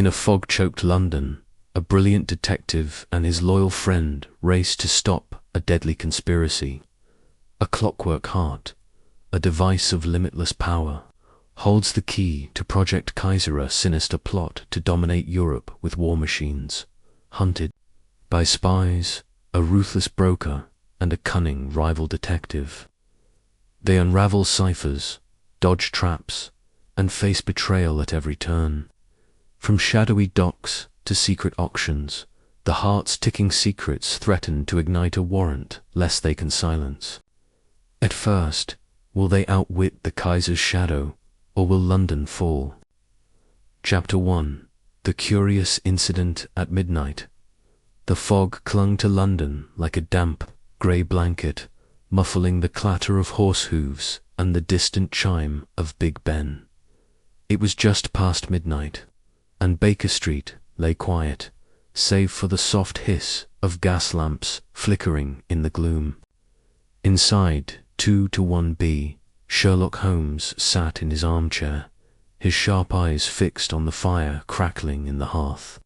In a fog-choked London, a brilliant detective and his loyal friend race to stop a deadly conspiracy. A clockwork heart, a device of limitless power, holds the key to Project Kaiser, a sinister plot to dominate Europe with war machines. Hunted by spies, a ruthless broker, and a cunning rival detective, they unravel ciphers, dodge traps, and face betrayal at every turn. From shadowy docks to secret auctions, the heart's ticking secrets threaten to ignite a warrant lest they can silence. At first, will they outwit the Kaiser's shadow, or will London fall? Chapter 1. The Curious Incident at Midnight. The fog clung to London like a damp, grey blanket, muffling the clatter of horse hooves and the distant chime of Big Ben. It was just past midnight, and Baker Street lay quiet, save for the soft hiss of gas lamps flickering in the gloom. Inside 2-1B, Sherlock Holmes sat in his armchair, his sharp eyes fixed on the fire crackling in the hearth.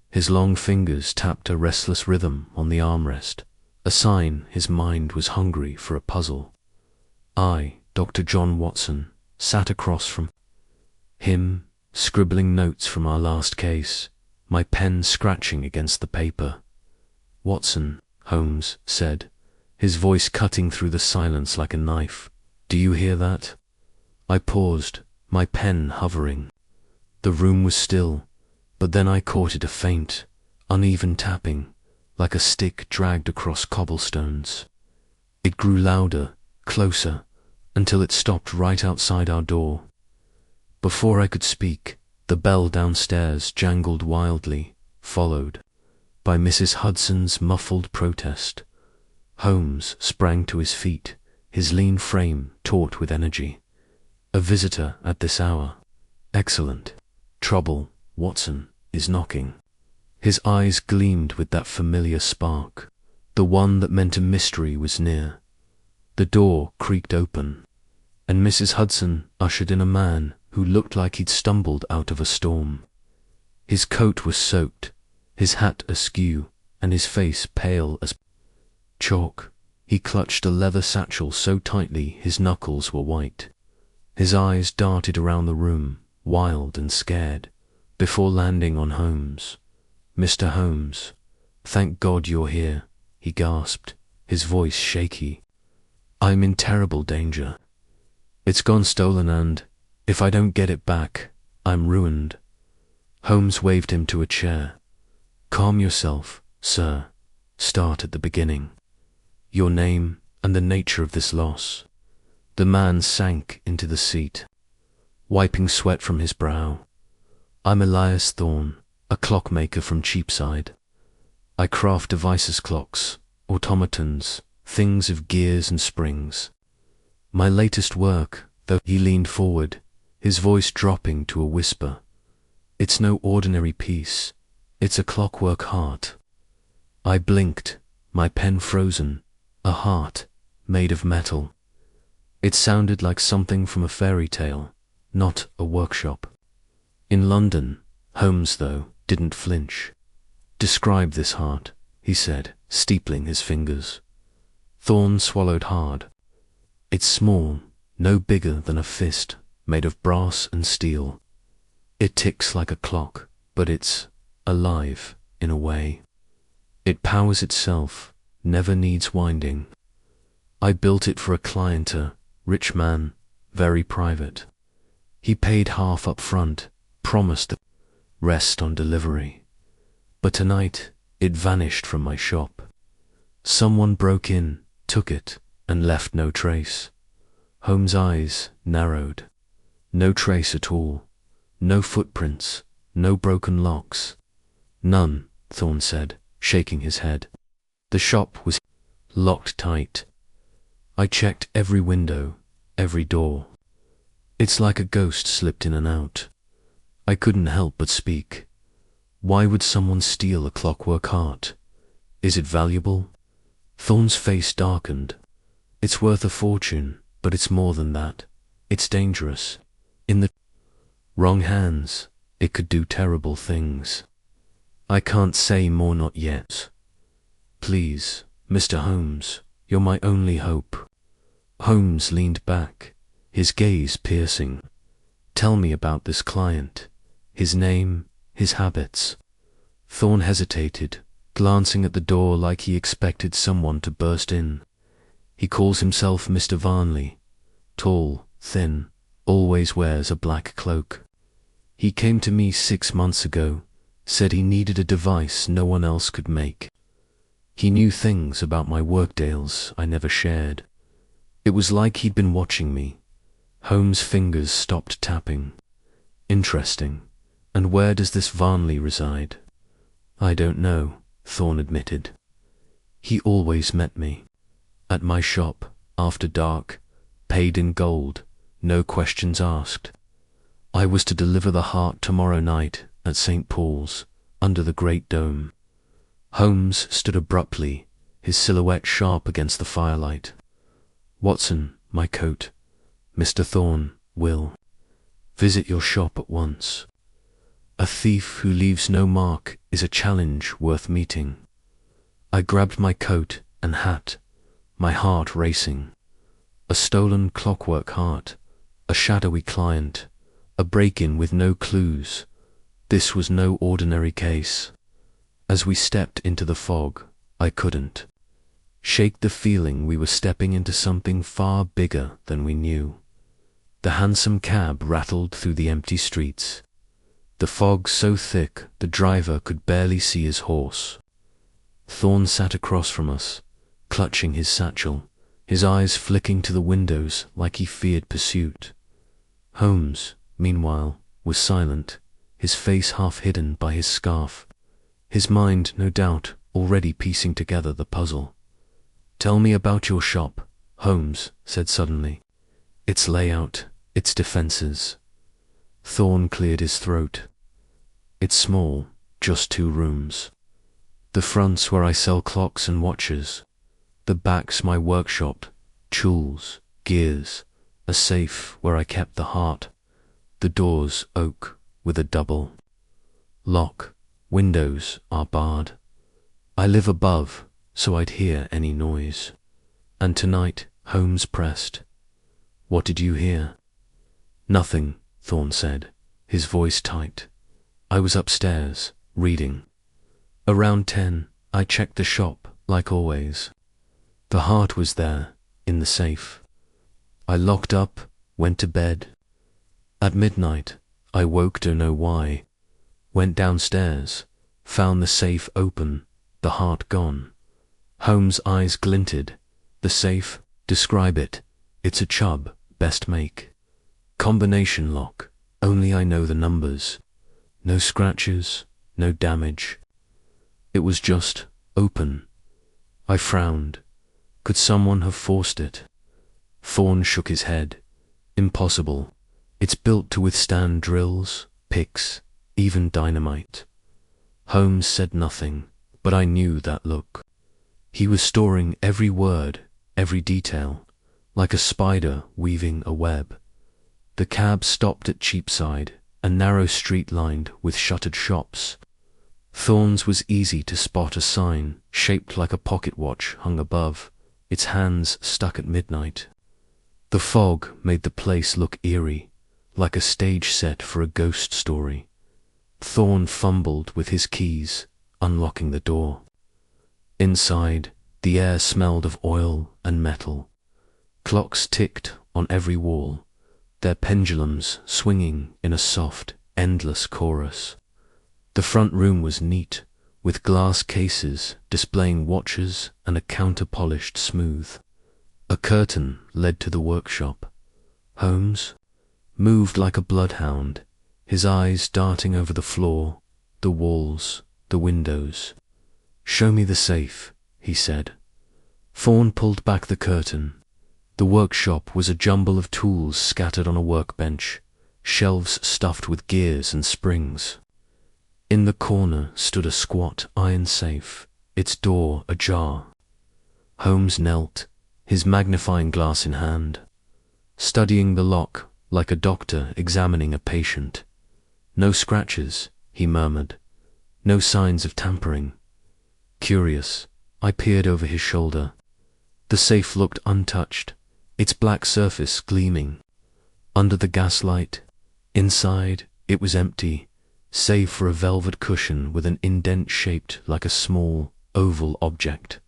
His long fingers tapped a restless rhythm on the armrest, a sign his mind was hungry for a puzzle. I, Dr. John Watson, sat across from him, scribbling notes from our last case, my pen scratching against the paper. "Watson," Holmes said, his voice cutting through the silence like a knife, "do you hear that?" I paused, my pen hovering. The room was still, but then I caught it, a faint, uneven tapping, like a stick dragged across cobblestones. It grew louder, closer, until it stopped right outside our door. Before I could speak, the bell downstairs jangled wildly, followed by Mrs. Hudson's muffled protest. Holmes sprang to his feet, his lean frame taut with energy. "A visitor at this hour. Excellent. Trouble, Watson, is knocking." His eyes gleamed with that familiar spark, the one that meant a mystery was near. The door creaked open, and Mrs. Hudson ushered in a man who looked like he'd stumbled out of a storm. His coat was soaked, his hat askew, and his face pale as chalk. He clutched a leather satchel so tightly his knuckles were white. His eyes darted around the room, wild and scared, before landing on Holmes. "Mr. Holmes, thank God you're here," he gasped, his voice shaky. "I'm in terrible danger. It's gone stolen, and if I don't get it back, I'm ruined." Holmes waved him to a chair. "Calm yourself, sir. Start at the beginning. Your name and the nature of this loss." The man sank into the seat, wiping sweat from his brow. "I'm Elias Thorne, a clockmaker from Cheapside. I craft devices, clocks, automatons, things of gears and springs. My latest work," though he leaned forward, his voice dropping to a whisper, "it's no ordinary piece, it's a clockwork heart." I blinked, my pen frozen, a heart made of metal. It sounded like something from a fairy tale, not a workshop. In London, Holmes, though, didn't flinch. "Describe this heart," he said, steepling his fingers. Thorne swallowed hard. "It's small, no bigger than a fist, made of brass and steel. It ticks like a clock, but it's alive, in a way. It powers itself, never needs winding. I built it for a client, a rich man, very private. He paid half up front, promised the rest on delivery. But tonight, it vanished from my shop. Someone broke in, took it, and left no trace." Holmes' eyes narrowed. "No trace at all. No footprints, no broken locks." "None," Thorne said, shaking his head. "The shop was locked tight. I checked every window, every door. It's like a ghost slipped in and out." I couldn't help but speak. "Why would someone steal a clockwork heart? Is it valuable?" Thorne's face darkened. "It's worth a fortune, but it's more than that. It's dangerous. In the wrong hands, It could do terrible things. I can't say more, not yet. Please, Mr. Holmes, you're my only hope. Holmes leaned back, his gaze piercing. Tell me about this client, his name, his habits. Thorne hesitated, glancing at the door like he expected someone to burst in. He calls himself Mr. Varnley. Tall, thin, always wears a black cloak. He came to me 6 months ago, said he needed a device no one else could make. He knew things about my workdays I never shared. It was like he'd been watching me. Holmes' fingers stopped tapping. Interesting. And where does this Varnley reside? I don't know, Thorne admitted. He always met me. At my shop, after dark, paid in gold, no questions asked. I was to deliver the heart tomorrow night at St. Paul's, under the great dome. Holmes stood abruptly, his silhouette sharp against the firelight. Watson, my coat. Mr. Thorne, Will. Visit your shop at once. A thief who leaves no mark is a challenge worth meeting. I grabbed my coat and hat, my heart racing. A stolen Clockwork heart, a shadowy client, a break-in with no clues. This was no ordinary case. As we stepped into the fog, I couldn't shake the feeling we were stepping into something far bigger than we knew. The hansom cab rattled through the empty streets. The fog so thick the driver could barely see his horse. Thorne sat across from us, clutching his satchel, his eyes flicking to the windows like he feared pursuit. Holmes, meanwhile, was silent, his face half hidden by his scarf, his mind, no doubt, already piecing together the puzzle. Tell me about your shop, Holmes said suddenly. Its layout, its defenses. Thorne cleared his throat. It's small, just 2 rooms. The front's where I sell clocks and watches. The back's my workshop, tools, gears, a safe where I kept the heart. The door's oak with a double lock. Windows are barred. I live above, so I'd hear any noise. And tonight, Holmes pressed. What did you hear? Nothing, Thorne said, his voice tight. I was upstairs, reading. Around 10, I checked the shop, like always. The heart was there, in the safe. I locked up, went to bed. At midnight, I woke, don't know why. Went downstairs, found the safe open, the heart gone. Holmes' eyes glinted. The safe, describe it. It's a Chubb, best make. Combination lock, only I know the numbers. No scratches, no damage. It was just open. I frowned. Could someone have forced it? Thorne shook his head. Impossible. It's built to withstand drills, picks, even dynamite. Holmes said nothing, but I knew that look. He was storing every word, every detail, like a spider weaving a web. The cab stopped at Cheapside, a narrow street lined with shuttered shops. Thorne's was easy to spot a sign, shaped like a pocket watch hung above, its hands stuck at midnight. The fog made the place look eerie, like a stage set for a ghost story. Thorne fumbled with his keys, unlocking the door. Inside, the air smelled of oil and metal. Clocks ticked on every wall, their pendulums swinging in a soft, endless chorus. The front room was neat, with glass cases displaying watches and a counter polished smooth. A curtain led to the workshop. Holmes moved like a bloodhound, his eyes darting over the floor, the walls, the windows. Show me the safe, he said. Thorne pulled back the curtain. The workshop was a jumble of tools scattered on a workbench, shelves stuffed with gears and springs. In the corner stood a squat iron safe, its door ajar. Holmes knelt, his magnifying glass in hand, studying the lock like a doctor examining a patient. No scratches, he murmured. No signs of tampering. Curious, I peered over his shoulder. The safe looked untouched, its black surface gleaming. Under the gaslight, inside, it was empty, save for a velvet cushion with an indent shaped like a small, oval object.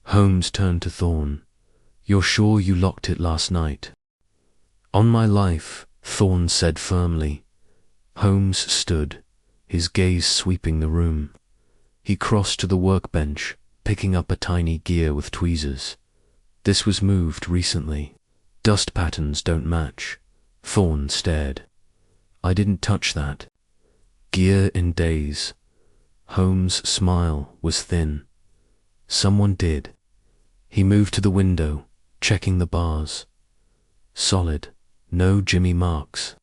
Holmes turned to Thorne. "You're sure you locked it last night?" "On my life," Thorne said firmly. Holmes stood, his gaze sweeping the room. He crossed to the workbench, picking up a tiny gear with tweezers. "This was moved recently. Dust patterns don't match." Thorne stared. "I didn't touch that." "Gear in days." Holmes' smile was thin. "Someone did." He moved to the window, checking the bars. Solid, no Jimmy marks.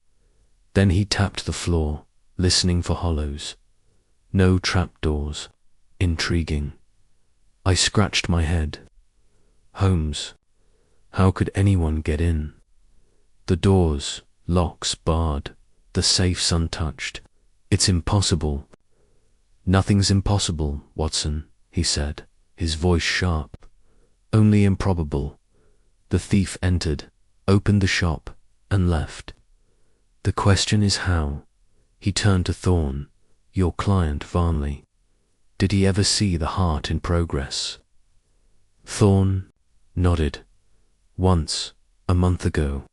Then he tapped the floor, listening for hollows. No trapdoors. Intriguing. I scratched my head. Holmes, how could anyone get in? The doors, locks barred, the safes untouched. It's impossible. "Nothing's impossible, Watson," he said, his voice sharp. "Only improbable." The thief entered, opened the shop, and left. "The question is how?" He turned to Thorne. "Your client, Varnley. Did he ever see the heart in progress?" Thorne nodded. "Once, a month ago.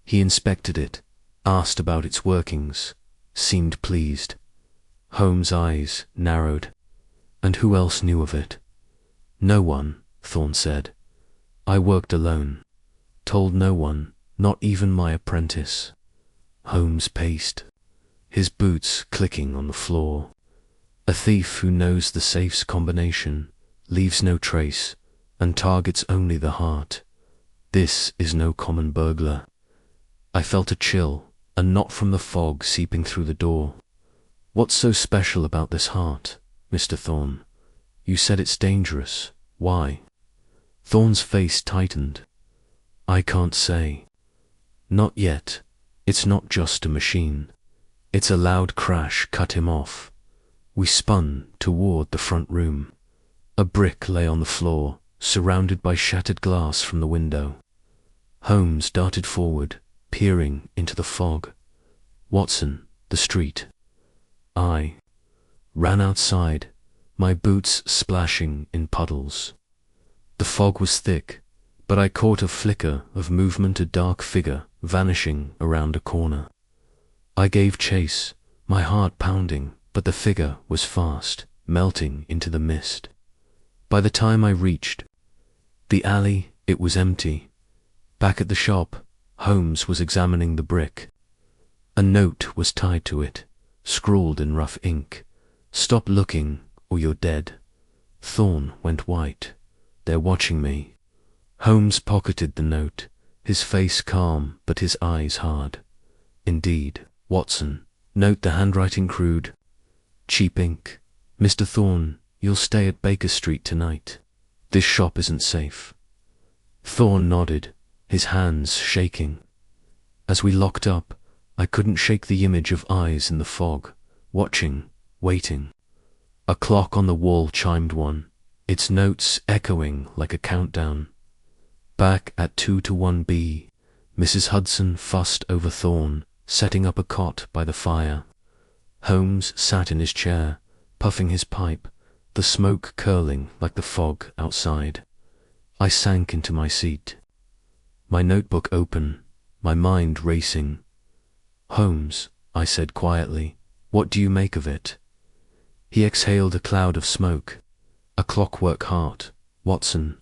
He inspected it, asked about its workings, seemed pleased." Holmes' eyes narrowed. "And who else knew of it?" "No one," Thorne said. "I worked alone. Told no one, not even my apprentice." Holmes paced, his boots clicking on the floor. "A thief who knows the safe's combination, leaves no trace, and targets only the heart. This is no common burglar." I felt a chill, and not from the fog seeping through the door. "What's so special about this heart, Mr. Thorne? You said it's dangerous. Why?" Thorne's face tightened. "I can't say. Not yet. It's not just a machine." It's a loud crash cut him off. We spun toward the front room. A brick lay on the floor, surrounded by shattered glass from the window. Holmes darted forward, peering into the fog. "Watson, the street." I ran outside, my boots splashing in puddles. The fog was thick, but I caught a flicker of movement, a dark figure vanishing around a corner. I gave chase, my heart pounding, but the figure was fast, melting into the mist. By the time I reached the alley, it was empty. Back at the shop, Holmes was examining the brick. A note was tied to it, scrawled in rough ink. "Stop looking, or you're dead." Thorne went white. "They're watching me." Holmes pocketed the note, his face calm but his eyes hard. "Indeed, Watson. Note the handwriting crude. Cheap ink. Mr. Thorne, you'll stay at Baker Street tonight. This shop isn't safe." Thorne nodded, his hands shaking. As we locked up, I couldn't shake the image of eyes in the fog, watching, waiting. A clock on the wall chimed one, its notes echoing like a countdown. Back at 2-1 Mrs. Hudson fussed over Thorne, setting up a cot by the fire. Holmes sat in his chair, puffing his pipe, the smoke curling like the fog outside. I sank into my seat, my notebook open, my mind racing. "Holmes," I said quietly, "what do you make of it?" He exhaled a cloud of smoke. "A clockwork heart, Watson.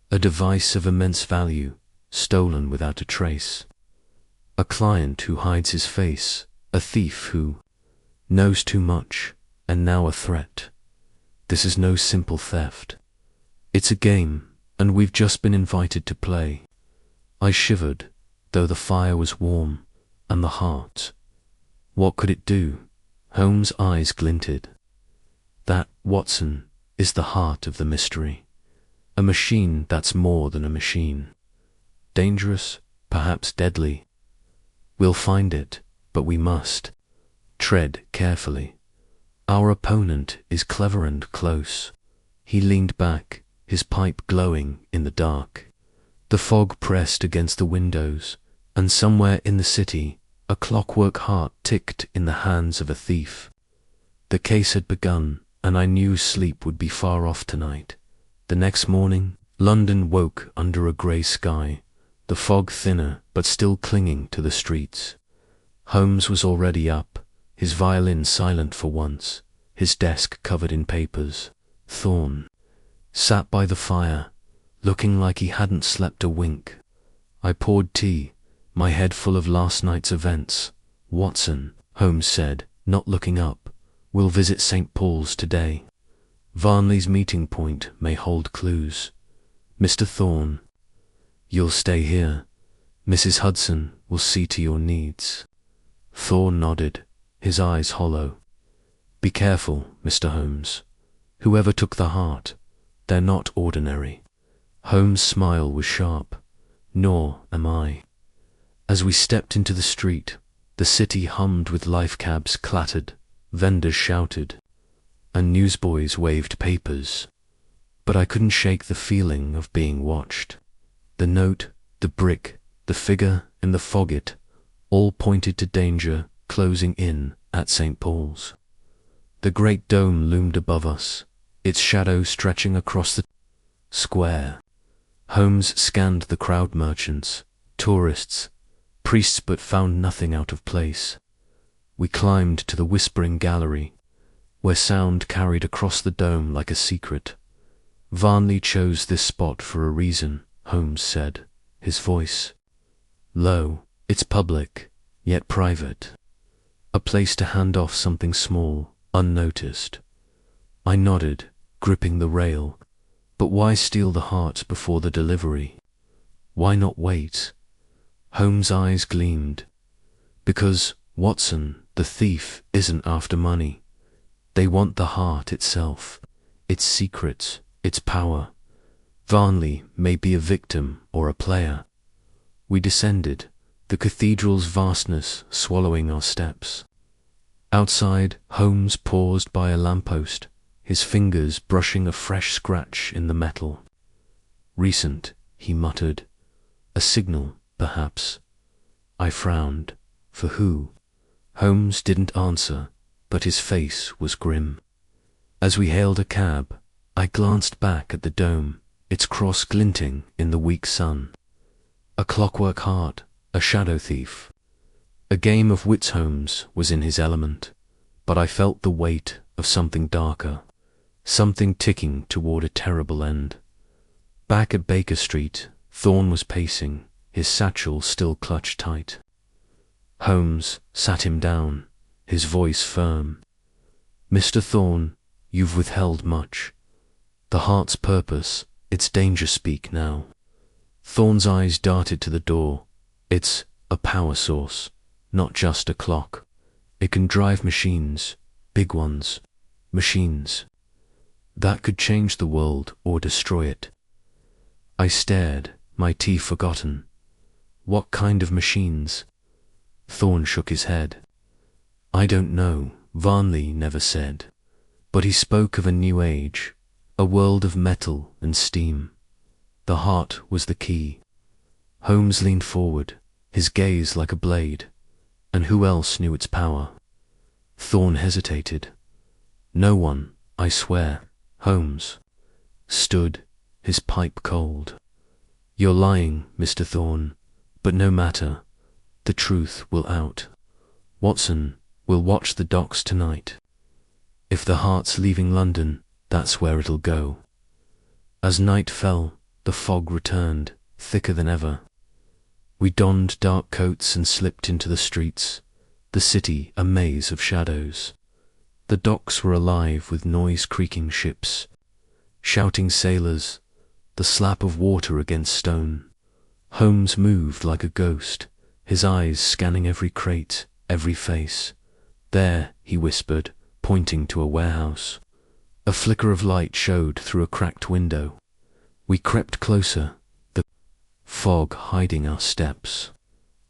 A device of immense value, stolen without a trace. A client who hides his face, a thief who knows too much, and now a threat. This is no simple theft. It's a game, and we've just been invited to play." I shivered, though the fire was warm, and the heart. What could it do? Holmes' eyes glinted. "That, Watson, is the heart of the mystery. A machine that's more than a machine. Dangerous, perhaps deadly. We'll find it, but we must. Tread carefully. Our opponent is clever and close. He leaned back, his pipe glowing in the dark. The fog pressed against the windows, and somewhere in the city, a clockwork heart ticked in the hands of a thief. The case had begun, and I knew sleep would be far off tonight. The next morning, London woke under a grey sky, the fog thinner but still clinging to the streets. Holmes was already up, his violin silent for once, his desk covered in papers. Thorne sat by the fire, looking like he hadn't slept a wink. I poured tea, my head full of last night's events. "Watson," Holmes said, not looking up, "we'll visit St. Paul's today. Varnley's meeting point may hold clues. Mr. Thorne, you'll stay here. Mrs. Hudson will see to your needs." Thorne nodded, his eyes hollow. "Be careful, Mr. Holmes. Whoever took the heart, they're not ordinary." Holmes' smile was sharp. "Nor am I." As we stepped into the street, the city hummed with life cabs clattered, vendors shouted, and newsboys waved papers. But I couldn't shake the feeling of being watched. The note, the brick, the figure in the foggit, all pointed to danger closing in at St. Paul's. The great dome loomed above us, its shadow stretching across the square. Holmes scanned the crowd, merchants, tourists, priests, but found nothing out of place. We climbed to the whispering gallery, where sound carried across the dome like a secret. "Varnley chose this spot for a reason," Holmes said, his voice low. "It's public, yet private. A place to hand off something small, unnoticed." I nodded, gripping the rail. But why steal the heart before the delivery? Why not wait? Holmes' eyes gleamed. "Because, Watson, the thief isn't after money. They want the heart itself, its secrets, its power. Varnley may be a victim or a player." We descended, the cathedral's vastness swallowing our steps. Outside, Holmes paused by a lamppost, his fingers brushing a fresh scratch in the metal. "Recent," he muttered. "A signal, perhaps." I frowned. "For who?" Holmes didn't answer, but his face was grim. As we hailed a cab, I glanced back at the dome, its cross glinting in the weak sun. A clockwork heart, a shadow thief. A game of wits. Holmes was in his element, but I felt the weight of something darker, something ticking toward a terrible end. Back at Baker Street, Thorne was pacing, his satchel still clutched tight. Holmes sat him down, his voice firm. "Mr. Thorne, you've withheld much. The heart's purpose, its danger speak now." Thorne's eyes darted to the door. "It's a power source, not just a clock. It can drive machines, big ones, machines. That could change the world or destroy it." I stared, my tea forgotten. "What kind of machines?" Thorne shook his head. "I don't know, Varnley never said. But he spoke of a new age, a world of metal and steam. The heart was the key." Holmes leaned forward, his gaze like a blade. "And who else knew its power?" Thorne hesitated. "No one, I swear." Holmes stood, his pipe cold. "You're lying, Mr. Thorne, but no matter. The truth will out. Watson, we'll watch the docks tonight. If the heart's leaving London, that's where it'll go." As night fell, the fog returned, thicker than ever. We donned dark coats and slipped into the streets, the city a maze of shadows. The docks were alive with noise-creaking ships, shouting sailors, the slap of water against stone. Holmes moved like a ghost, his eyes scanning every crate, every face. "There," he whispered, pointing to a warehouse. A flicker of light showed through a cracked window. We crept closer, the fog hiding our steps.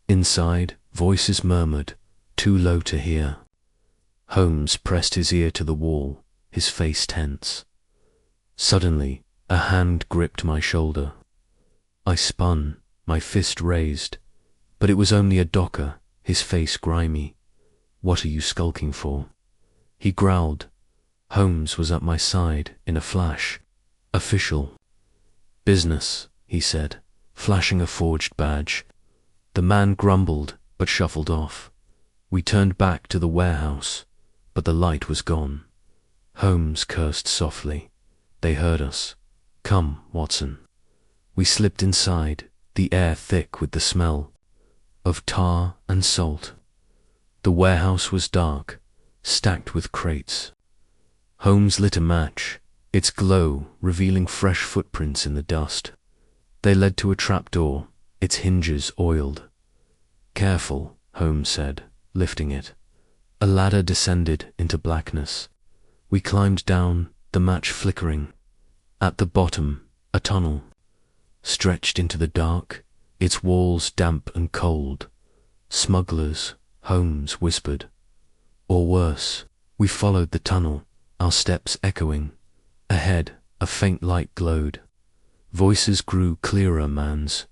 Inside, voices murmured, too low to hear. Holmes pressed his ear to the wall, his face tense. Suddenly, a hand gripped my shoulder. I spun, my fist raised, but it was only a docker, his face grimy. "What are you skulking for?" he growled. Holmes was at my side in a flash. "Official." "Business," he said, flashing a forged badge. The man grumbled, but shuffled off. We turned back to the warehouse, but the light was gone. Holmes cursed softly. They heard us. "Come, Watson." We slipped inside, the air thick with the smell of tar and salt. The warehouse was dark, stacked with crates. Holmes lit a match, its glow revealing fresh footprints in the dust. They led to a trapdoor, its hinges oiled. "Careful," Holmes said, lifting it. A ladder descended into blackness. We climbed down, the match flickering. At the bottom, a tunnel stretched into the dark, its walls damp and cold. "Smugglers," Holmes whispered. "Or worse." We followed the tunnel, our steps echoing. Ahead, a faint light glowed. Voices grew clearer, man's,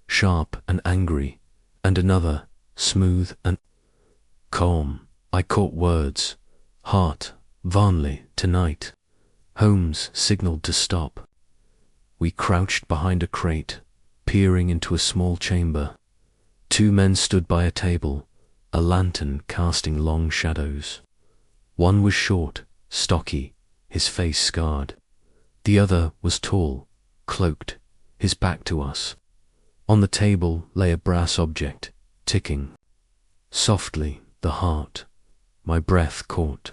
sharp and angry, and another, smooth and calm. I caught words. "Hart, Varnley, tonight." Holmes signaled to stop. We crouched behind a crate, peering into a small chamber. Two men stood by a table, a lantern casting long shadows. One was short, stocky, his face scarred. The other was tall, cloaked, his back to us. On the table lay a brass object, ticking. Softly, the heart. My breath caught.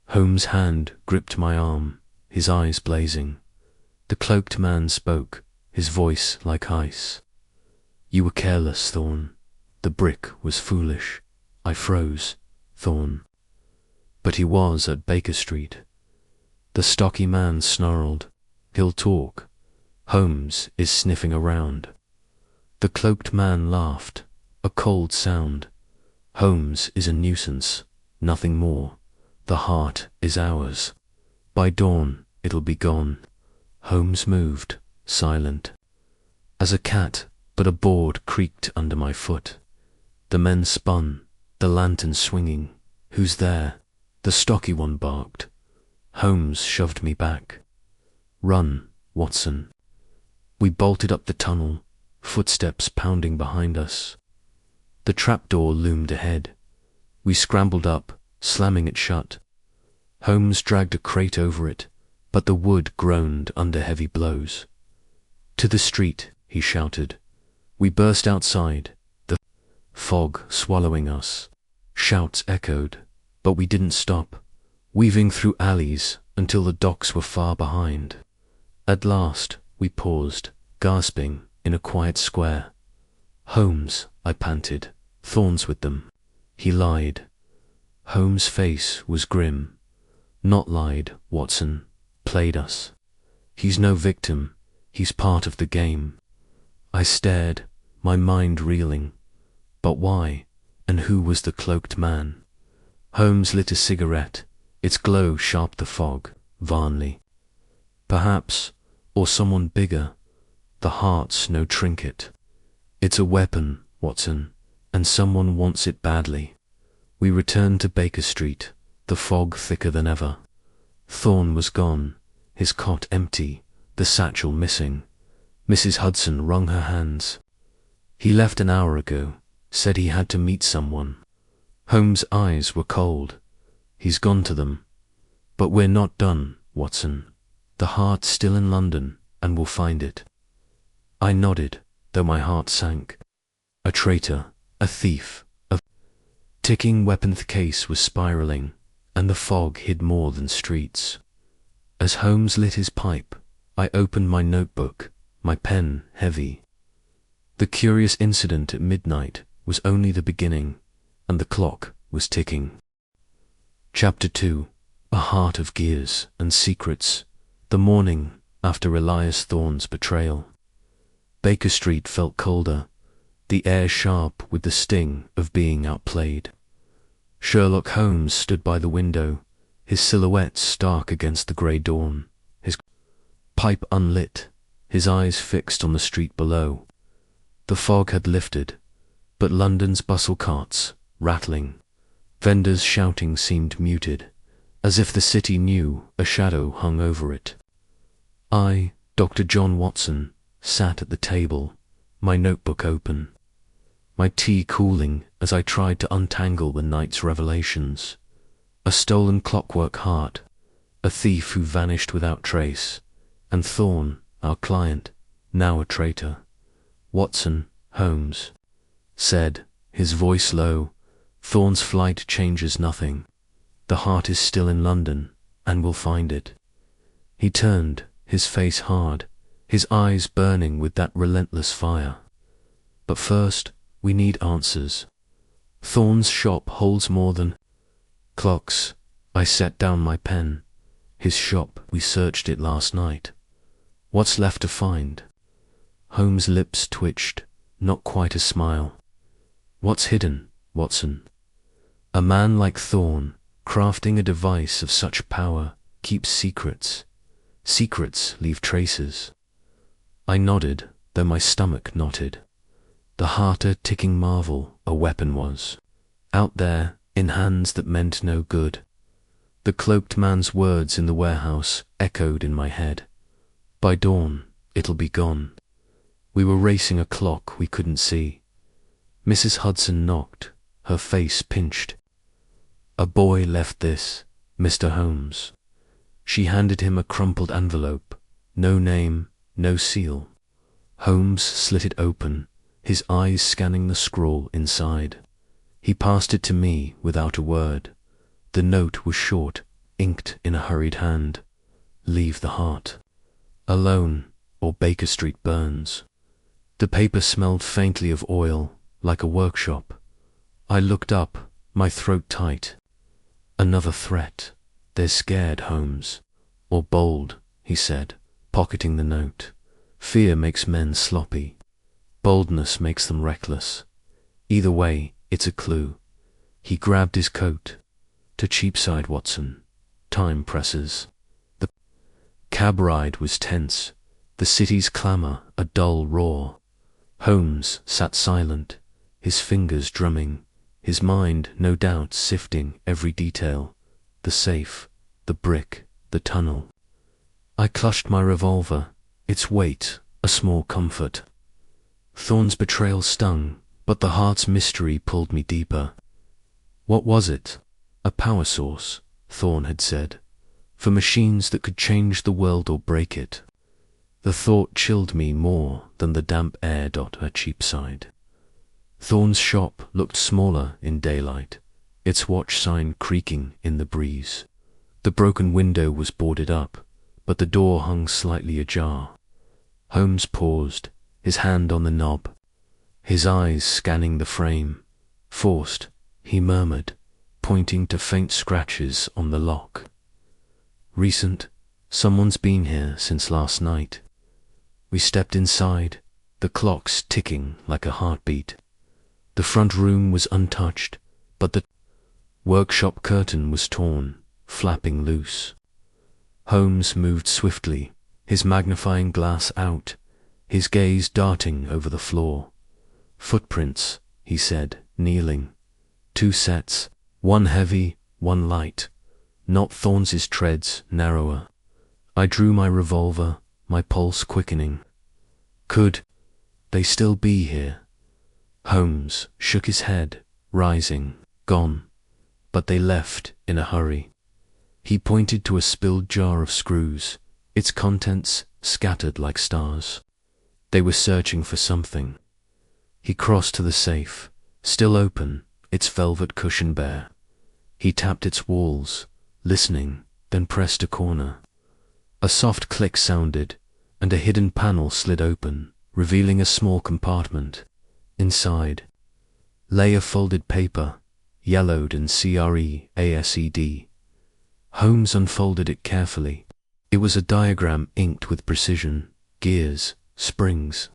Holmes' hand gripped my arm, his eyes blazing. The cloaked man spoke, his voice like ice. "You were careless, Thorne. The brick was foolish." I froze. Thorne. But he was at Baker Street. The stocky man snarled. "He'll talk. Holmes is sniffing around." The cloaked man laughed, a cold sound. "Holmes is a nuisance, nothing more. The heart is ours. By dawn, it'll be gone." Holmes moved, silent as a cat, but a board creaked under my foot. The men spun, the lantern swinging. "Who's there?" The stocky one barked. Holmes shoved me back. "Run, Watson." We bolted up the tunnel, footsteps pounding behind us. The trapdoor loomed ahead. We scrambled up, slamming it shut. Holmes dragged a crate over it, but the wood groaned under heavy blows. "To the street," he shouted. We burst outside, the fog swallowing us. Shouts echoed, but we didn't stop, weaving through alleys until the docks were far behind. At last, we paused, gasping, in a quiet square. "Holmes," I panted. "Thorne's with them." He lied. Holmes' face was grim. "Not lied, Watson. Played us. He's no victim. He's part of the game." I stared, my mind reeling. But why? And who was the cloaked man? Holmes lit a cigarette. Its glow sharped the fog. Varnley. Perhaps, or someone bigger. The heart's no trinket. It's a weapon, Watson, and someone wants it badly. We returned to Baker Street, the fog thicker than ever. Thorne was gone, his cot empty, the satchel missing. Mrs. Hudson wrung her hands. "He left an hour ago, said he had to meet someone." Holmes' eyes were cold. "He's gone to them. But we're not done, Watson. The heart's still in London, and we'll find it." I nodded, though my heart sank. A traitor, a thief, a ticking weapons case was spiraling, and the fog hid more than streets. As Holmes lit his pipe, I opened my notebook, my pen heavy. The curious incident at midnight was only the beginning, and the clock was ticking. Chapter 2. A Heart of Gears and Secrets. The morning after Elias Thorne's betrayal. Baker Street felt colder, the air sharp with the sting of being outplayed. Sherlock Holmes stood by the window, his silhouette stark against the grey dawn, his pipe unlit, his eyes fixed on the street below. The fog had lifted, but London's bustle carts, rattling, vendors shouting seemed muted, as if the city knew a shadow hung over it. I, Dr. John Watson, sat at the table, my notebook open, my tea cooling as I tried to untangle the night's revelations. A stolen clockwork heart, a thief who vanished without trace, and Thorn, our client, now a traitor. Watson, Holmes said, his voice low, Thorn's flight changes nothing. The heart is still in London, and will find it. He turned, his face hard, his eyes burning with that relentless fire. But first, we need answers. Thorn's shop holds more than clocks. I set down my pen. His shop, we searched it last night. What's left to find? Holmes' lips twitched, not quite a smile. What's hidden, Watson? A man like Thorn, crafting a device of such power, keeps secrets. Secrets leave traces. I nodded, though my stomach knotted. The heart a ticking marvel, a weapon was. Out there, in hands that meant no good. The cloaked man's words in the warehouse echoed in my head. By dawn, it'll be gone. We were racing a clock we couldn't see. Mrs. Hudson knocked, her face pinched. A boy left this, Mr. Holmes. She handed him a crumpled envelope, no name, no seal. Holmes slit it open, his eyes scanning the scrawl inside. He passed it to me without a word. The note was short, inked in a hurried hand. Leave the heart alone, or Baker Street burns. The paper smelled faintly of oil, like a workshop. I looked up, my throat tight. Another threat. They're scared, Holmes. Or bold, he said, pocketing the note. Fear makes men sloppy. Boldness makes them reckless. Either way, it's a clue. He grabbed his coat. To Cheapside, Watson. Time presses. The cab ride was tense. The city's clamour a dull roar. Holmes sat silent, his fingers drumming, his mind, no doubt, sifting every detail. The safe, the brick, the tunnel. I clutched my revolver, its weight, a small comfort. Thorn's betrayal stung, but the heart's mystery pulled me deeper. What was it? A power source, Thorn had said, for machines that could change the world or break it. The thought chilled me more than the damp air at Cheapside. Thorn's shop looked smaller in daylight, its watch sign creaking in the breeze. The broken window was boarded up, but the door hung slightly ajar. Holmes paused, his hand on the knob, his eyes scanning the frame. Forced, he murmured, pointing to faint scratches on the lock. Recent, someone's been here since last night. We stepped inside, the clocks ticking like a heartbeat. The front room was untouched, but the workshop curtain was torn, flapping loose. Holmes moved swiftly, his magnifying glass out, his gaze darting over the floor. Footprints, he said, kneeling. 2 sets, one heavy, one light. Not Thorn's treads, narrower. I drew my revolver, my pulse quickening. Could they still be here? Holmes shook his head, rising, gone. But they left in a hurry. He pointed to a spilled jar of screws, its contents scattered like stars. They were searching for something. He crossed to the safe, still open, its velvet cushion bare. He tapped its walls, listening, then pressed a corner. A soft click sounded, and a hidden panel slid open, revealing a small compartment. Inside lay a folded paper, yellowed and CREASED. Holmes unfolded it carefully. It was a diagram inked with precision, gears, springs,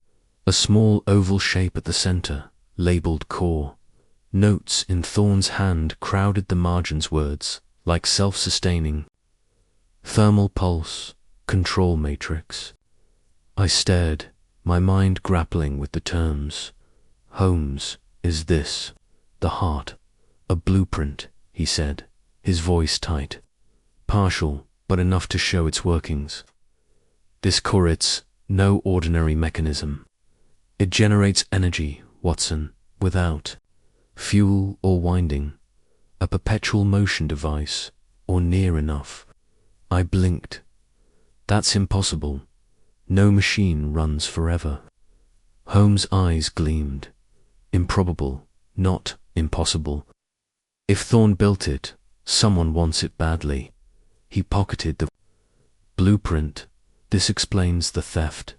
a small oval shape at the center, labeled core. Notes in Thorn's hand crowded the margins, words like self-sustaining. Thermal pulse, control matrix. I stared, my mind grappling with the terms. Holmes, is this the heart? A blueprint, he said, his voice tight. Partial, but enough to show its workings. This current's no ordinary mechanism. It generates energy, Watson, without fuel or winding. A perpetual motion device, or near enough. I blinked. That's impossible. No machine runs forever. Holmes' eyes gleamed. Improbable, not impossible. If Thorn built it, someone wants it badly. He pocketed the blueprint. This explains the theft.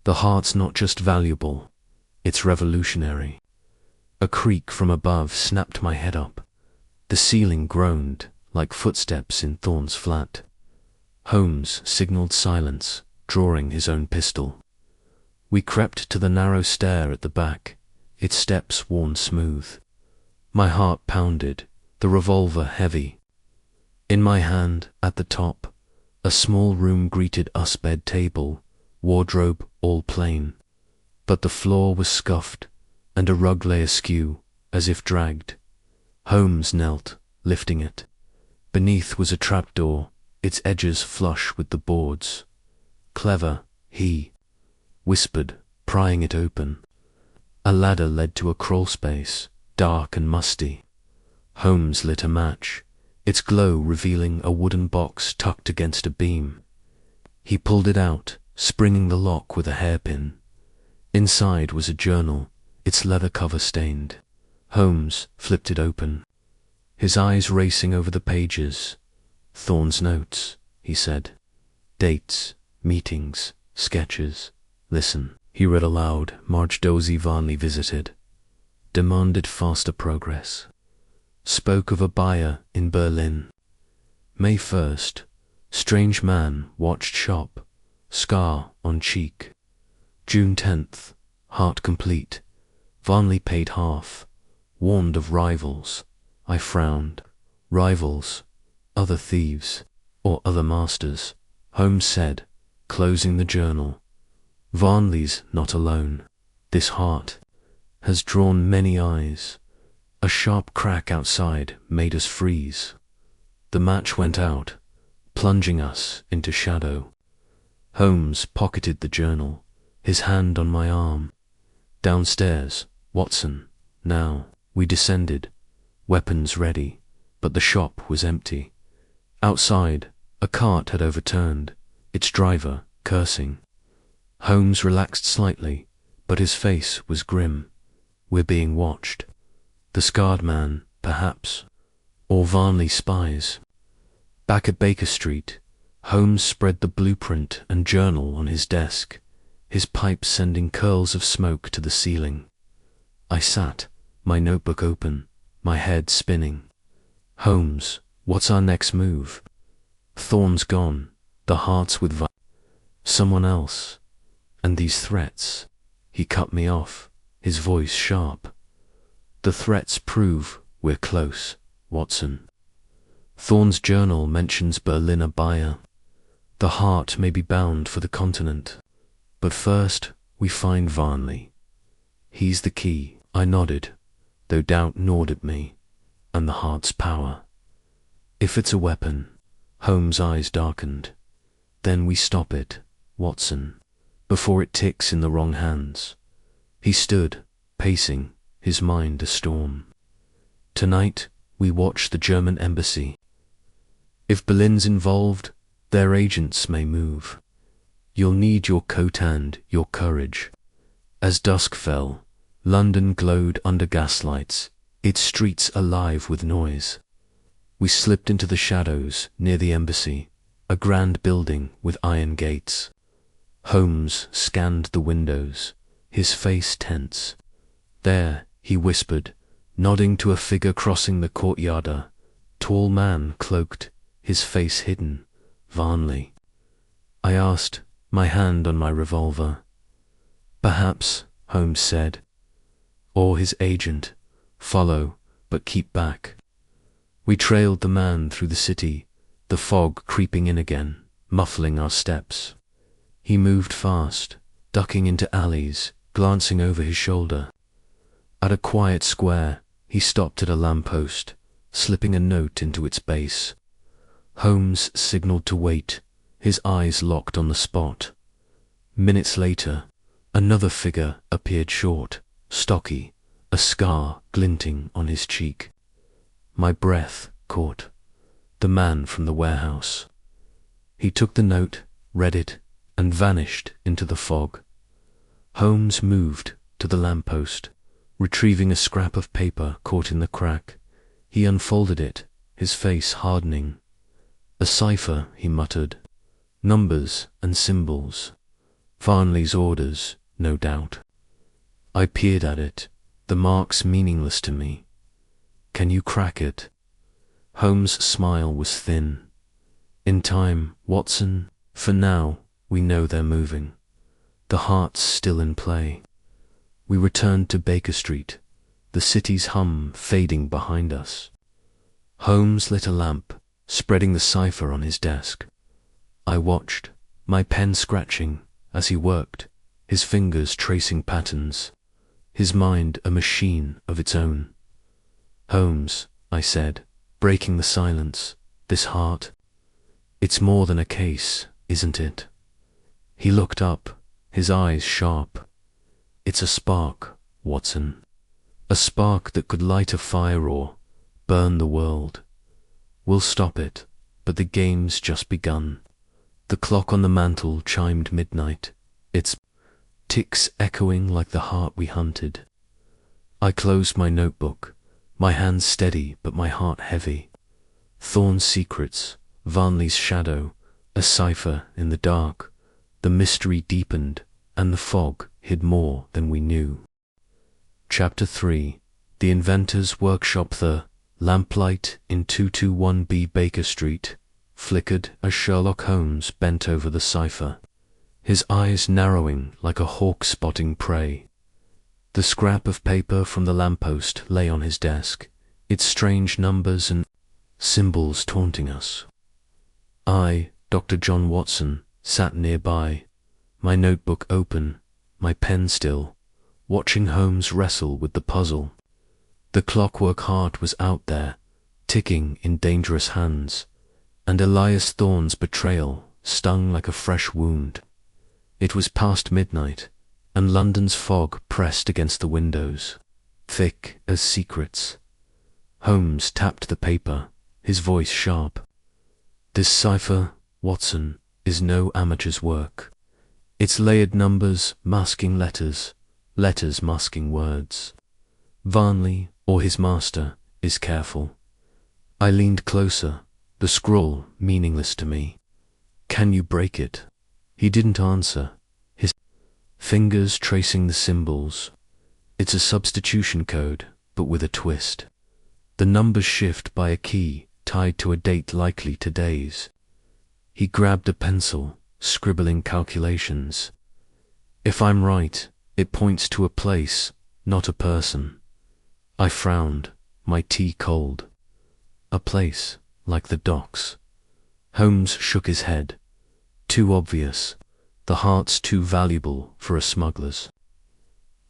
The heart's not just valuable, it's revolutionary. A creak from above snapped my head up. The ceiling groaned like footsteps in Thorn's flat. Holmes signaled silence, drawing his own pistol. We crept to the narrow stair at the back, its steps worn smooth. My heart pounded, the revolver heavy. In my hand, at the top, a small room greeted us, bed, table, wardrobe all plain. But the floor was scuffed, and a rug lay askew, as if dragged. Holmes knelt, lifting it. Beneath was a trapdoor, its edges flush with the boards. Clever, he whispered, prying it open. A ladder led to a crawl space, dark and musty. Holmes lit a match, its glow revealing a wooden box tucked against a beam. He pulled it out, springing the lock with a hairpin. Inside was a journal, its leather cover stained. Holmes flipped it open, his eyes racing over the pages. Thorn's notes, he said. Dates, meetings, sketches. Listen, he read aloud. March Dozy Varnley visited. Demanded faster progress. Spoke of a buyer in Berlin. May 1st, strange man watched shop, scar on cheek. June 10th, heart complete. Varnley paid half. Warned of rivals. I frowned. Rivals, other thieves, or other masters, Holmes said, closing the journal. Varnley's not alone. This heart has drawn many eyes. A sharp crack outside made us freeze. The match went out, plunging us into shadow. Holmes pocketed the journal, his hand on my arm. Downstairs, Watson, now. We descended, weapons ready, but the shop was empty. Outside, a cart had overturned, its driver cursing. Holmes relaxed slightly, but his face was grim. We're being watched. The scarred man, perhaps, or Varnley spies. Back at Baker Street, Holmes spread the blueprint and journal on his desk, his pipe sending curls of smoke to the ceiling. I sat, my notebook open, my head spinning. Holmes, what's our next move? Thorn's gone, the heart's with someone else. And these threats. He cut me off, his voice sharp. The threats prove we're close, Watson. Thorn's journal mentions Berliner buyer. The heart may be bound for the continent. But first, we find Varnley. He's the key. I nodded, though doubt gnawed at me, and the heart's power. If it's a weapon, Holmes' eyes darkened. Then we stop it, Watson, before it ticks in the wrong hands. He stood, pacing, his mind a storm. Tonight, we watch the German embassy. If Berlin's involved, their agents may move. You'll need your coat and your courage. As dusk fell, London glowed under gaslights, its streets alive with noise. We slipped into the shadows near the embassy, a grand building with iron gates. Holmes scanned the windows, his face tense. There, he whispered, nodding to a figure crossing the courtyard, a tall man cloaked, his face hidden. Varnley. I asked, my hand on my revolver. Perhaps, Holmes said. Or his agent. Follow, but keep back. We trailed the man through the city, the fog creeping in again, muffling our steps. He moved fast, ducking into alleys, glancing over his shoulder. At a quiet square, he stopped at a lamppost, slipping a note into its base. Holmes signaled to wait, his eyes locked on the spot. Minutes later, another figure appeared, short, stocky, a scar glinting on his cheek. My breath caught. The man from the warehouse. He took the note, read it, and vanished into the fog. Holmes moved to the lamppost, retrieving a scrap of paper caught in the crack. He unfolded it, his face hardening. A cipher, he muttered. Numbers and symbols. Varnley's orders, no doubt. I peered at it, the marks meaningless to me. Can you crack it? Holmes' smile was thin. In time, Watson, for now, we know they're moving. The heart's still in play. We returned to Baker Street, the city's hum fading behind us. Holmes lit a lamp, spreading the cipher on his desk. I watched, my pen scratching, as he worked, his fingers tracing patterns, his mind a machine of its own. Holmes, I said, breaking the silence, this heart, it's more than a case, isn't it? He looked up, his eyes sharp. It's a spark, Watson. A spark that could light a fire or burn the world. We'll stop it, but the game's just begun. The clock on the mantel chimed midnight, its ticks echoing like the heart we hunted. I closed my notebook, my hands steady but my heart heavy. Thorne's secrets, Varnley's shadow, a cipher in the dark. The mystery deepened, and the fog hid more than we knew. Chapter 3. The Inventor's Workshop. The lamplight in 221B Baker Street flickered as Sherlock Holmes bent over the cipher, his eyes narrowing like a hawk spotting prey. The scrap of paper from the lamppost lay on his desk, its strange numbers and symbols taunting us. I, Dr. John Watson, sat nearby, my notebook open, my pen still, watching Holmes wrestle with the puzzle. The clockwork heart was out there, ticking in dangerous hands, and Elias Thorne's betrayal stung like a fresh wound. It was past midnight, and London's fog pressed against the windows, thick as secrets. Holmes tapped the paper, his voice sharp. This cipher, Watson, is no amateur's work. Its layered numbers masking letters, letters masking words. Varnley, or his master, is careful. I leaned closer, the scroll meaningless to me. Can you break it? He didn't answer, his fingers tracing the symbols. It's a substitution code, but with a twist. The numbers shift by a key tied to a date likely today's. He grabbed a pencil, scribbling calculations. If I'm right, it points to a place, not a person. I frowned, my tea cold. A place, like the docks. Holmes shook his head. Too obvious. The heart's too valuable for a smuggler's.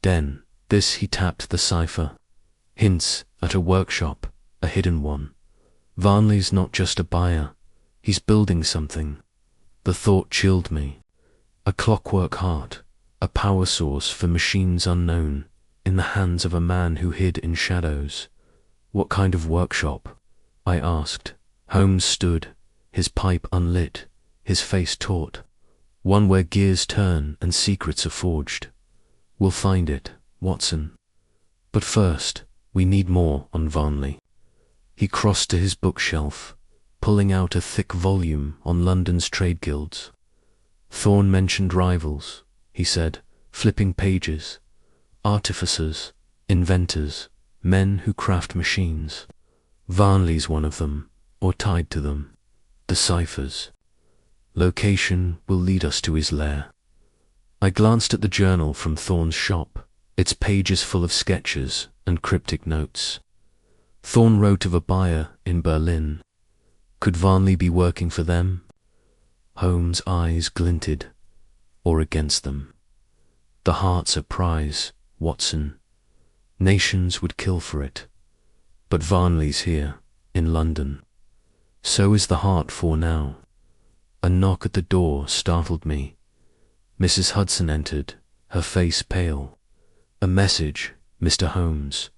Then, this he tapped the cipher. Hints at a workshop, a hidden one. Varnley's not just a buyer. He's building something. The thought chilled me. A clockwork heart, a power source for machines unknown, in the hands of a man who hid in shadows. What kind of workshop? I asked. Holmes stood, his pipe unlit, his face taut. One where gears turn and secrets are forged. We'll find it, Watson. But first, we need more on Varnley. He crossed to his bookshelf, pulling out a thick volume on London's trade guilds. Thorne mentioned rivals, he said, flipping pages. Artificers, inventors, men who craft machines. Varnley's one of them, or tied to them. The ciphers. Location will lead us to his lair. I glanced at the journal from Thorne's shop, its pages full of sketches and cryptic notes. Thorne wrote of a buyer in Berlin. Could Varnley be working for them? Holmes' eyes glinted, or against them. The heart's a prize, Watson. Nations would kill for it. But Varnley's here, in London. So is the heart for now. A knock at the door startled me. Mrs. Hudson entered, her face pale. A message, Mr. Holmes,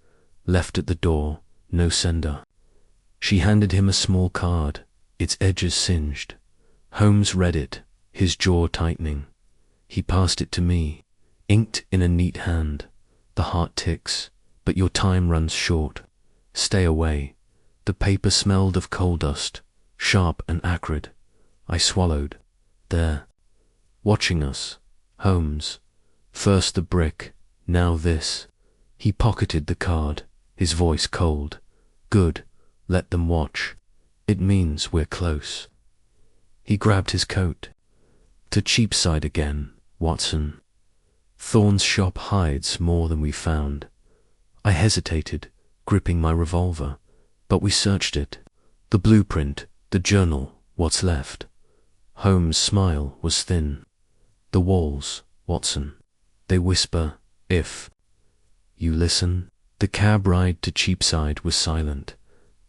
left at the door, no sender. She handed him a small card, its edges singed. Holmes read it, his jaw tightening. He passed it to me, inked in a neat hand. The heart ticks, but your time runs short. Stay away. The paper smelled of coal dust, sharp and acrid. I swallowed. There. Watching us. Holmes. First the brick, now this. He pocketed the card, his voice cold. Good. Let them watch. It means we're close. He grabbed his coat. To Cheapside again, Watson. Thorne's shop hides more than we found. I hesitated, gripping my revolver, but we searched it. The blueprint, the journal, what's left. Holmes' smile was thin. The walls, Watson. They whisper, if. You listen. The cab ride to Cheapside was silent.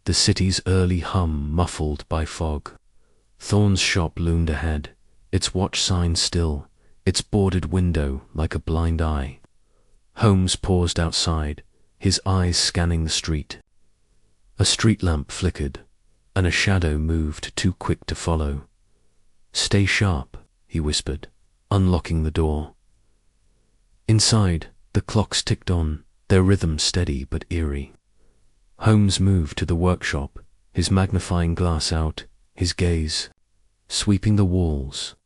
The city's early hum muffled by fog. Thorne's shop loomed ahead, its watch sign still, its boarded window like a blind eye. Holmes paused outside, his eyes scanning the street. A street lamp flickered, and a shadow moved too quick to follow. Stay sharp, he whispered, unlocking the door. Inside, the clocks ticked on, their rhythm steady but eerie. Holmes moved to the workshop, his magnifying glass out, his gaze sweeping the walls.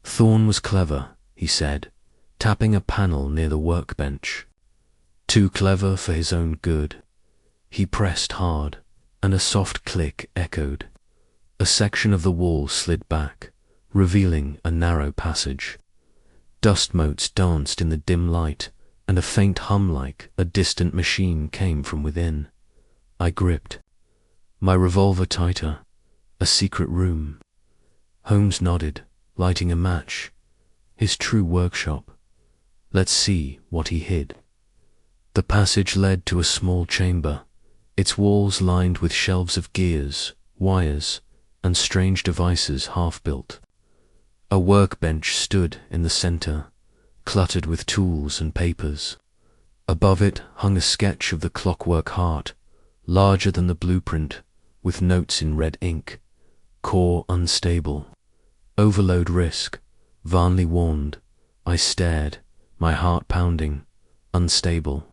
Thorne was clever, he said, tapping a panel near the workbench. Too clever for his own good. He pressed hard, and a soft click echoed. A section of the wall slid back, revealing a narrow passage. Dust motes danced in the dim light, and a faint hum like a distant machine came from within. I gripped, my revolver tighter. A secret room. Holmes nodded, lighting a match. His true workshop. Let's see what he hid. The passage led to a small chamber, its walls lined with shelves of gears, wires, and strange devices half-built. A workbench stood in the center, cluttered with tools and papers. Above it hung a sketch of the Clockwork heart, larger than the blueprint, with notes in red ink. Core unstable. Overload risk. Varnley warned. I stared, my heart pounding. Unstable.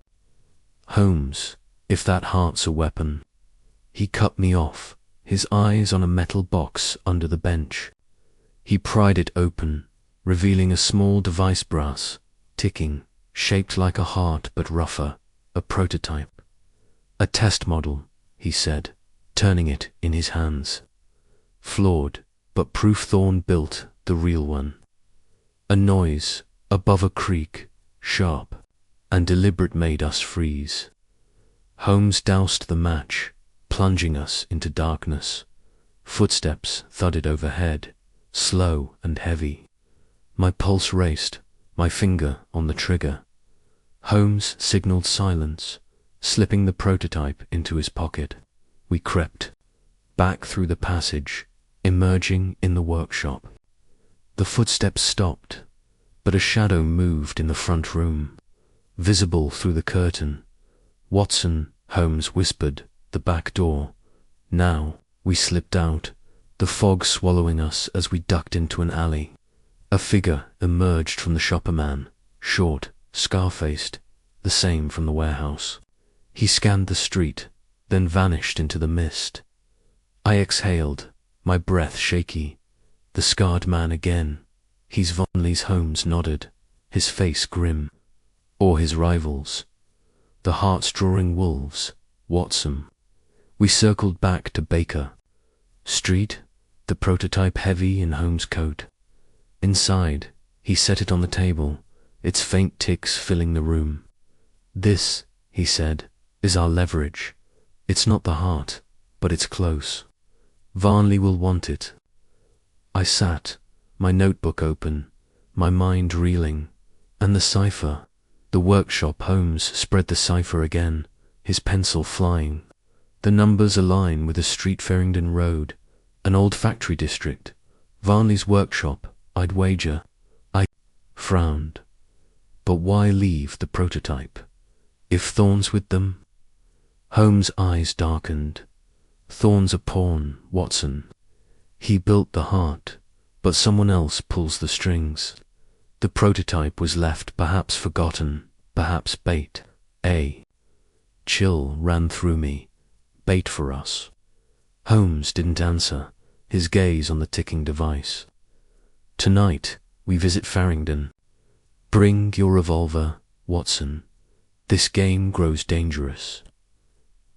Holmes, if that heart's a weapon. He cut me off, his eyes on a metal box under the bench. He pried it open, revealing a small device brass, ticking, shaped like a heart but rougher, a prototype. A test model, he said, turning it in his hands. Flawed, but proof Thorne built the real one. A noise, above a creak, sharp and deliberate, made us freeze. Holmes doused the match, plunging us into darkness. Footsteps thudded overhead, slow and heavy. My pulse raced, my finger on the trigger. Holmes signaled silence, slipping the prototype into his pocket. We crept back through the passage, emerging in the workshop. The footsteps stopped, but a shadow moved in the front room, visible through the curtain. Watson, Holmes whispered, the back door. Now we slipped out, the fog swallowing us as we ducked into an alley. A figure emerged from the shopperman, short, scar-faced, the same from the warehouse. He scanned the street, then vanished into the mist. I exhaled, my breath shaky. The scarred man again. He's Varnley's. Holmes nodded, his face grim. Or his rivals. The hearts-drawing wolves, Watson. We circled back to Baker Street, the prototype heavy in Holmes' coat. Inside, he set it on the table, its faint ticks filling the room. This, he said, is our leverage. It's not the heart, but it's close. Varnley will want it. I sat, my notebook open, my mind reeling, and the cipher, the workshop. Holmes spread the cipher again, his pencil flying. The numbers align with a street. Farringdon Road, an old factory district. Varnley's workshop, I'd wager. I frowned. But why leave the prototype? If thorns with them? Holmes' eyes darkened. Thorns are pawn, Watson. He built the heart, but someone else pulls the strings. The prototype was left, perhaps forgotten, perhaps bait. A chill ran through me. Bait for us. Holmes didn't answer, his gaze on the ticking device. Tonight, we visit Farringdon. Bring your revolver, Watson. This game grows dangerous.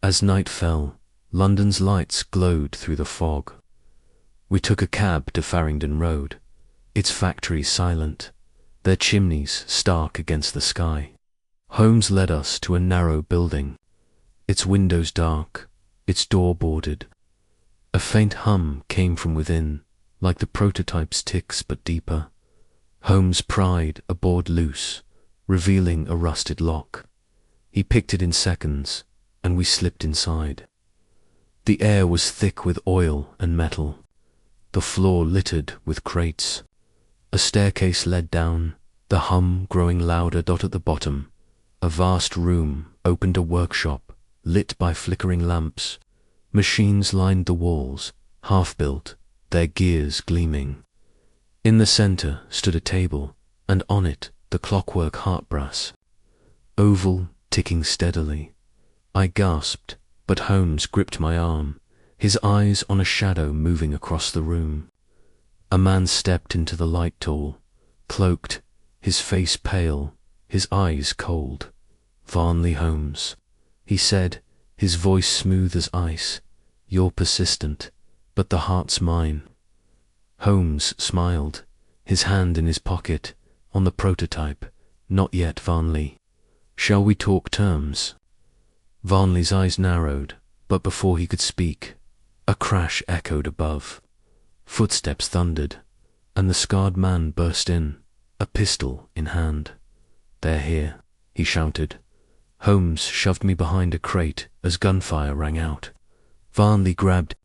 As night fell, London's lights glowed through the fog. We took a cab to Farringdon Road, its factories silent, their chimneys stark against the sky. Holmes led us to a narrow building, its windows dark, its door boarded. A faint hum came from within, like the prototype's ticks but deeper. Holmes pried a board loose, revealing a rusted lock. He picked it in seconds, and we slipped inside. The air was thick with oil and metal, the floor littered with crates. A staircase led down, the hum growing louder. At the bottom, a vast room opened, a workshop, lit by flickering lamps. Machines lined the walls, half-built, their gears gleaming. In the center stood a table, and on it the clockwork heart brass, oval, ticking steadily. I gasped, but Holmes gripped my arm, his eyes on a shadow moving across the room. A man stepped into the light tall, cloaked, his face pale, his eyes cold. Varnley Holmes, he said, his voice smooth as ice. You're persistent, but the heart's mine. Holmes smiled, his hand in his pocket, on the prototype. Not yet, Varnley. Shall we talk terms? Varnley's eyes narrowed, but before he could speak, a crash echoed above. Footsteps thundered, and the scarred man burst in, a pistol in hand. They're here, he shouted. Holmes shoved me behind a crate as gunfire rang out. Varnley grabbed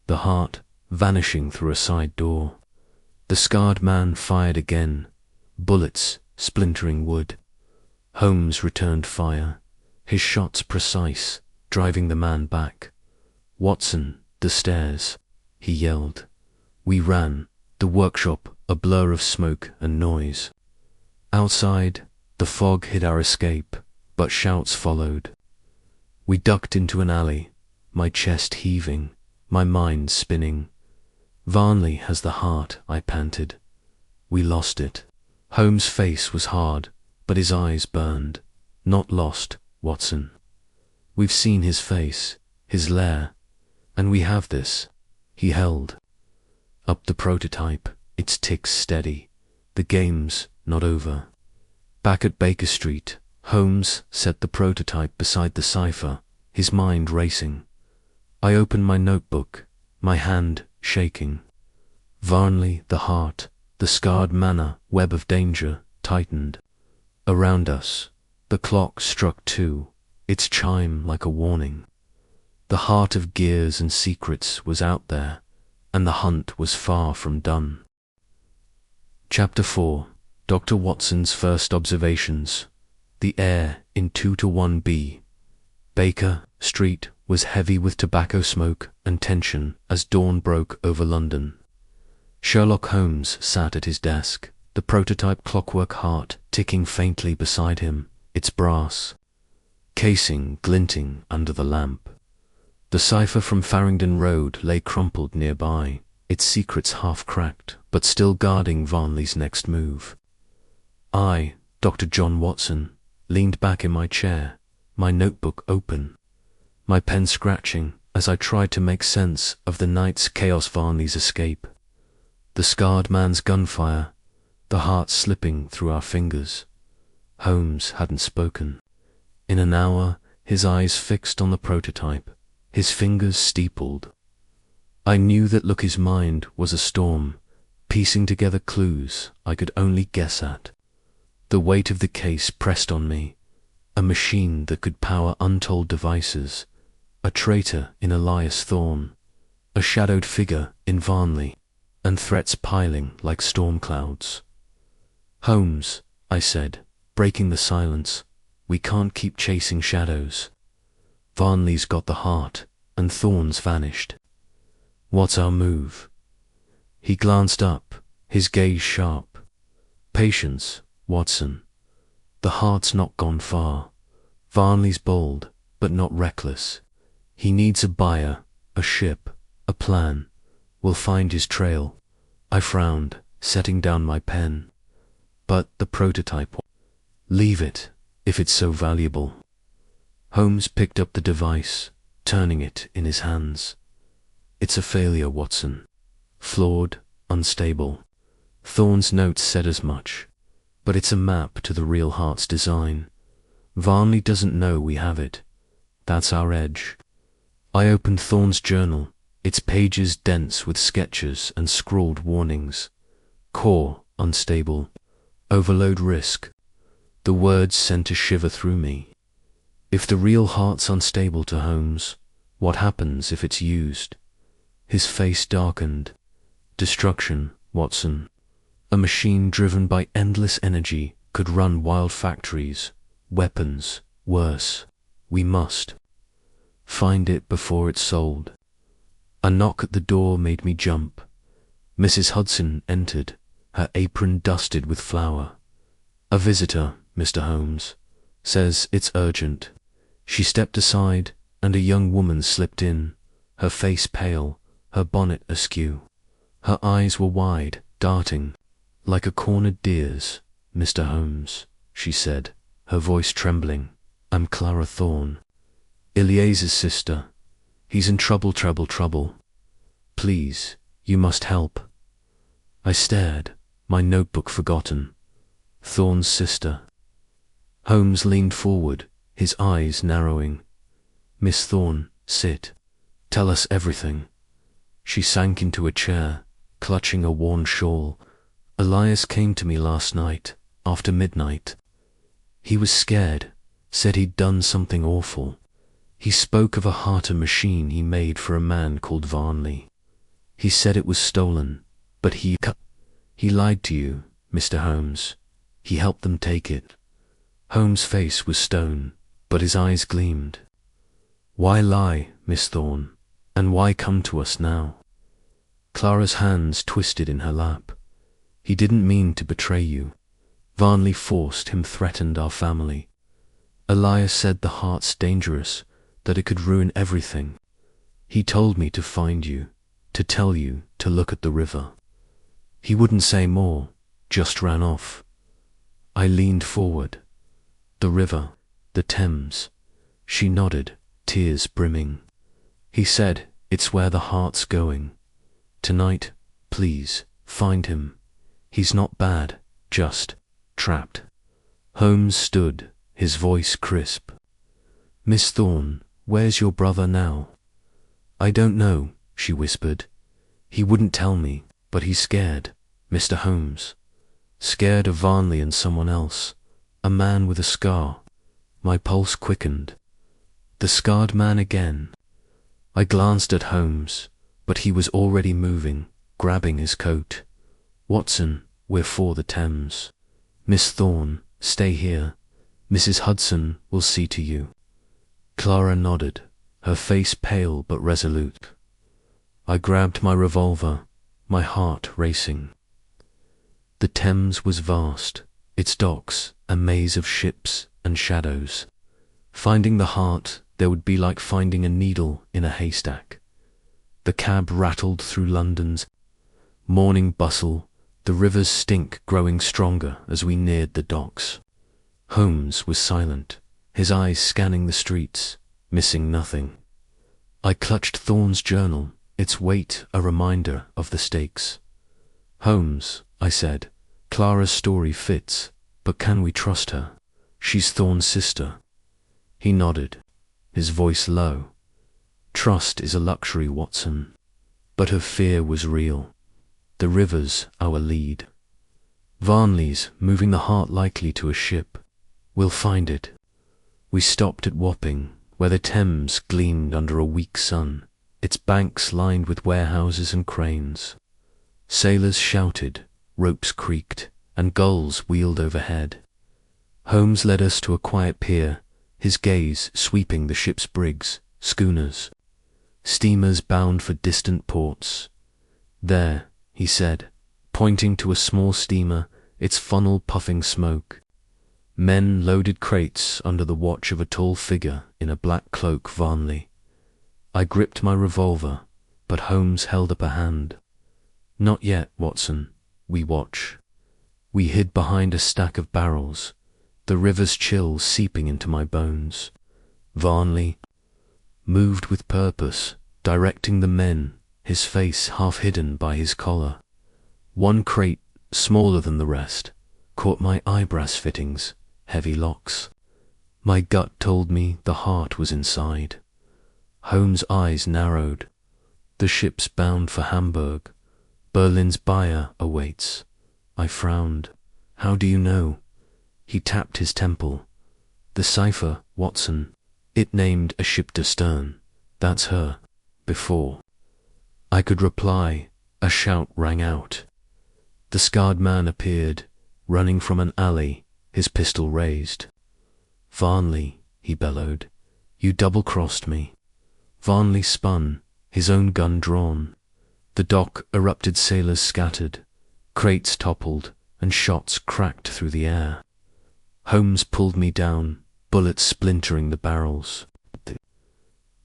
the heart, vanishing through a side door. The scarred man fired again, bullets splintering wood. Holmes returned fire, his shots precise, driving the man back. Watson, the stairs, he yelled. We ran, the workshop a blur of smoke and noise. Outside, the fog hid our escape, but shouts followed. We ducked into an alley, my chest heaving, my mind spinning. Varnley has the heart, I panted. We lost it. Holmes' face was hard, but his eyes burned. Not lost, Watson. We've seen his face, his lair, and we have this. He held up the prototype, its ticks steady. The game's not over. Back at Baker Street, Holmes set the prototype beside the cipher, his mind racing. I opened my notebook, my hand shaking. Varnley, the heart, the scarred manor, web of danger, tightened. Around us, the clock struck 2, its chime like a warning. The heart of gears and secrets was out there, and the hunt was far from done. Chapter 4. Dr. Watson's First Observations. The air in 2-1B. Baker Street was heavy with tobacco smoke and tension as dawn broke over London. Sherlock Holmes sat at his desk, the prototype clockwork heart ticking faintly beside him, its brass casing glinting under the lamp. The cipher from Farringdon Road lay crumpled nearby, its secrets half cracked, but still guarding Varnley's next move. I, Dr. John Watson, leaned back in my chair, my notebook open, my pen scratching as I tried to make sense of the night's chaos. Varnley's escape, the scarred man's gunfire, the heart slipping through our fingers. Holmes hadn't spoken. In an hour, his eyes fixed on the prototype, his fingers steepled. I knew that Lucky's mind was a storm, piecing together clues I could only guess at. The weight of the case pressed on me, a machine that could power untold devices, a traitor in Elias Thorne, a shadowed figure in Varnley, and threats piling like storm clouds. "Holmes," I said, breaking the silence, "we can't keep chasing shadows. Varnley's got the heart, and Thorne's vanished. What's our move?" He glanced up, his gaze sharp. "Patience, Watson. The heart's not gone far. Varnley's bold, but not reckless. He needs a buyer, a ship, a plan. We'll find his trail." I frowned, setting down my pen. "But the prototype." "Leave it, if it's so valuable." Holmes picked up the device, turning it in his hands. "It's a failure, Watson. Flawed, unstable. Thorne's notes said as much. But it's a map to the real heart's design. Varnley doesn't know we have it. That's our edge." I opened Thorne's journal, its pages dense with sketches and scrawled warnings. Core, unstable. Overload risk. The words sent a shiver through me. If the real heart's unstable to Holmes, what happens if it's used? His face darkened. "Destruction, Watson. A machine driven by endless energy could run wild factories, weapons, worse. We must find it before it's sold." A knock at the door made me jump. Mrs. Hudson entered, her apron dusted with flour. "A visitor, Mr. Holmes. Says it's urgent." She stepped aside, and a young woman slipped in, her face pale, her bonnet askew. Her eyes were wide, darting, like a cornered deer's. "Mr. Holmes," she said, her voice trembling, "I'm Clara Thorne. Elias's sister. He's in trouble. Please, you must help." I stared, my notebook forgotten. Thorne's sister. Holmes leaned forward, his eyes narrowing. "Miss Thorne, sit. Tell us everything." She sank into a chair, clutching a worn shawl. "Elias came to me last night, after midnight. He was scared, said he'd done something awful. He spoke of a Harter machine he made for a man called Varnley. He said it was stolen, but he lied to you, Mr. Holmes. He helped them take it." Holmes' face was stone, but his eyes gleamed. "Why lie, Miss Thorne, and why come to us now?" Clara's hands twisted in her lap. "He didn't mean to betray you. Varnley forced him, threatened our family. Elias said the heart's dangerous, that it could ruin everything. He told me to find you, to tell you to look at the river. He wouldn't say more, just ran off." I leaned forward. "The river, the Thames." She nodded, tears brimming. "He said it's where the heart's going. Tonight, please, find him. He's not bad, just trapped." Holmes stood, his voice crisp. "Miss Thorne, where's your brother now?" "I don't know," she whispered. "He wouldn't tell me, but he's scared, Mr. Holmes. Scared of Varnley and someone else, a man with a scar." My pulse quickened. The scarred man again. I glanced at Holmes, but he was already moving, grabbing his coat. "Watson, we're for the Thames. Miss Thorne, stay here. Mrs. Hudson will see to you." Clara nodded, her face pale but resolute. I grabbed my revolver, my heart racing. The Thames was vast, its docks a maze of ships and shadows. Finding the heart there would be like finding a needle in a haystack. The cab rattled through London's morning bustle, the river's stink growing stronger as we neared the docks. Holmes was silent, his eyes scanning the streets, missing nothing. I clutched Thorne's journal, its weight a reminder of the stakes. "Holmes," I said, "Clara's story fits, but can we trust her? She's Thorne's sister." He nodded, his voice low. Trust is a luxury, Watson. But her fear was real. The river's our lead. Varnley's moving the heart likely to a ship. We'll find it. We stopped at Wapping, where the Thames gleamed under a weak sun, its banks lined with warehouses and cranes. Sailors shouted, ropes creaked, and gulls wheeled overhead. Holmes led us to a quiet pier, his gaze sweeping the ship's brigs, schooners, steamers bound for distant ports. There, he said, pointing to a small steamer, its funnel puffing smoke. Men loaded crates under the watch of a tall figure in a black cloak. Varnley. I gripped my revolver, but Holmes held up a hand. Not yet, Watson. We watch. We hid behind a stack of barrels, the river's chill seeping into my bones. Varnley moved with purpose, directing the men, his face half hidden by his collar. One crate, smaller than the rest, caught my eye-brass fittings, heavy locks. My gut told me the heart was inside. Holmes' eyes narrowed. The ship's bound for Hamburg. Berlin's buyer awaits. I frowned. How do you know? He tapped his temple. The cipher, Watson. It named a ship astern. That's her. Before I could reply, a shout rang out. The scarred man appeared, running from an alley, his pistol raised. Varnley, he bellowed, you double-crossed me. Varnley spun, his own gun drawn. The dock erupted, sailors scattered, crates toppled, and shots cracked through the air. Holmes pulled me down, bullets splintering the barrels.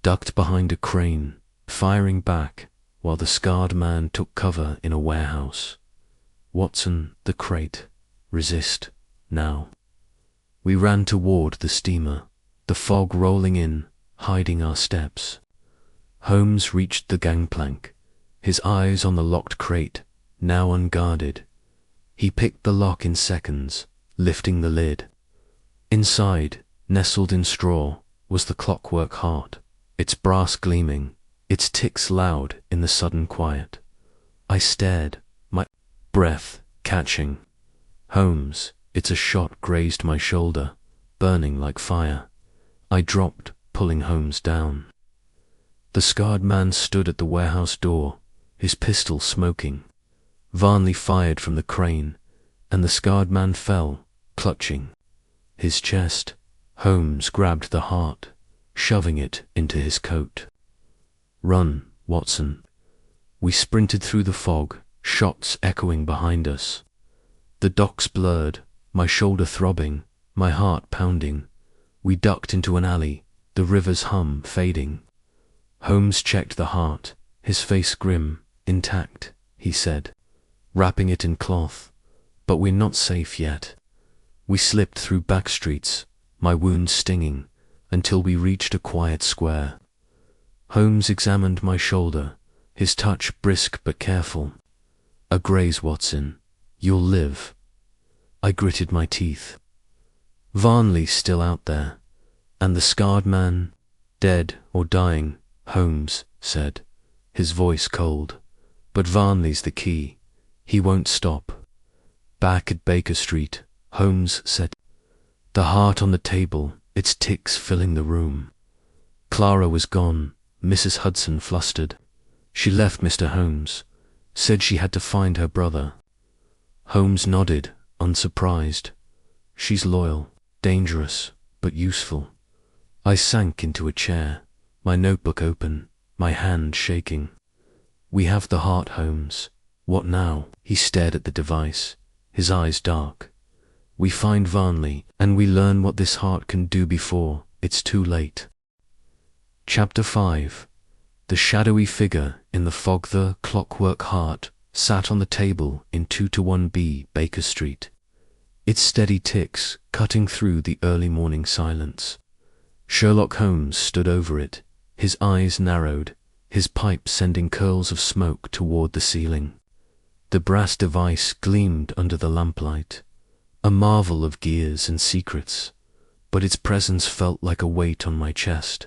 Ducked behind a crane, firing back, while the scarred man took cover in a warehouse. Watson, the crate. Resist, now. We ran toward the steamer, the fog rolling in, hiding our steps. Holmes reached the gangplank, his eyes on the locked crate, now unguarded. He picked the lock in seconds, lifting the lid. Inside, nestled in straw, was the clockwork heart, its brass gleaming, its ticks loud in the sudden quiet. I stared, my breath catching. Holmes, it's a shot grazed my shoulder, burning like fire. I dropped, pulling Holmes down. The scarred man stood at the warehouse door, his pistol smoking. Varnley fired from the crane, and the scarred man fell, clutching his chest. Holmes grabbed the heart, shoving it into his coat. Run, Watson. We sprinted through the fog, shots echoing behind us. The docks blurred, my shoulder throbbing, my heart pounding. We ducked into an alley, the river's hum fading. Holmes checked the heart, his face grim, intact, he said, wrapping it in cloth. But we're not safe yet. We slipped through back streets, my wounds stinging, until we reached a quiet square. Holmes examined my shoulder, his touch brisk but careful. A graze, Watson. You'll live. I gritted my teeth. Varnley still out there, and the scarred man, dead or dying, Holmes said, his voice cold. But Varnley's the key. He won't stop. Back at Baker Street, Holmes said, the heart on the table, its ticks filling the room. Clara was gone, Mrs. Hudson flustered. She left Mr. Holmes, said she had to find her brother. Holmes nodded, unsurprised. She's loyal, dangerous, but useful. I sank into a chair, my notebook open, my hand shaking. We have the heart, Holmes. What now? He stared at the device, his eyes dark. We find Varnley, and we learn what this heart can do before it's too late. Chapter 5. The shadowy figure in the fog. The clockwork heart sat on the table in 2-1B Baker Street, its steady ticks cutting through the early morning silence. Sherlock Holmes stood over it, his eyes narrowed, his pipe sending curls of smoke toward the ceiling. The brass device gleamed under the lamplight, a marvel of gears and secrets, but its presence felt like a weight on my chest.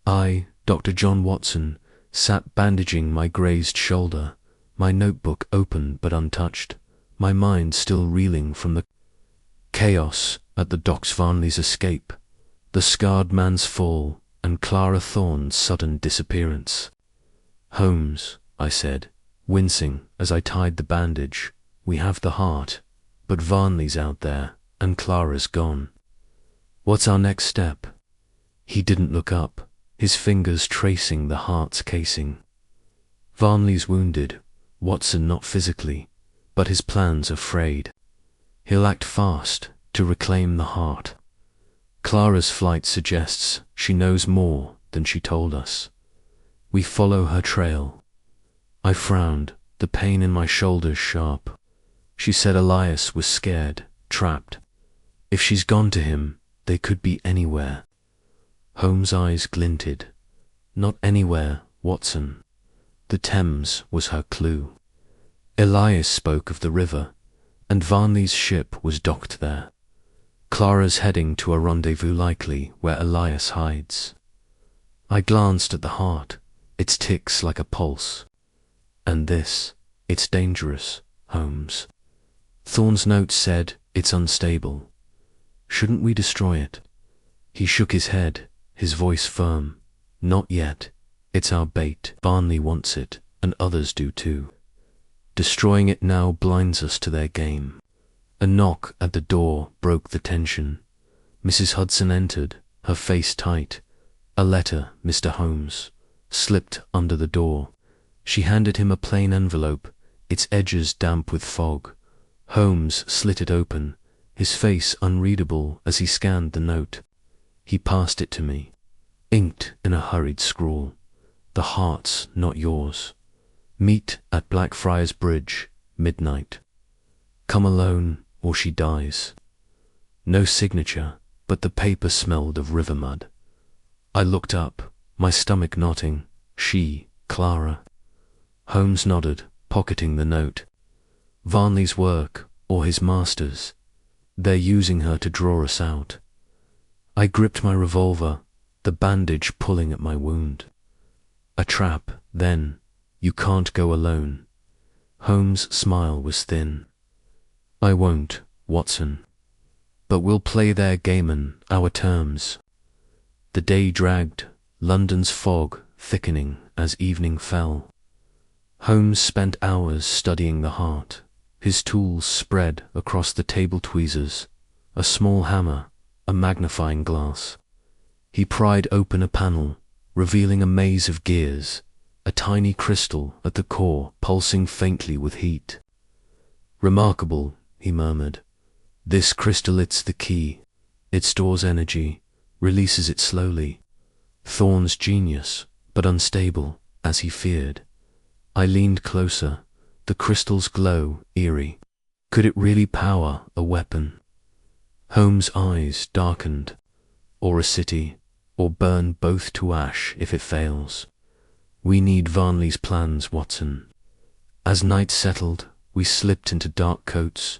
I, Dr. John Watson sat bandaging my grazed shoulder, my notebook open but untouched, my mind still reeling from the chaos at the docks. Varnley's escape, the scarred man's fall, and Clara Thorne's sudden disappearance. "Holmes," I said, wincing as I tied the bandage, "we have the heart, but Varnley's out there, and Clara's gone. What's our next step?" He didn't look up, his fingers tracing the heart's casing. "Varnley's wounded, Watson not physically, but his plans are frayed. He'll act fast to reclaim the heart. Clara's flight suggests she knows more than she told us. We follow her trail." I frowned, the pain in my shoulders sharp. She said Elias was scared, trapped. If she's gone to him, they could be anywhere. Holmes' eyes glinted. "Not anywhere, Watson. The Thames was her clue. Elias spoke of the river, and Varnley's ship was docked there. Clara's heading to a rendezvous likely where Elias hides." I glanced at the heart. It ticks like a pulse. "And this, it's dangerous, Holmes. Thorne's note said it's unstable. Shouldn't we destroy it?" He shook his head, his voice firm. "Not yet. It's our bait. Varnley wants it, and others do too. Destroying it now blinds us to their game." A knock at the door broke the tension. Mrs. Hudson entered, her face tight. "A letter, Mr. Holmes," slipped under the door. She handed him a plain envelope, its edges damp with fog. Holmes slit it open, his face unreadable as he scanned the note. He passed it to me, inked in a hurried scrawl. "The heart's not yours. Meet at Blackfriars Bridge, midnight. Come alone or she dies." No signature, but the paper smelled of river mud. I looked up, my stomach knotting. She, Clara. Holmes nodded, pocketing the note. "Varnley's work, or his master's. They're using her to draw us out." I gripped my revolver, the bandage pulling at my wound. "A trap, then. You can't go alone." Holmes' smile was thin. "I won't, Watson. But we'll play their game on our terms." The day dragged, London's fog thickening as evening fell. Holmes spent hours studying the heart, his tools spread across the table tweezers, a small hammer, a magnifying glass. He pried open a panel, revealing a maze of gears, a tiny crystal at the core pulsing faintly with heat. "Remarkable," he murmured. "This crystal, it's the key. It stores energy, releases it slowly. Thorne's genius, but unstable, as he feared." I leaned closer, the crystal's glow eerie. Could it really power a weapon? Holmes' eyes darkened. "Or a city, or burn both to ash if it fails. We need Varnley's plans, Watson." As night settled, we slipped into dark coats,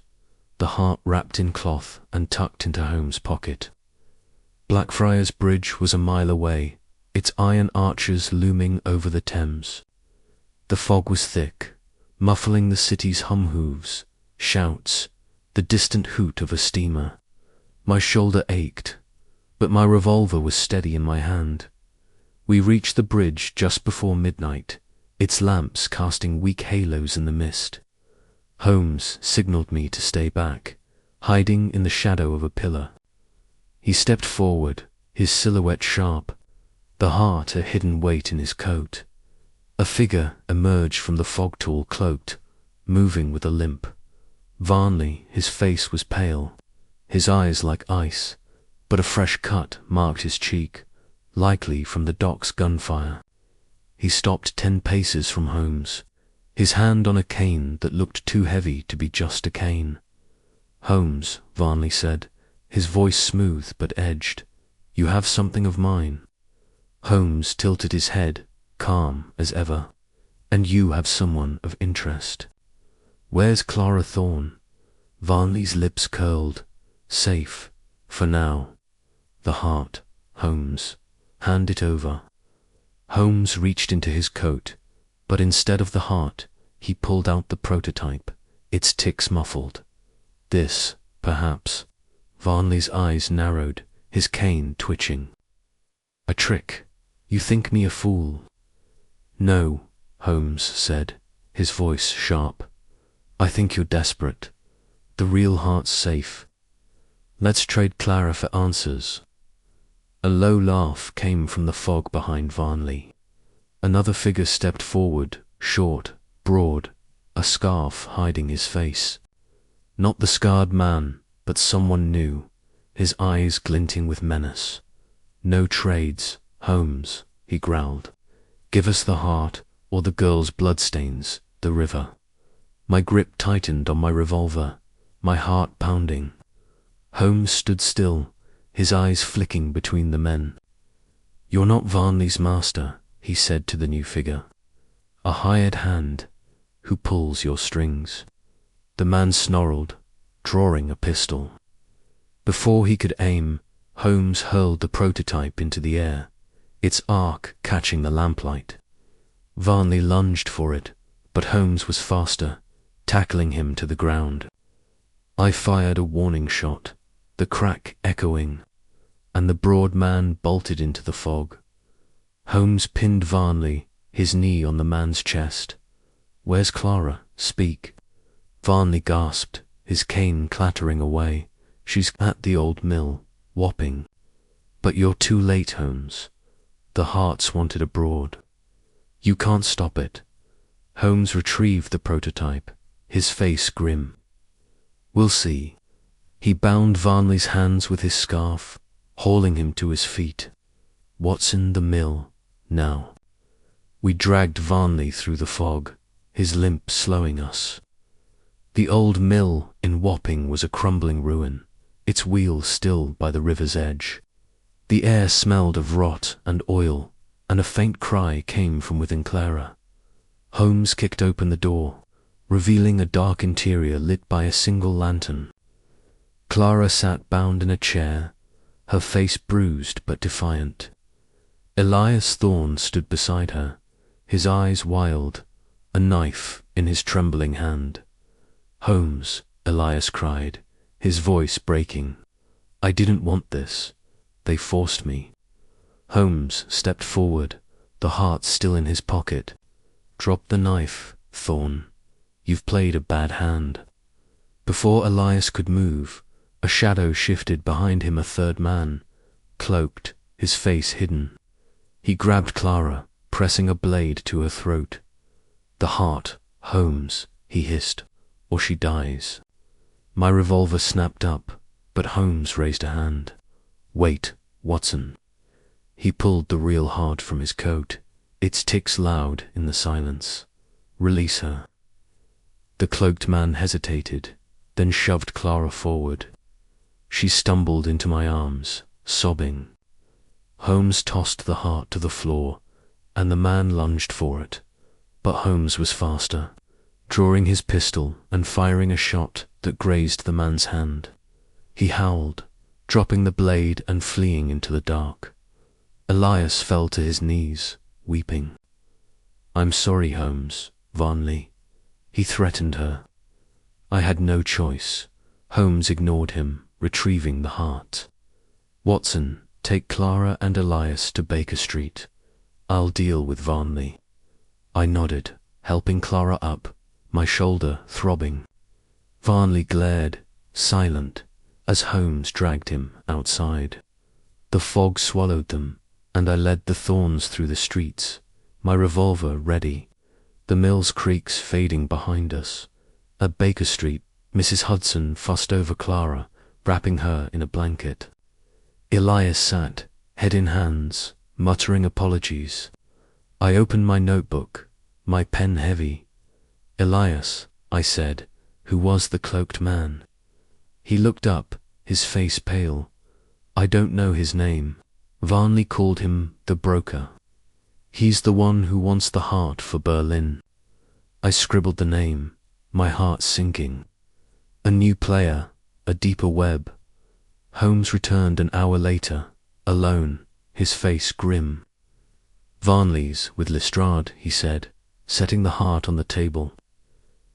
the heart wrapped in cloth and tucked into Holmes' pocket. Blackfriars Bridge was a mile away, its iron arches looming over the Thames. The fog was thick, muffling the city's hum hooves, shouts, the distant hoot of a steamer. My shoulder ached, but my revolver was steady in my hand. We reached the bridge just before midnight, its lamps casting weak halos in the mist. Holmes signaled me to stay back, hiding in the shadow of a pillar. He stepped forward, his silhouette sharp, the heart a hidden weight in his coat. A figure emerged from the fog tool cloaked, moving with a limp. Varnley, his face was pale, his eyes like ice, but a fresh cut marked his cheek, likely from the dock's gunfire. He stopped 10 paces from Holmes, his hand on a cane that looked too heavy to be just a cane. "Holmes," Varnley said, his voice smooth but edged, "you have something of mine." Holmes tilted his head, calm as ever. "And you have someone of interest." "Where's Clara Thorne?" Varnley's lips curled. "Safe, for now. The heart, Holmes. Hand it over." Holmes reached into his coat, but instead of the heart, he pulled out the prototype, its ticks muffled. This, perhaps. Varnley's eyes narrowed, his cane twitching. A trick. You think me a fool? No, Holmes said, his voice sharp. I think you're desperate. The real heart's safe. Let's trade Clara for answers. A low laugh came from the fog behind Varnley. Another figure stepped forward, short, broad, a scarf hiding his face. Not the scarred man, but someone new, his eyes glinting with menace. No trades, Holmes, he growled. Give us the heart, or the girl's bloodstains, the river. My grip tightened on my revolver, my heart pounding. Holmes stood still, his eyes flicking between the men. You're not Varnley's master, he said to the new figure. A hired hand, who pulls your strings. The man snarled, drawing a pistol. Before he could aim, Holmes hurled the prototype into the air, its arc catching the lamplight. Varnley lunged for it, but Holmes was faster, tackling him to the ground. I fired a warning shot, the crack echoing, and the broad man bolted into the fog. Holmes pinned Varnley, his knee on the man's chest. Where's Clara? Speak. Varnley gasped, his cane clattering away. She's at the old mill, whopping. But you're too late, Holmes. The heart's wanted abroad. You can't stop it. Holmes retrieved the prototype, his face grim. We'll see. He bound Varnley's hands with his scarf, hauling him to his feet. What's in the mill now? We dragged Varnley through the fog, his limp slowing us. The old mill in Wapping was a crumbling ruin, its wheels still by the river's edge. The air smelled of rot and oil, and a faint cry came from within Clara. Holmes kicked open the door, revealing a dark interior lit by a single lantern. Clara sat bound in a chair, her face bruised but defiant. Elias Thorne stood beside her, his eyes wild, a knife in his trembling hand. Holmes, Elias cried, his voice breaking. I didn't want this. They forced me. Holmes stepped forward, the heart still in his pocket. Drop the knife, Thorne. You've played a bad hand. Before Elias could move, a shadow shifted behind him, a third man, cloaked, his face hidden. He grabbed Clara, pressing a blade to her throat. The heart, Holmes, he hissed, or she dies. My revolver snapped up, but Holmes raised a hand. Wait, Watson. He pulled the real heart from his coat, its ticks loud in the silence. Release her. The cloaked man hesitated, then shoved Clara forward. She stumbled into my arms, sobbing. Holmes tossed the heart to the floor, and the man lunged for it. But Holmes was faster, drawing his pistol and firing a shot that grazed the man's hand. He howled, dropping the blade and fleeing into the dark. Elias fell to his knees, weeping. I'm sorry, Holmes, Varnley. He threatened her. I had no choice. Holmes ignored him, retrieving the heart. Watson, take Clara and Elias to Baker Street. I'll deal with Varnley. I nodded, helping Clara up, my shoulder throbbing. Varnley glared, silent, as Holmes dragged him outside. The fog swallowed them, and I led the Thorns through the streets, my revolver ready, the mill's creaks fading behind us. At Baker Street, Mrs. Hudson fussed over Clara, wrapping her in a blanket. Elias sat, head in hands, muttering apologies. I opened my notebook, my pen heavy. Elias, I said, who was the cloaked man. He looked up, his face pale. I don't know his name. Varnley called him the broker. He's the one who wants the heart for Berlin. I scribbled the name, my heart sinking. A new player, a deeper web. Holmes returned an hour later, alone, his face grim. Varnley's with Lestrade, he said, setting the heart on the table.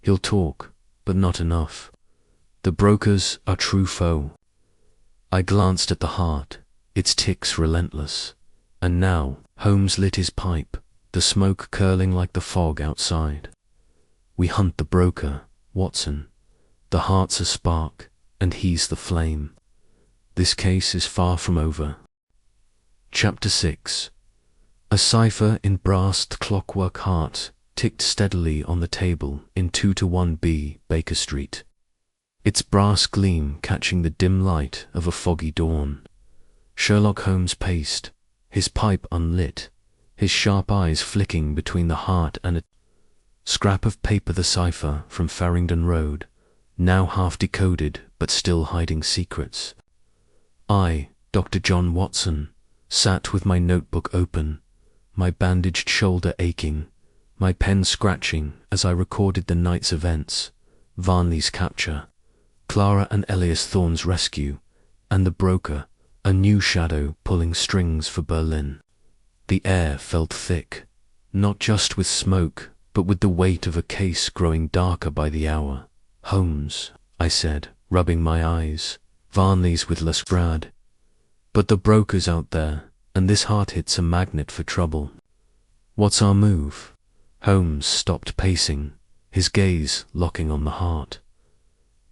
He'll talk, but not enough. The broker's our true foe. I glanced at the heart, its ticks relentless. And now Holmes lit his pipe, the smoke curling like the fog outside. We hunt the broker, Watson. The heart's a spark, and he's the flame. This case is far from over. Chapter 6. A cipher in brassed clockwork heart ticked steadily on the table in 2-1B Baker Street, its brass gleam catching the dim light of a foggy dawn. Sherlock Holmes paced, his pipe unlit, his sharp eyes flicking between the heart and a scrap of paper, the cipher from Farringdon Road, now half decoded but still hiding secrets. I, Dr. John Watson, sat with my notebook open, my bandaged shoulder aching, my pen scratching as I recorded the night's events, Varnley's capture, Clara and Elias Thorne's rescue, and the broker, a new shadow pulling strings for Berlin. The air felt thick, not just with smoke, but with the weight of a case growing darker by the hour. Holmes, I said, rubbing my eyes. Varnley's with Lestrade. But the broker's out there, and this heart hit's a magnet for trouble. What's our move? Holmes stopped pacing, his gaze locking on the heart.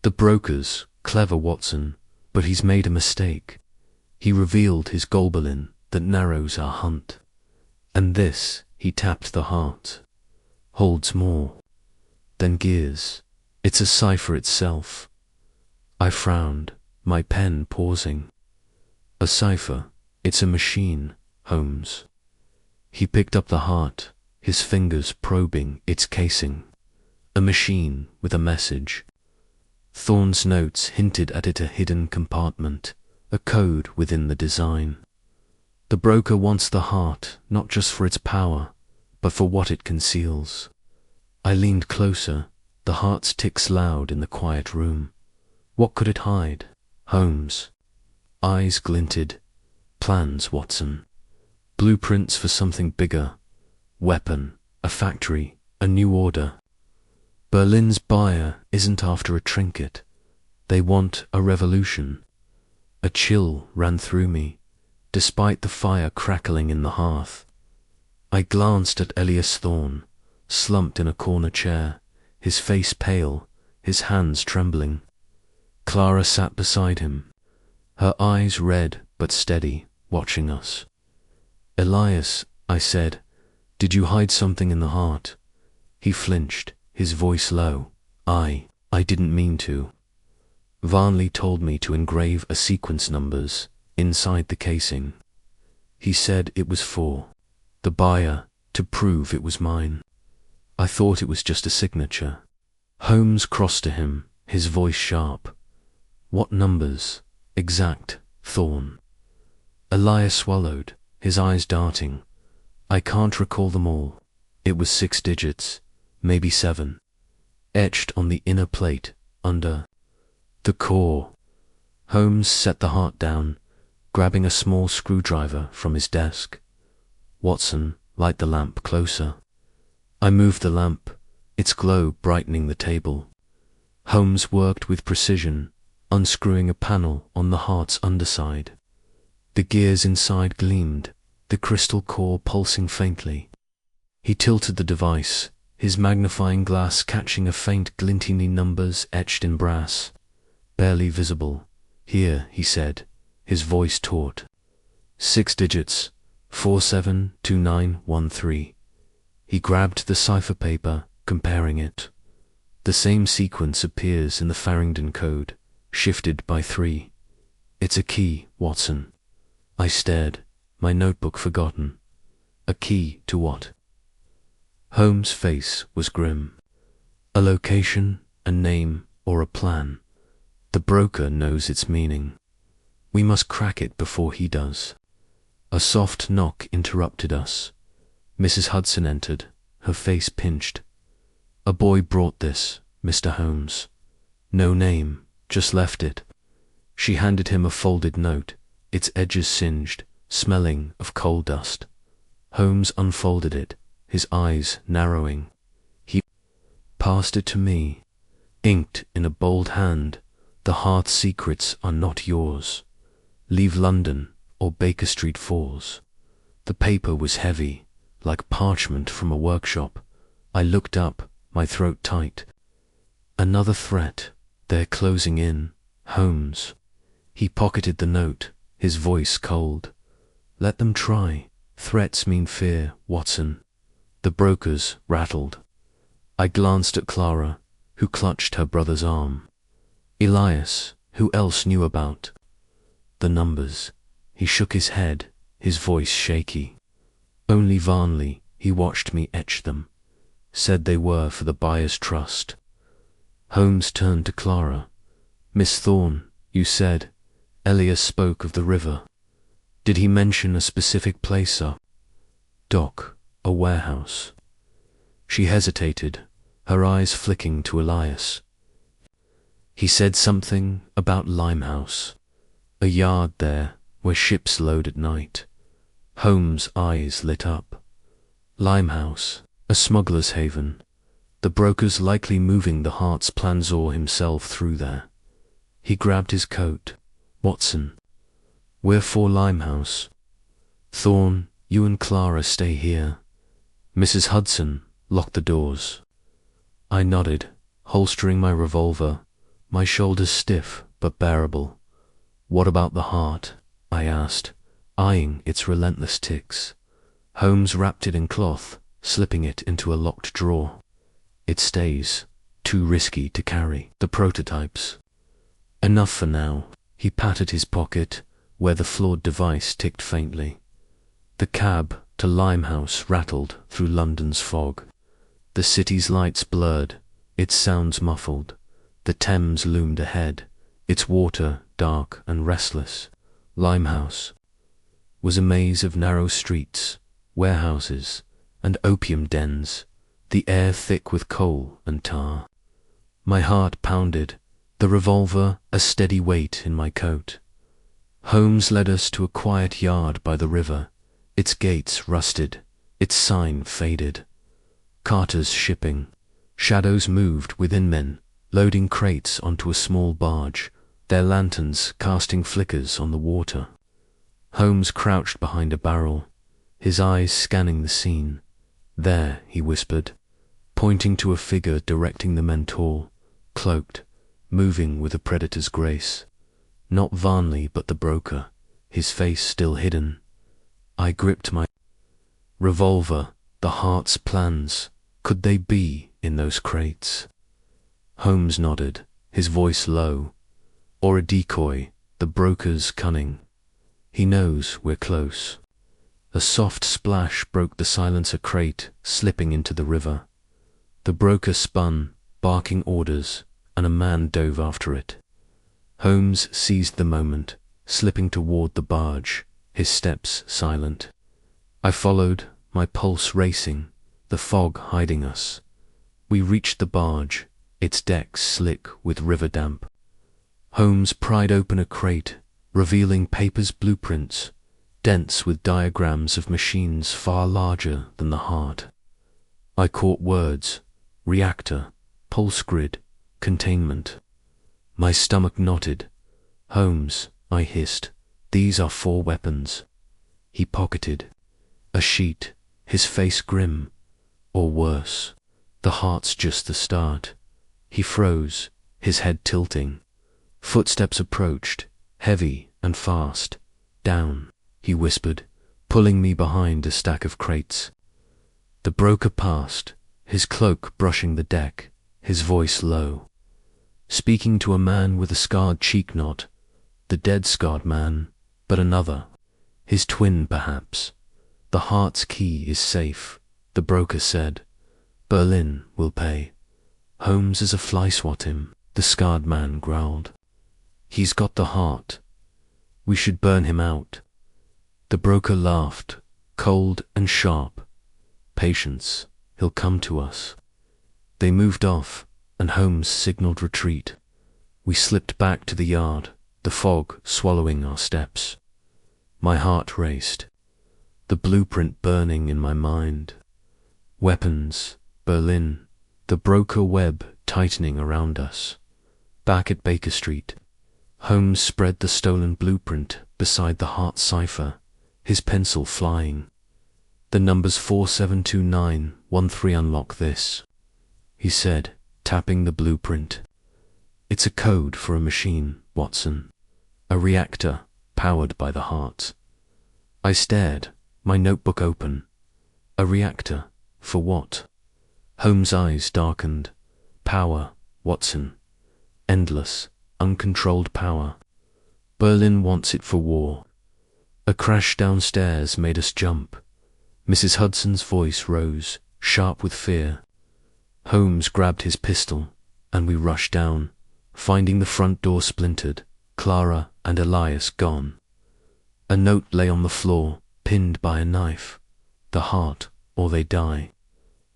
The broker's clever, Watson, but he's made a mistake. He revealed his Gobelin that narrows our hunt. And this, he tapped the heart, holds more than gears. It's a cipher itself. I frowned, my pen pausing. A cipher, it's a machine, Holmes. He picked up the heart, his fingers probing its casing. A machine with a message. Thorne's notes hinted at it, a hidden compartment, a code within the design. The broker wants the heart, not just for its power, but for what it conceals. I leaned closer, the heart's ticks loud in the quiet room. What could it hide? Holmes. Eyes glinted. Plans, Watson. Blueprints for something bigger. Weapon, a factory, a new order. Berlin's buyer isn't after a trinket. They want a revolution. A chill ran through me, despite the fire crackling in the hearth. I glanced at Elias Thorne, slumped in a corner chair, his face pale, his hands trembling. Clara sat beside him, her eyes red but steady, watching us. Elias, I said, did you hide something in the heart? He flinched, his voice low. I didn't mean to. Varnley told me to engrave a sequence numbers inside the casing. He said it was for the buyer to prove it was mine. I thought it was just a signature. Holmes crossed to him, his voice sharp. What numbers? Exact, Thorne. Elias swallowed, his eyes darting. I can't recall them all. It was 6 digits, maybe 7, etched on the inner plate, under the core. Holmes set the heart down, grabbing a small screwdriver from his desk. Watson, light the lamp closer. I moved the lamp, its glow brightening the table. Holmes worked with precision, unscrewing a panel on the heart's underside. The gears inside gleamed, the crystal core pulsing faintly. He tilted the device, his magnifying glass catching a faint glinting numbers etched in brass. Barely visible. Here, he said, his voice taut. 6 digits, 472913. He grabbed the cipher paper, comparing it. The same sequence appears in the Farringdon code, shifted by 3. It's a key, Watson. I stared, my notebook forgotten. A key to what? Holmes' face was grim. A location, a name, or a plan. The broker knows its meaning. We must crack it before he does. A soft knock interrupted us. Mrs. Hudson entered, her face pinched. A boy brought this, Mr. Holmes. No name, just left it. She handed him a folded note, its edges singed, smelling of coal dust. Holmes unfolded it, his eyes narrowing. He passed it to me, inked in a bold hand. The heart's secrets are not yours. Leave London, or Baker Street falls. The paper was heavy, like parchment from a workshop. I looked up, my throat tight. Another threat. They're closing in. Holmes. He pocketed the note, his voice cold. Let them try. Threats mean fear, Watson. The brokers rattled. I glanced at Clara, who clutched her brother's arm. Elias, who else knew about the numbers? He shook his head, his voice shaky. Only Varnley, he watched me etch them. Said they were for the buyer's trust. Holmes turned to Clara. Miss Thorne, you said Elias spoke of the river. Did he mention a specific place up? Dock, a warehouse. She hesitated, her eyes flicking to Elias. He said something about Limehouse, a yard there where ships load at night. Holmes' eyes lit up. Limehouse, a smuggler's haven. The brokers likely moving the Heart's Planzor himself through there. He grabbed his coat. Watson. We're for Limehouse. Thorne, you and Clara stay here. Mrs. Hudson, lock the doors. I nodded, holstering my revolver, my shoulders stiff but bearable. What about the heart? I asked, eyeing its relentless ticks. Holmes wrapped it in cloth, slipping it into a locked drawer. It stays, too risky to carry. The prototypes. Enough for now. He patted his pocket, where the flawed device ticked faintly. The cab to Limehouse rattled through London's fog. The city's lights blurred, its sounds muffled. The Thames loomed ahead, its water dark and restless. Limehouse was a maze of narrow streets, warehouses, and opium dens, the air thick with coal and tar. My heart pounded, the revolver a steady weight in my coat. Holmes led us to a quiet yard by the river, its gates rusted, its sign faded. Carters shipping. Shadows moved within men, loading crates onto a small barge, their lanterns casting flickers on the water. Holmes crouched behind a barrel, his eyes scanning the scene. There, he whispered, pointing to a figure directing the men tall, cloaked, moving with a predator's grace. Not Varnley but the broker, his face still hidden. I gripped my revolver. The Heart's plans. Could they be in those crates? Holmes nodded, his voice low. Or a decoy, the broker's cunning. He knows we're close. A soft splash broke the silence, a crate slipping into the river. The broker spun, barking orders, and a man dove after it. Holmes seized the moment, slipping toward the barge, his steps silent. I followed, my pulse racing, the fog hiding us. We reached the barge, its decks slick with river damp. Holmes pried open a crate, revealing papers, blueprints, dense with diagrams of machines far larger than the heart. I caught words: reactor, pulse grid, containment. My stomach knotted. Holmes, I hissed, these are 4 weapons. He pocketed a sheet, his face grim. Or worse, the heart's just the start. He froze, his head tilting. Footsteps approached, heavy and fast. Down, he whispered, pulling me behind a stack of crates. The broker passed, his cloak brushing the deck, his voice low. Speaking to a man with a scarred cheek, not the dead scarred man, but another. His twin, perhaps. The heart's key is safe, the broker said. Berlin will pay. Holmes is a fly swat him, the scarred man growled. He's got the heart. We should burn him out. The broker laughed, cold and sharp. Patience, he'll come to us. They moved off, and Holmes signaled retreat. We slipped back to the yard, the fog swallowing our steps. My heart raced. the blueprint burning in my mind. Weapons, Berlin, the broker web tightening around us. Back at Baker Street, Holmes spread the stolen blueprint beside the heart cipher, his pencil flying. The numbers 472913 unlock this, he said, tapping the blueprint. It's a code for a machine, Watson. A reactor powered by the heart. I stared, my notebook open. A reactor? For what? Holmes' eyes darkened. Power, Watson. Endless, uncontrolled power. Berlin wants it for war. A crash downstairs made us jump. Mrs. Hudson's voice rose, sharp with fear. Holmes grabbed his pistol, and we rushed down, finding the front door splintered, Clara and Elias gone. A note lay on the floor, pinned by a knife. The heart, or they die.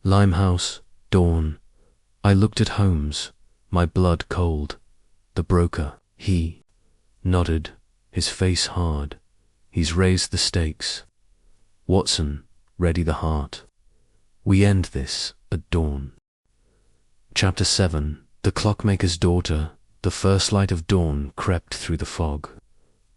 Limehouse, dawn. I looked at Holmes, my blood cold. The broker, he nodded, his face hard. He's raised the stakes. Watson, ready the heart. We end this at dawn. Chapter 7. The Clockmaker's Daughter. The first light of dawn crept through the fog,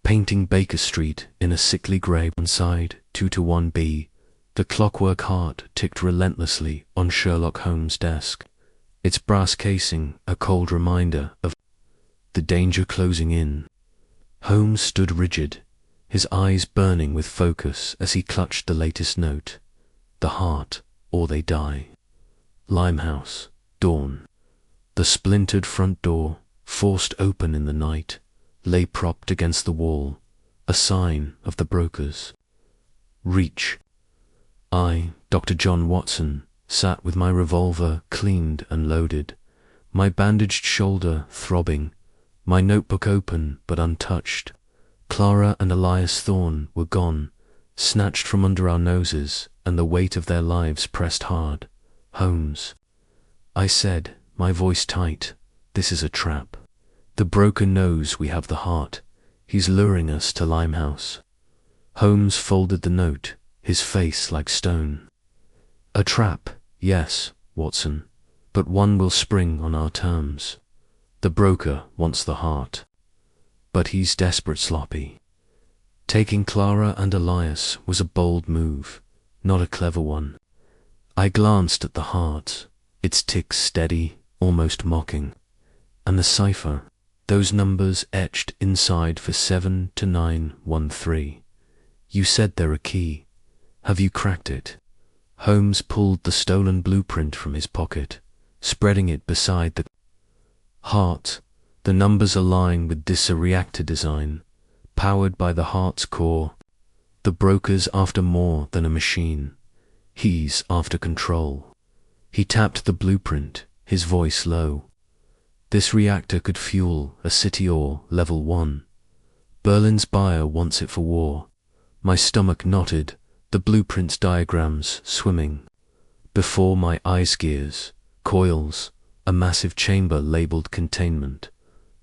painting Baker Street in a sickly grey. One side, 2-1B, the clockwork heart ticked relentlessly on Sherlock Holmes' desk, its brass casing a cold reminder of the danger closing in. Holmes stood rigid, his eyes burning with focus as he clutched the latest note. The heart, or they die. Limehouse, dawn. The splintered front door, forced open in the night, lay propped against the wall, a sign of the brokers. Reach. I, Dr. John Watson, sat with my revolver cleaned and loaded, my bandaged shoulder throbbing, my notebook open but untouched. Clara and Elias Thorne were gone, snatched from under our noses, and the weight of their lives pressed hard. Holmes, I said, my voice tight, this is a trap. The broker knows we have the heart. He's luring us to Limehouse. Holmes folded the note, his face like stone. A trap, yes, Watson, but one will spring on our terms. The broker wants the heart. But he's desperate sloppy. Taking Clara and Elias was a bold move, not a clever one. I glanced at the heart, its ticks steady, almost mocking, and the cipher, those numbers etched inside for 72913. You said they're a key. Have you cracked it? Holmes pulled the stolen blueprint from his pocket, spreading it beside the heart. The numbers align with this reactor design, powered by the heart's core. The broker's after more than a machine. He's after control. He tapped the blueprint, his voice low. This reactor could fuel a city or level 1. Berlin's buyer wants it for war. My stomach knotted, the blueprint's diagrams swimming. Before my eyes gears, coils, a massive chamber labeled containment.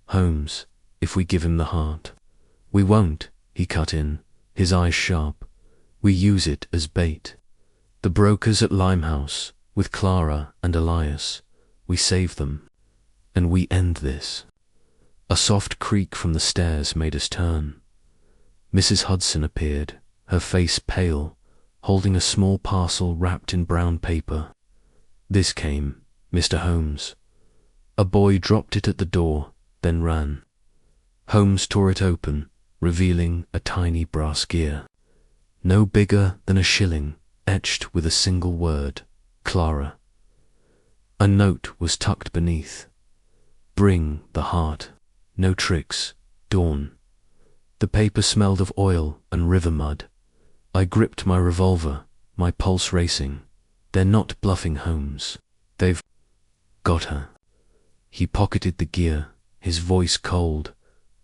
Holmes, if we give him the heart. We won't, he cut in, his eyes sharp. We use it as bait. The brokers at Limehouse, with Clara and Elias, we save them. And we end this. A soft creak from the stairs made us turn. Mrs. Hudson appeared, her face pale, holding a small parcel wrapped in brown paper. This came, Mr. Holmes. A boy dropped it at the door, then ran. Holmes tore it open, revealing a tiny brass gear, no bigger than a shilling, etched with a single word, Clara. A note was tucked beneath. Bring the heart. No tricks. Dawn. The paper smelled of oil and river mud. I gripped my revolver, my pulse racing. They're not bluffing, Holmes. They've got her. He pocketed the gear, his voice cold.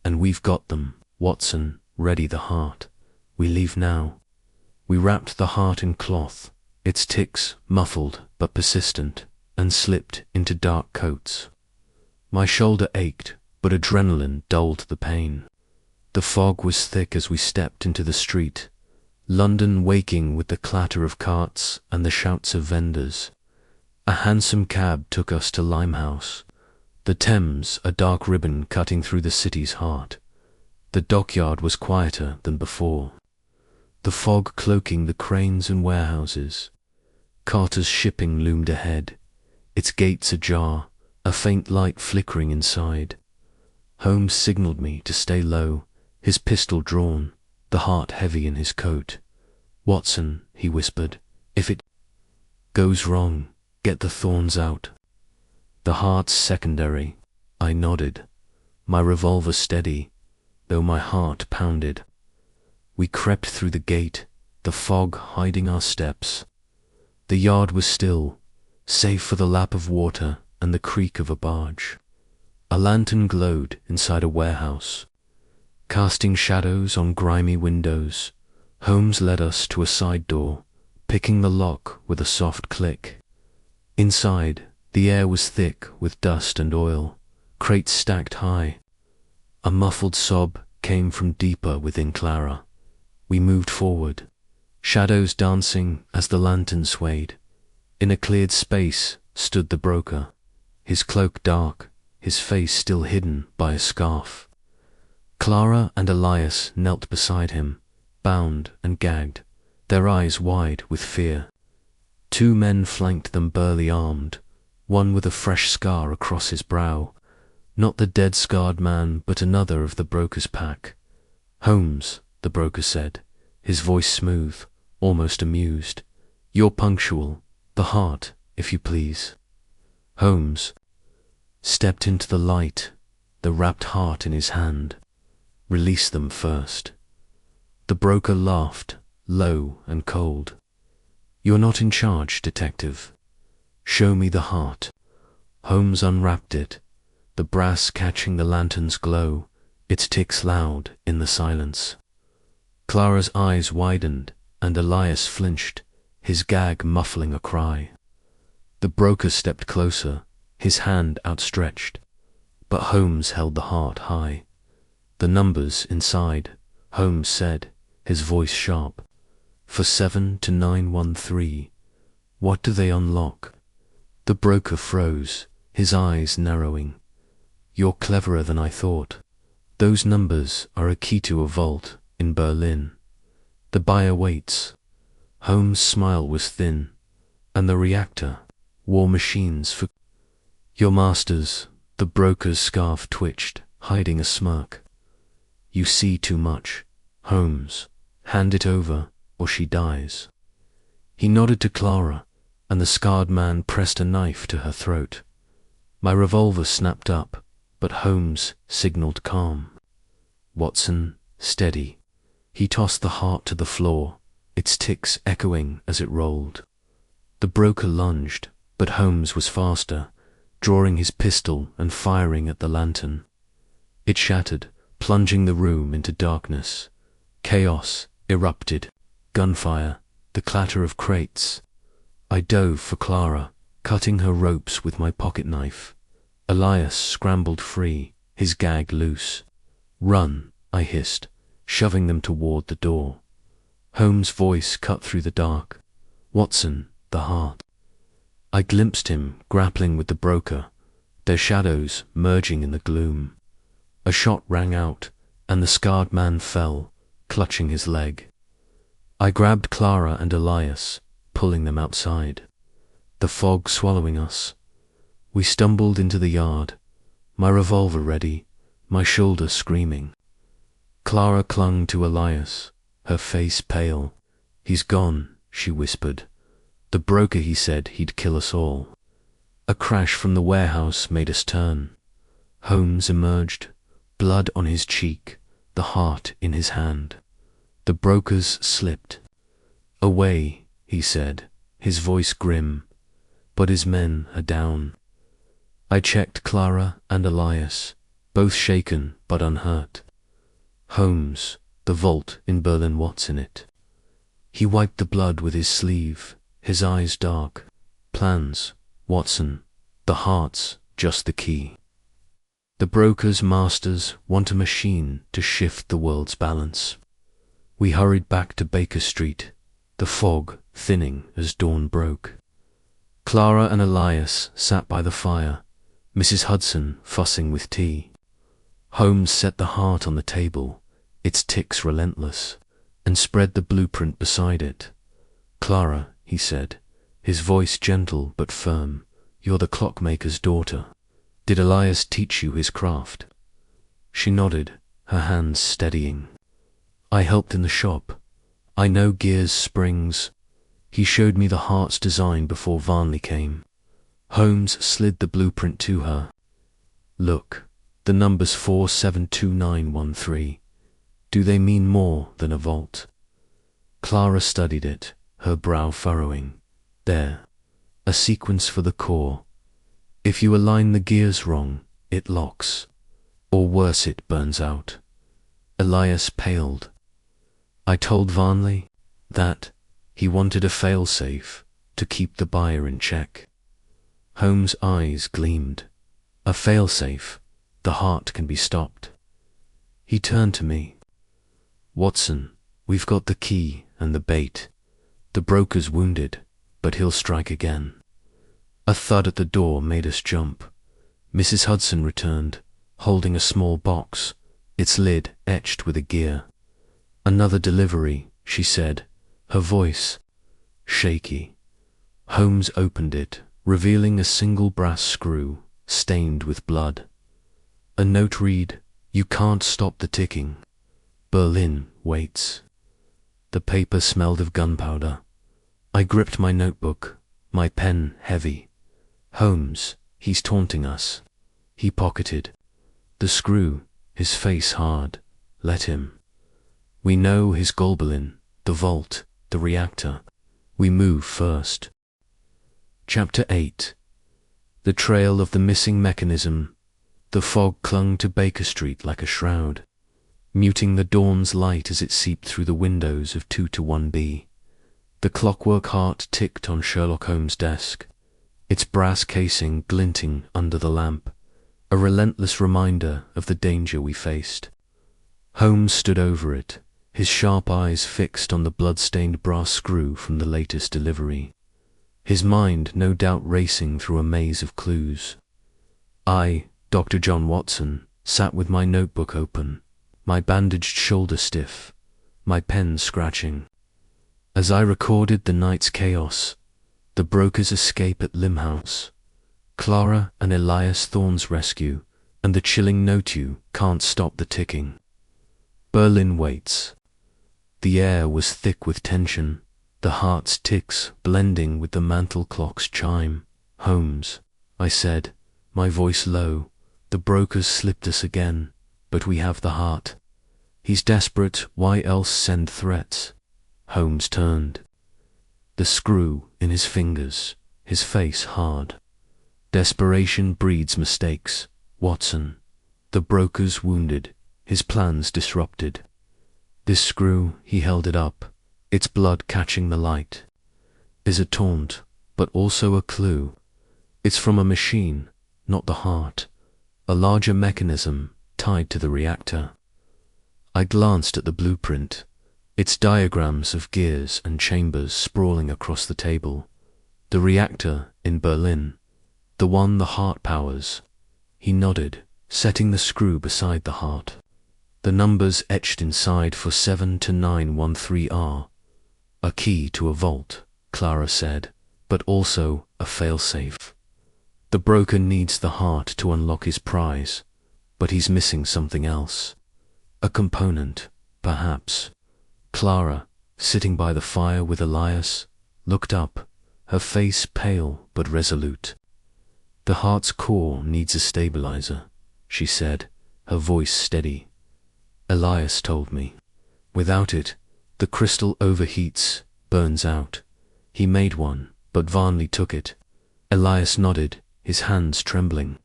And we've got them, Watson, ready the heart. We leave now. We wrapped the heart in cloth, its ticks muffled but persistent, and slipped into dark coats. My shoulder ached, but adrenaline dulled the pain. The fog was thick as we stepped into the street. London waking with the clatter of carts and the shouts of vendors. A hansom cab took us to Limehouse, the Thames a dark ribbon cutting through the city's heart. The dockyard was quieter than before, the fog cloaking the cranes and warehouses. Carter's shipping loomed ahead, its gates ajar, a faint light flickering inside. Holmes signalled me to stay low, his pistol drawn, the heart heavy in his coat. "Watson," he whispered, "if it goes wrong, get the thorns out." "The heart's secondary," I nodded, my revolver steady, though my heart pounded. We crept through the gate, the fog hiding our steps. The yard was still, save for the lap of water and the creak of a barge. A lantern glowed inside a warehouse, casting shadows on grimy windows. Holmes led us to a side door, picking the lock with a soft click. Inside, the air was thick with dust and oil, crates stacked high. A muffled sob came from deeper within Clara. We moved forward, shadows dancing as the lantern swayed. In a cleared space stood the broker, his cloak dark, his face still hidden by a scarf. Clara and Elias knelt beside him, bound and gagged, their eyes wide with fear. Two men flanked them burly armed, one with a fresh scar across his brow, not the dead scarred man but another of the broker's pack. "Holmes," the broker said, his voice smooth, almost amused. "You're punctual. The heart, if you please." Holmes stepped into the light, the wrapped heart in his hand. "Release them first." The broker laughed, low and cold. "You're not in charge, detective. Show me the heart." Holmes unwrapped it, the brass catching the lantern's glow, its ticks loud in the silence. Clara's eyes widened, and Elias flinched, his gag muffling a cry. The broker stepped closer, his hand outstretched, but Holmes held the heart high. "The numbers inside," Holmes said, his voice sharp. "For 7 to 913. What do they unlock?" The broker froze, his eyes narrowing. "You're cleverer than I thought. Those numbers are a key to a vault in Berlin. The buyer waits." Holmes' smile was thin. "And the reactor, war machines for—" "Your masters." The broker's scarf twitched, hiding a smirk. "You see too much, Holmes. Hand it over, or she dies." He nodded to Clara, and the scarred man pressed a knife to her throat. My revolver snapped up, but Holmes signalled calm. "Watson, steady." He tossed the heart to the floor, its ticks echoing as it rolled. The broker lunged, but Holmes was faster, drawing his pistol and firing at the lantern. It shattered, plunging the room into darkness. Chaos erupted, gunfire, the clatter of crates. I dove for Clara, cutting her ropes with my pocket knife. Elias scrambled free, his gag loose. "Run," I hissed, shoving them toward the door. Holmes' voice cut through the dark. "Watson, the heart." I glimpsed him grappling with the broker, their shadows merging in the gloom. A shot rang out, and the scarred man fell, clutching his leg. I grabbed Clara and Elias, pulling them outside, the fog swallowing us. We stumbled into the yard, my revolver ready, my shoulder screaming. Clara clung to Elias, her face pale. "He's gone," she whispered. "The broker, he said he'd kill us all." A crash from the warehouse made us turn. Holmes emerged, blood on his cheek, the heart in his hand. The brokers slipped. "Away," he said, his voice grim, "but his men are down." I checked Clara and Elias, both shaken but unhurt. "Holmes, the vault in Berlin, what's in it?" He wiped the blood with his sleeve, his eyes dark. "Plans, Watson. The heart's just the key. The broker's masters want a machine to shift the world's balance." We hurried back to Baker Street, the fog thinning as dawn broke. Clara and Elias sat by the fire, Mrs. Hudson fussing with tea. Holmes set the heart on the table, its ticks relentless, and spread the blueprint beside it. "Clara," he said, his voice gentle but firm, "you're the clockmaker's daughter. Did Elias teach you his craft?" She nodded, her hands steadying. "I helped in the shop. I know gears, springs." He showed me the heart's design before Varnley came. Holmes slid the blueprint to her. "Look, the numbers 472913. Do they mean more than a vault?" Clara studied it, her brow furrowing. "There, a sequence for the core. If you align the gears wrong, it locks. Or worse, it burns out." Elias paled. "I told Varnley that he wanted a fail-safe to keep the buyer in check." Holmes' eyes gleamed. "A fail-safe, the heart can be stopped." He turned to me. "Watson, we've got the key and the bait. The broker's wounded, but he'll strike again." A thud at the door made us jump. Mrs. Hudson returned, holding a small box, its lid etched with a gear. "Another delivery," she said, her voice shaky. Holmes opened it, revealing a single brass screw, stained with blood. A note read, "You can't stop the ticking. Berlin waits." The paper smelled of gunpowder. I gripped my notebook, my pen heavy. "Holmes, he's taunting us." He pocketed the screw, his face hard. "Let him. We know his Gobelin, the vault, the reactor. We move first." Chapter 8. The trail of the missing mechanism. The fog clung to Baker Street like a shroud, muting the dawn's light as it seeped through the windows of 2-1B. The clockwork heart ticked on Sherlock Holmes' desk, its brass casing glinting under the lamp, a relentless reminder of the danger we faced. Holmes stood over it, his sharp eyes fixed on the blood-stained brass screw from the latest delivery, his mind no doubt racing through a maze of clues. I, Dr. John Watson, sat with my notebook open, my bandaged shoulder stiff, my pen scratching. As I recorded the night's chaos, the broker's escape at Limhouse, Clara and Elias Thorne's rescue, and the chilling note, "You can't stop the ticking. Berlin waits." The air was thick with tension, the heart's ticks blending with the mantel clock's chime. "Holmes," I said, my voice low, "the broker's slipped us again, but we have the heart. He's desperate, why else send threats?" Holmes turned, the screw in his fingers, his face hard. "Desperation breeds mistakes, Watson. The broker's wounded, his plans disrupted. This screw," he held it up, its blood catching the light, "is a taunt, but also a clue. It's from a machine, not the heart, a larger mechanism tied to the reactor." I glanced at the blueprint, its diagrams of gears and chambers sprawling across the table. "The reactor in Berlin, the one the heart powers." He nodded, setting the screw beside the heart. "The numbers etched inside for 72913R. A key to a vault," Clara said, "but also a failsafe. The broker needs the heart to unlock his prize, but he's missing something else. A component, perhaps." Clara, sitting by the fire with Elias, looked up, her face pale but resolute. "The heart's core needs a stabilizer," she said, her voice steady. "Elias told me. Without it, the crystal overheats, burns out. He made one, but Varnley took it." Elias nodded, his hands trembling.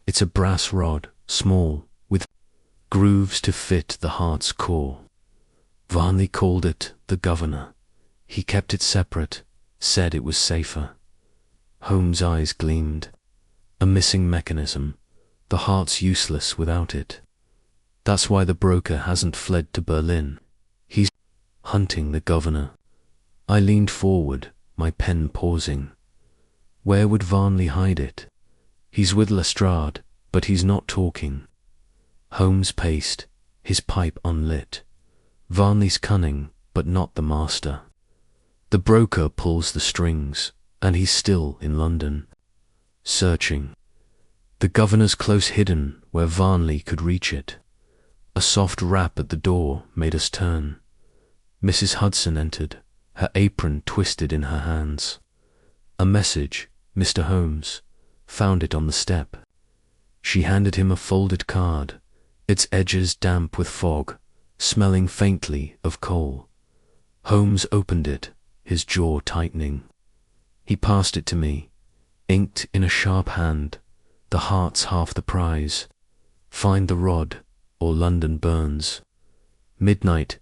"It's a brass rod, small, with grooves to fit the heart's core. Varnley called it the governor. He kept it separate, said it was safer." Holmes' eyes gleamed. "A missing mechanism. The heart's useless without it. That's why the broker hasn't fled to Berlin. He's hunting the governor. I leaned forward, my pen pausing. Where would Varnley hide it? He's with Lestrade, but he's not talking. Holmes paced, his pipe unlit. Varnley's cunning, but not the master. The broker pulls the strings, and he's still in London. Searching. The governor's close hidden where Varnley could reach it. A soft rap at the door made us turn. Mrs. Hudson entered, her apron twisted in her hands. A message, Mr. Holmes. Found it on the step. She handed him a folded card, its edges damp with fog, smelling faintly of coal. Holmes opened it, his jaw tightening. He passed it to me, inked in a sharp hand. The heart's half the prize. Find the rod, or London burns. Midnight.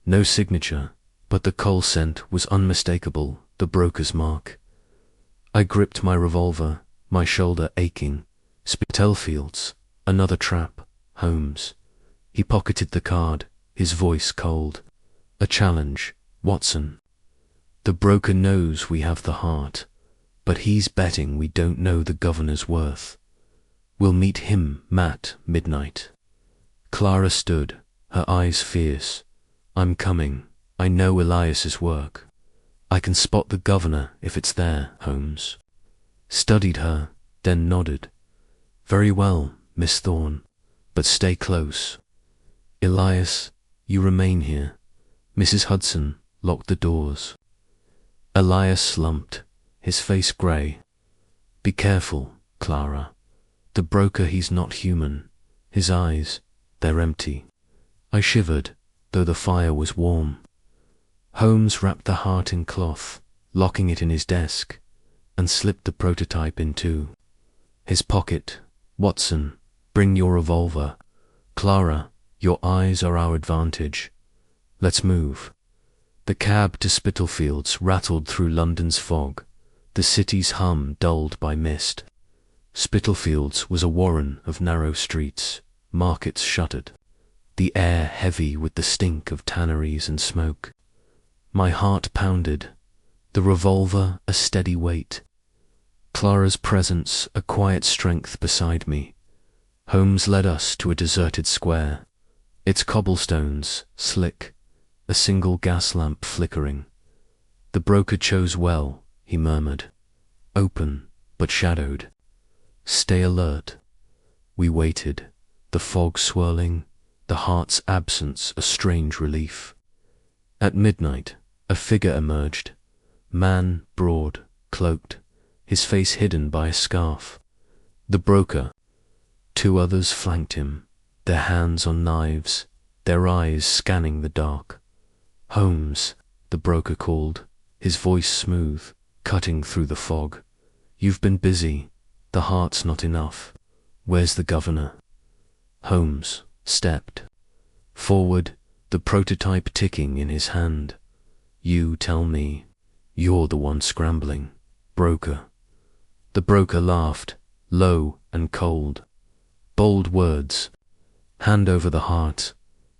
No signature, but the coal scent was unmistakable, the broker's mark. I gripped my revolver, my shoulder aching. Spitalfields, another trap. Holmes. He pocketed the card, his voice cold. A challenge, Watson. The broker knows we have the heart, but he's betting we don't know the governor's worth. We'll meet him, Matt, midnight. Clara stood, her eyes fierce. I'm coming. I know Elias's work. I can spot the governor if it's there, Holmes. Studied her, then nodded. Very well, Miss Thorne, but stay close. Elias, you remain here. Mrs. Hudson locked the doors. Elias slumped, his face grey. Be careful, Clara. The broker, he's not human. His eyes, they're empty. I shivered, though the fire was warm. Holmes wrapped the heart in cloth, locking it in his desk, and slipped the prototype in too. His pocket. Watson, bring your revolver. Clara, your eyes are our advantage. Let's move. The cab to Spitalfields rattled through London's fog, the city's hum dulled by mist. Spitalfields was a warren of narrow streets, markets shuttered, the air heavy with the stink of tanneries and smoke. My heart pounded, the revolver a steady weight. Clara's presence a quiet strength beside me. Holmes led us to a deserted square, its cobblestones slick, a single gas lamp flickering. The broker chose well, he murmured. Open, but shadowed. Stay alert. We waited, the fog swirling, the heart's absence a strange relief. At midnight, a figure emerged, man broad, cloaked, his face hidden by a scarf. The broker. 2 others flanked him, their hands on knives, their eyes scanning the dark. Holmes, the broker called, his voice smooth, cutting through the fog. You've been busy. The heart's not enough. Where's the governor? Holmes stepped forward, the prototype ticking in his hand. You tell me. You're the one scrambling. Broker. The broker laughed, low and cold. Bold words. Hand over the heart,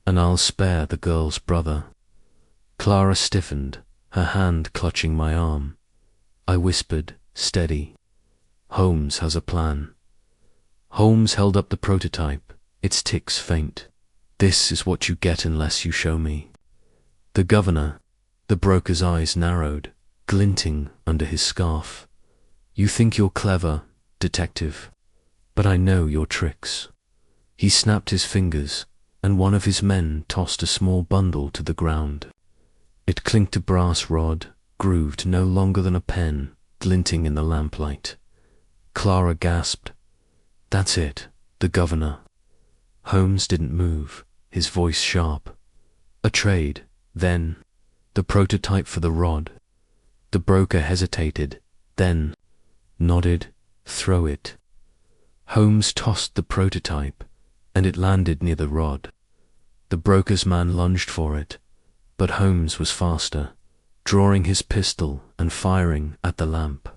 and I'll spare the girl's brother. Clara stiffened, her hand clutching my arm. I whispered, steady. Holmes has a plan. Holmes held up the prototype, its ticks faint. This is what you get unless you show me. The governor. The broker's eyes narrowed, glinting under his scarf. You think you're clever, detective, but I know your tricks. He snapped his fingers, and one of his men tossed a small bundle to the ground. It clinked a brass rod, grooved no longer than a pen, glinting in the lamplight. Clara gasped. That's it, the governor. Holmes didn't move, his voice sharp. A trade, then. The prototype for the rod. The broker hesitated, then nodded. Throw it. Holmes tossed the prototype, and it landed near the rod. The broker's man lunged for it, but Holmes was faster, drawing his pistol and firing at the lamp.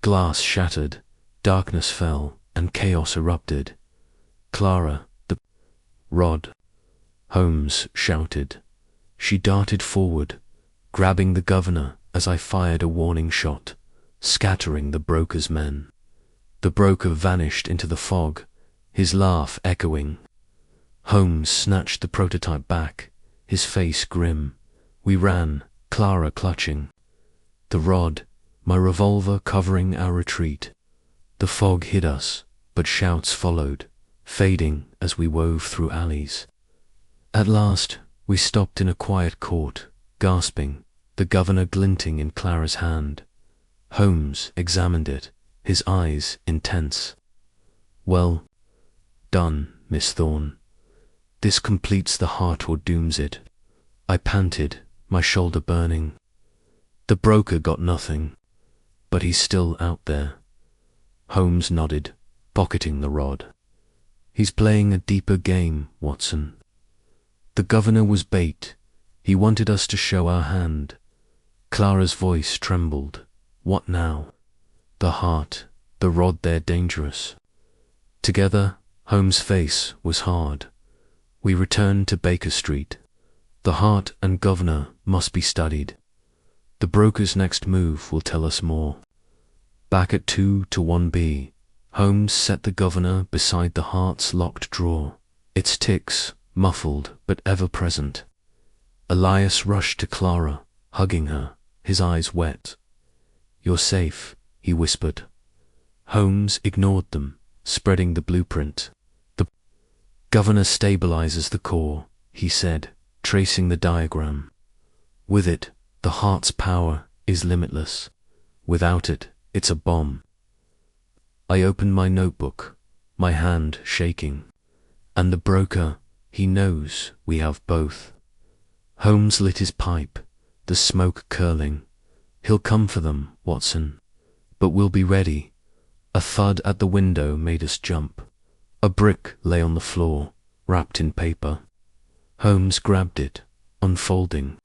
Glass shattered, darkness fell, and chaos erupted. Clara, the rod. Holmes shouted. She darted forward, grabbing the governor as I fired a warning shot, scattering the broker's men. The broker vanished into the fog, his laugh echoing. Holmes snatched the prototype back, his face grim. We ran, Clara clutching the rod, my revolver covering our retreat. The fog hid us, but shouts followed, fading as we wove through alleys. At last, we stopped in a quiet court, gasping, the governor glinting in Clara's hand. Holmes examined it, his eyes intense. "Well done, Miss Thorne. This completes the heart or dooms it," I panted, my shoulder burning. "The broker got nothing, but he's still out there." Holmes nodded, pocketing the rod. "He's playing a deeper game, Watson. The governor was bait. He wanted us to show our hand." Clara's voice trembled. "What now?" "The heart, the rod, they're dangerous." Together, Holmes' face was hard. We returned to Baker Street. The heart and governor must be studied. The broker's next move will tell us more. Back at 2 to 1B, Holmes set the governor beside the heart's locked drawer, its ticks muffled but ever present. Elias rushed to Clara, hugging her, his eyes wet. "You're safe," he whispered. Holmes ignored them, spreading the blueprint. "The governor stabilizes the core," he said, tracing the diagram. "With it, the heart's power is limitless. Without it, it's a bomb." I opened my notebook, my hand shaking. "And the broker, he knows we have both." Holmes lit his pipe, the smoke curling. "He'll come for them, Watson. But we'll be ready." A thud at the window made us jump. A brick lay on the floor, wrapped in paper. Holmes grabbed it, unfolding.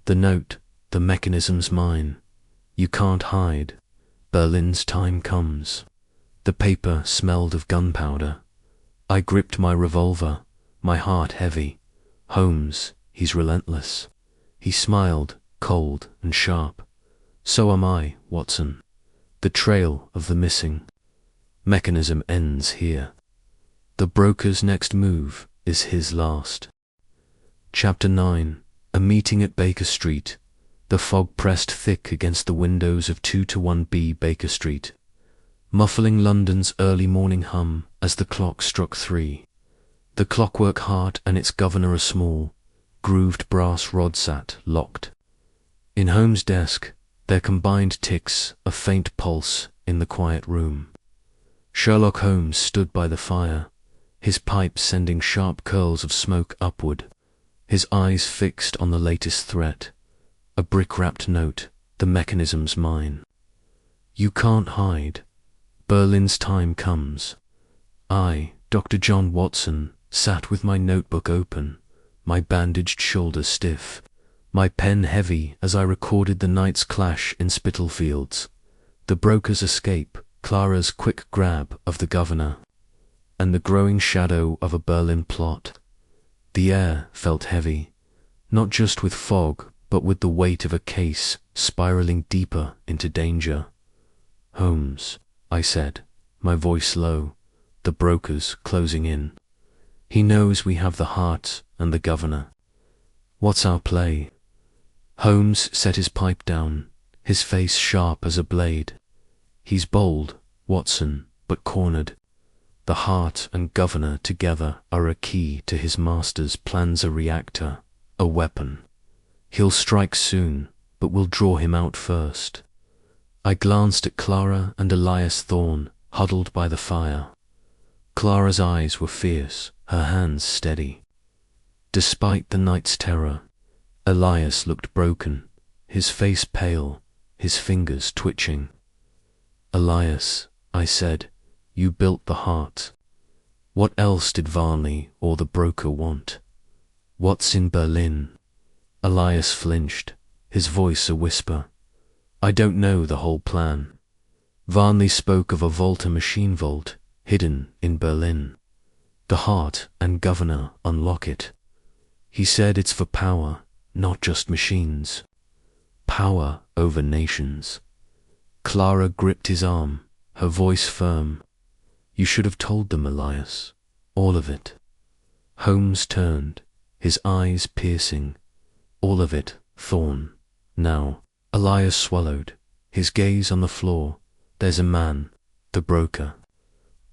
The note, "The mechanism's mine. You can't hide. Berlin's time comes." The paper smelled of gunpowder. I gripped my revolver, my heart heavy. Holmes, he's relentless. He smiled, cold and sharp. "So am I, Watson. The trail of the missing mechanism ends here. The broker's next move is his last." Chapter 9. A meeting at Baker Street. The fog pressed thick against the windows of 2 to 1B Baker Street, muffling London's early morning hum as the clock struck 3. The Clockwork heart and its governor a small, grooved brass rod sat locked. In Holmes' desk, their combined ticks a faint pulse in the quiet room. Sherlock Holmes stood by the fire, his pipe sending sharp curls of smoke upward, his eyes fixed on the latest threat. A brick-wrapped note, "The mechanism's mine. You can't hide. Berlin's time comes." I, Dr. John Watson, sat with my notebook open, my bandaged shoulders stiff, my pen heavy as I recorded the night's clash in Spitalfields, the broker's escape, Clara's quick grab of the governor, and the growing shadow of a Berlin plot. The air felt heavy, not just with fog, but with the weight of a case spiraling deeper into danger. "Holmes," I said, my voice low, "the broker's closing in. He knows we have the heart and the governor. What's our play?" Holmes set his pipe down, his face sharp as a blade. "He's bold, Watson, but cornered. The heart and governor together are a key to his master's plans, a reactor, a weapon. He'll strike soon, but we'll draw him out first." I glanced at Clara and Elias Thorne, huddled by the fire. Clara's eyes were fierce, her hands steady. Despite the night's terror, Elias looked broken, his face pale, his fingers twitching. "Elias," I said, "you built the heart. What else did Varney or the broker want? What's in Berlin?" Elias flinched, his voice a whisper. "I don't know the whole plan. Varney spoke of a vault, a machine vault, hidden in Berlin. The heart and governor unlock it. He said it's for power, not just machines. Power over nations. Clara gripped his arm, her voice firm. You should have told them, Elias. All of it. Holmes turned, his eyes piercing. All of it, Thorn. Now. Elias swallowed, his gaze on the floor. There's a man, the broker.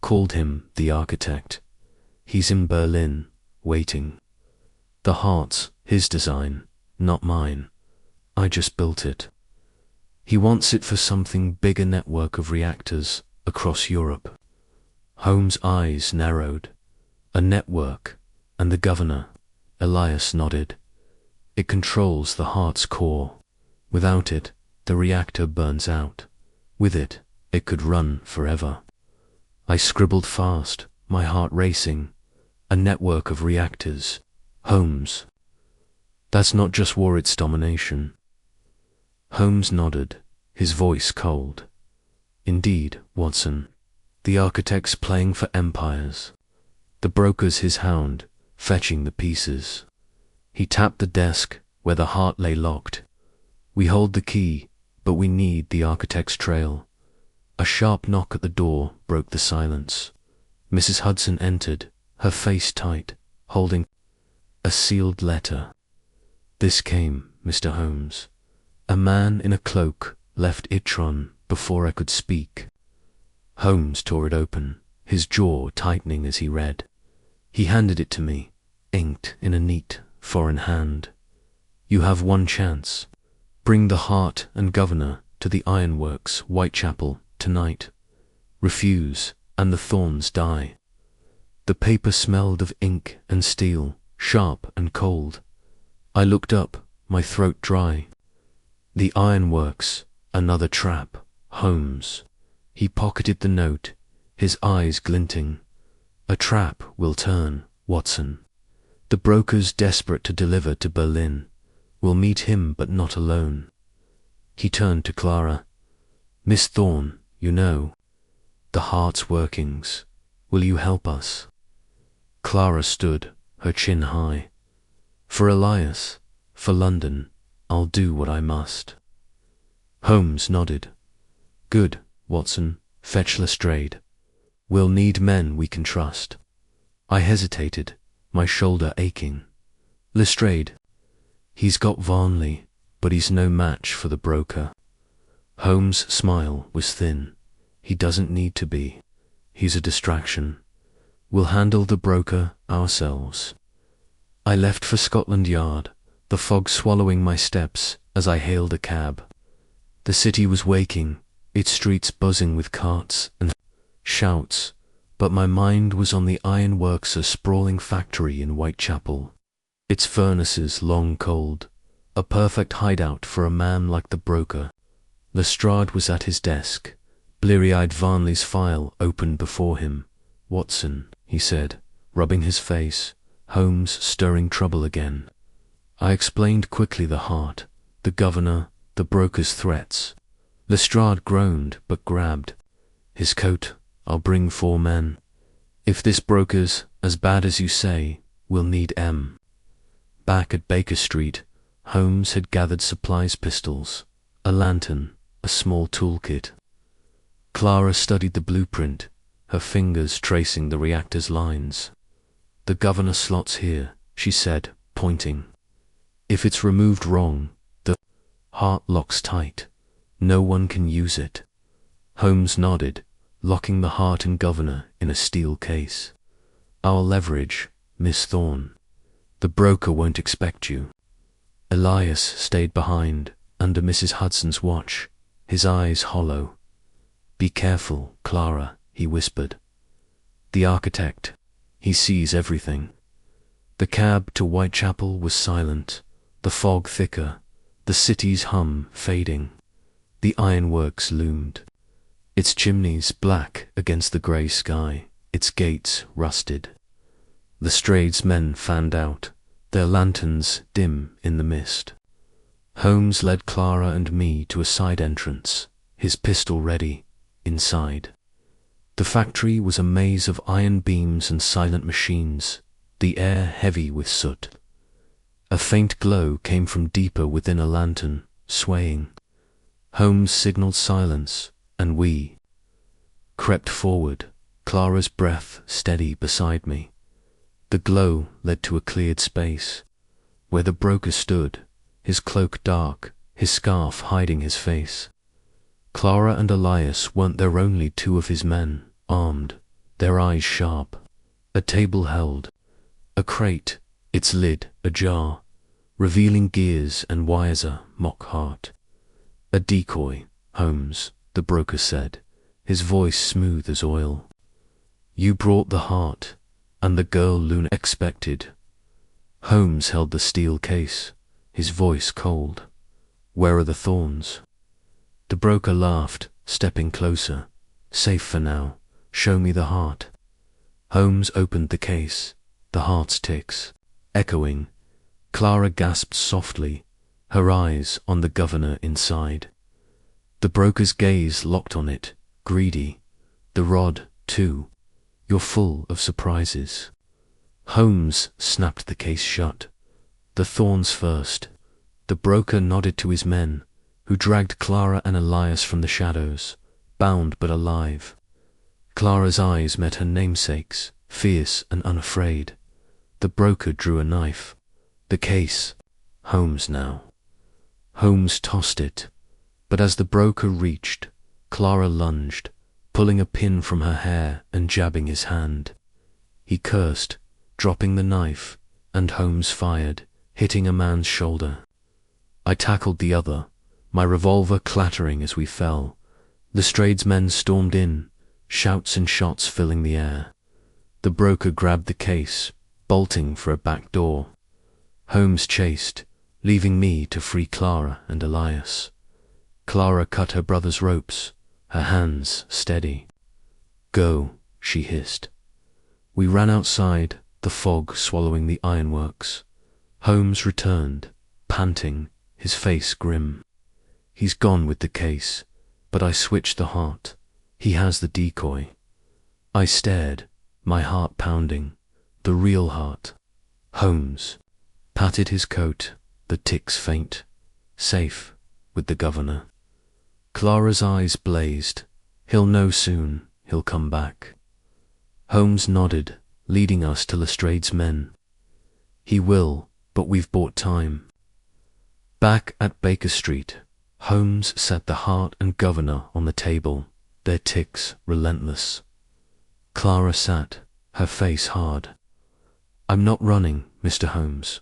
Called him the architect. He's in Berlin, waiting. The heart's his design, not mine. I just built it. He wants it for something bigger, network of reactors across Europe. Holmes' eyes narrowed. A network, and the governor. Elias nodded. It controls the heart's core. Without it, the reactor burns out. With it, it could run forever. I scribbled fast, my heart racing. A network of reactors. Holmes. That's not just war, it's domination. Holmes nodded, his voice cold. Indeed, Watson. The architect's playing for empires. The broker's his hound, fetching the pieces. He tapped the desk where the heart lay locked. We hold the key, but we need the architect's trail. A sharp knock at the door broke the silence. Mrs. Hudson entered, her face tight, holding a sealed letter. This came, Mr. Holmes. A man in a cloak left Itron before I could speak. Holmes tore it open, his jaw tightening as he read. He handed it to me, inked in a neat, foreign hand. You have one chance. Bring the heart and governor to the ironworks, Whitechapel, tonight. Refuse, and the thorns die. The paper smelled of ink and steel, sharp and cold. I looked up, my throat dry. The ironworks, another trap, Holmes. He pocketed the note, his eyes glinting. A trap will turn, Watson. The broker's desperate to deliver to Berlin. We'll meet him, but not alone. He turned to Clara. Miss Thorne, you know the heart's workings. Will you help us? Clara stood, her chin high. For Elias, for London, I'll do what I must. Holmes nodded. Good, Watson, fetch Lestrade. We'll need men we can trust. I hesitated, my shoulder aching. Lestrade. He's got Varnley, but he's no match for the broker. Holmes' smile was thin. He doesn't need to be. He's a distraction. We'll handle the broker ourselves. I left for Scotland Yard, the fog swallowing my steps as I hailed a cab. The city was waking, its streets buzzing with carts and shouts, but my mind was on the ironworks, a sprawling factory in Whitechapel. Its furnaces long cold, a perfect hideout for a man like the broker. Lestrade was at his desk, bleary-eyed. Varnley's file opened before him. Watson, he said, rubbing his face. Holmes stirring trouble again. I explained quickly the heart, the governor, the broker's threats. Lestrade groaned but grabbed. His coat. I'll bring 4 men. If this broker's as bad as you say, we'll need M. Back at Baker Street, Holmes had gathered supplies, pistols, a lantern, a small toolkit. Clara studied the blueprint, her fingers tracing the reactor's lines. The governor slot's here, she said, pointing. If it's removed wrong, the heart locks tight. No one can use it. Holmes nodded, locking the heart and governor in a steel case. Our leverage, Miss Thorne. The broker won't expect you. Elias stayed behind, under Mrs. Hudson's watch, his eyes hollow. Be careful, Clara, he whispered. The architect, he sees everything. The cab to Whitechapel was silent, the fog thicker, the city's hum fading. The ironworks loomed, its chimneys black against the grey sky, its gates rusted. Lestrade's men fanned out, their lanterns dim in the mist. Holmes led Clara and me to a side entrance, his pistol ready, inside. The factory was a maze of iron beams and silent machines, the air heavy with soot. A faint glow came from deeper within a lantern, swaying. Holmes signaled silence, and we crept forward, Clara's breath steady beside me. The glow led to a cleared space, where the broker stood, his cloak dark, his scarf hiding his face. Clara and Elias weren't there, only two of his men, armed, their eyes sharp. A table held a crate, its lid ajar, revealing gears and wiser mock heart. A decoy, Holmes, the broker said, his voice smooth as oil. You brought the heart, and the girl Luna expected. Holmes held the steel case, his voice cold. Where are the thorns? The broker laughed, stepping closer. Safe for now, show me the heart. Holmes opened the case, the heart's ticks echoing. Clara gasped softly, her eyes on the governor inside. The broker's gaze locked on it, greedy. The rod, too. You're full of surprises. Holmes snapped the case shut. The thorns first. The broker nodded to his men, who dragged Clara and Elias from the shadows, bound but alive. Clara's eyes met her namesake's, fierce and unafraid. The broker drew a knife. The case, Holmes now. Holmes tossed it, but as the broker reached, Clara lunged, pulling a pin from her hair and jabbing his hand. He cursed, dropping the knife, and Holmes fired, hitting a man's shoulder. I tackled the other, my revolver clattering as we fell. Lestrade's men stormed in, shouts and shots filling the air. The broker grabbed the case, bolting for a back door. Holmes chased, leaving me to free Clara and Elias. Clara cut her brother's ropes, her hands steady. Go, she hissed. We ran outside, the fog swallowing the ironworks. Holmes returned, panting, his face grim. He's gone with the case, but I switched the heart. He has the decoy. I stared, my heart pounding, the real heart. Holmes patted his coat, the ticks faint. Safe with the governor. Clara's eyes blazed. He'll know soon, he'll come back. Holmes nodded, leading us to Lestrade's men. He will, but we've bought time. Back at Baker Street, Holmes set the heart and governor on the table, their ticks relentless. Clara sat, her face hard. I'm not running, Mr. Holmes.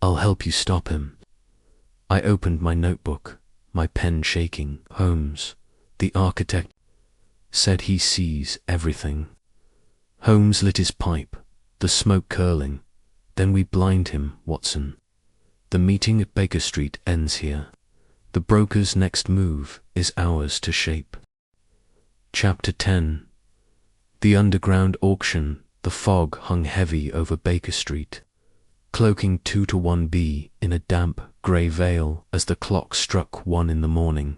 I'll help you stop him. I opened my notebook, my pen shaking. Holmes, the architect, said he sees everything. Holmes lit his pipe, the smoke curling. Then we blind him, Watson. The meeting at Baker Street ends here. The broker's next move is ours to shape. Chapter 10. The underground auction. The fog hung heavy over Baker Street, cloaking 2-to-1B in a damp, grey veil as the clock struck 1 in the morning.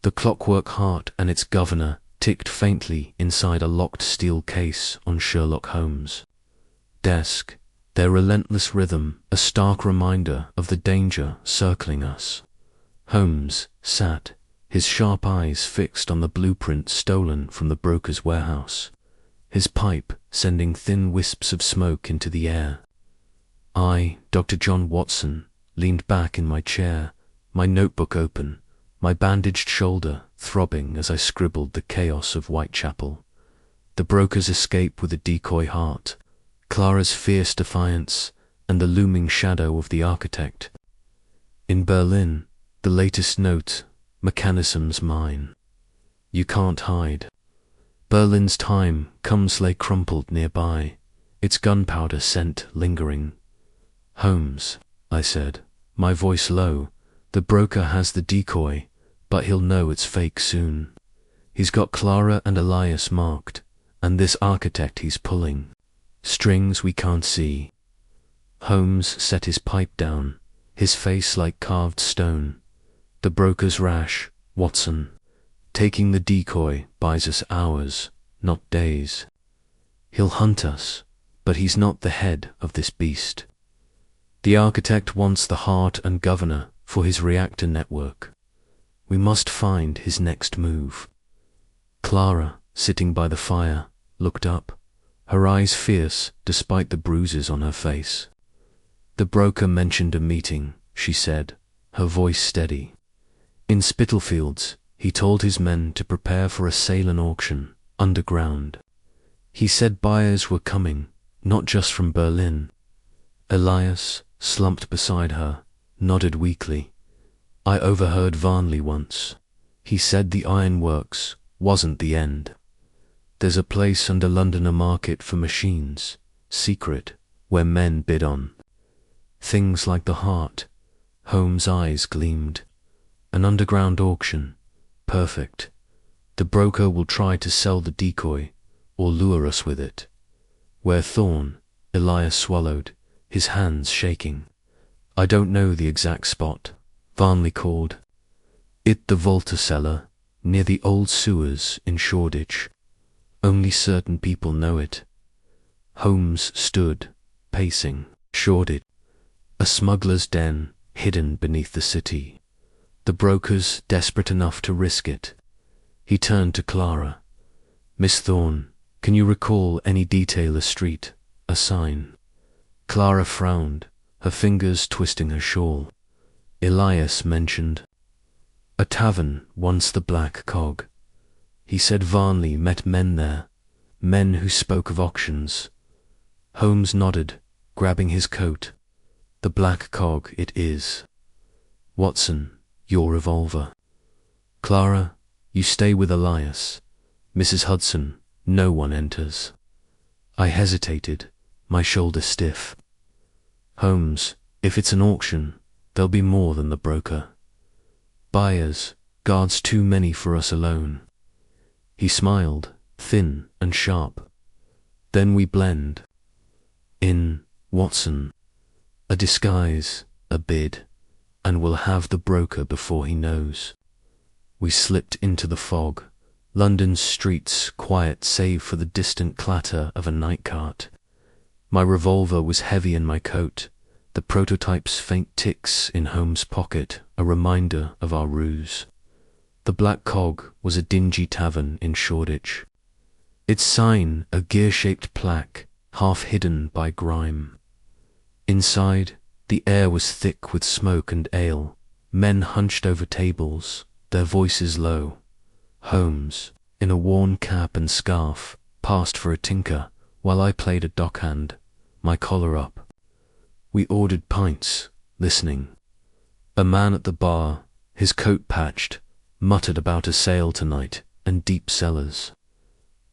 The Clockwork heart and its governor ticked faintly inside a locked steel case on Sherlock Holmes' desk, their relentless rhythm a stark reminder of the danger circling us. Holmes sat, his sharp eyes fixed on the blueprint stolen from the broker's warehouse, his pipe sending thin wisps of smoke into the air. I, Dr. John Watson, leaned back in my chair, my notebook open, my bandaged shoulder throbbing as I scribbled the chaos of Whitechapel. The broker's escape with a decoy heart, Clara's fierce defiance, and the looming shadow of the architect. In Berlin, the latest note, mechanisms mine. You can't hide. Berlin's time comes lay crumpled nearby, its gunpowder scent lingering. Holmes, I said, my voice low, the broker has the decoy, but he'll know it's fake soon. He's got Clara and Elias marked, and this architect he's pulling. Strings we can't see. Holmes set his pipe down, his face like carved stone. The broker's rash, Watson. Taking the decoy buys us hours, not days. He'll hunt us, but he's not the head of this beast. The architect wants the heart and governor for his reactor network. We must find his next move. Clara, sitting by the fire, looked up, her eyes fierce despite the bruises on her face. The broker mentioned a meeting, she said, her voice steady. In Spitalfields, he told his men to prepare for a sale and auction, underground. He said buyers were coming, not just from Berlin. Elias, slumped beside her, nodded weakly. I overheard Varnley once. He said the ironworks wasn't the end. There's a place under Londoner Market for machines, secret, where men bid on things like the heart. Holmes' eyes gleamed. An underground auction. Perfect. The broker will try to sell the decoy, or lure us with it. Where Thorn? Elias swallowed, his hands shaking. I don't know the exact spot, Varnley called. It the Volta cellar, near the old sewers in Shoreditch. Only certain people know it. Holmes stood, pacing. Shoreditch, a smuggler's den hidden beneath the city. The brokers desperate enough to risk it. He turned to Clara. Miss Thorne, can you recall any detail, a street, a sign? Clara frowned, her fingers twisting her shawl. Elias mentioned a tavern, once the Black Cog. He said Varnley met men there, men who spoke of auctions. Holmes nodded, grabbing his coat. The Black Cog it is. Watson, your revolver. Clara, you stay with Elias. Mrs. Hudson, no one enters. I hesitated, my shoulder stiff. Holmes, if it's an auction, there'll be more than the broker. Buyers, guards too many for us alone. He smiled, thin and sharp. Then we blend. In, Watson. A disguise, a bid, and we'll have the broker before he knows. We slipped into the fog, London's streets quiet save for the distant clatter of a night cart. My revolver was heavy in my coat, the prototype's faint ticks in Holmes' pocket a reminder of our ruse. The Black Cog was a dingy tavern in Shoreditch. Its sign a gear-shaped plaque, half hidden by grime. Inside, the air was thick with smoke and ale, men hunched over tables, their voices low. Holmes, in a worn cap and scarf, passed for a tinker, while I played a dockhand, my collar up. We ordered pints, listening. A man at the bar, his coat patched, muttered about a sale tonight and deep cellars.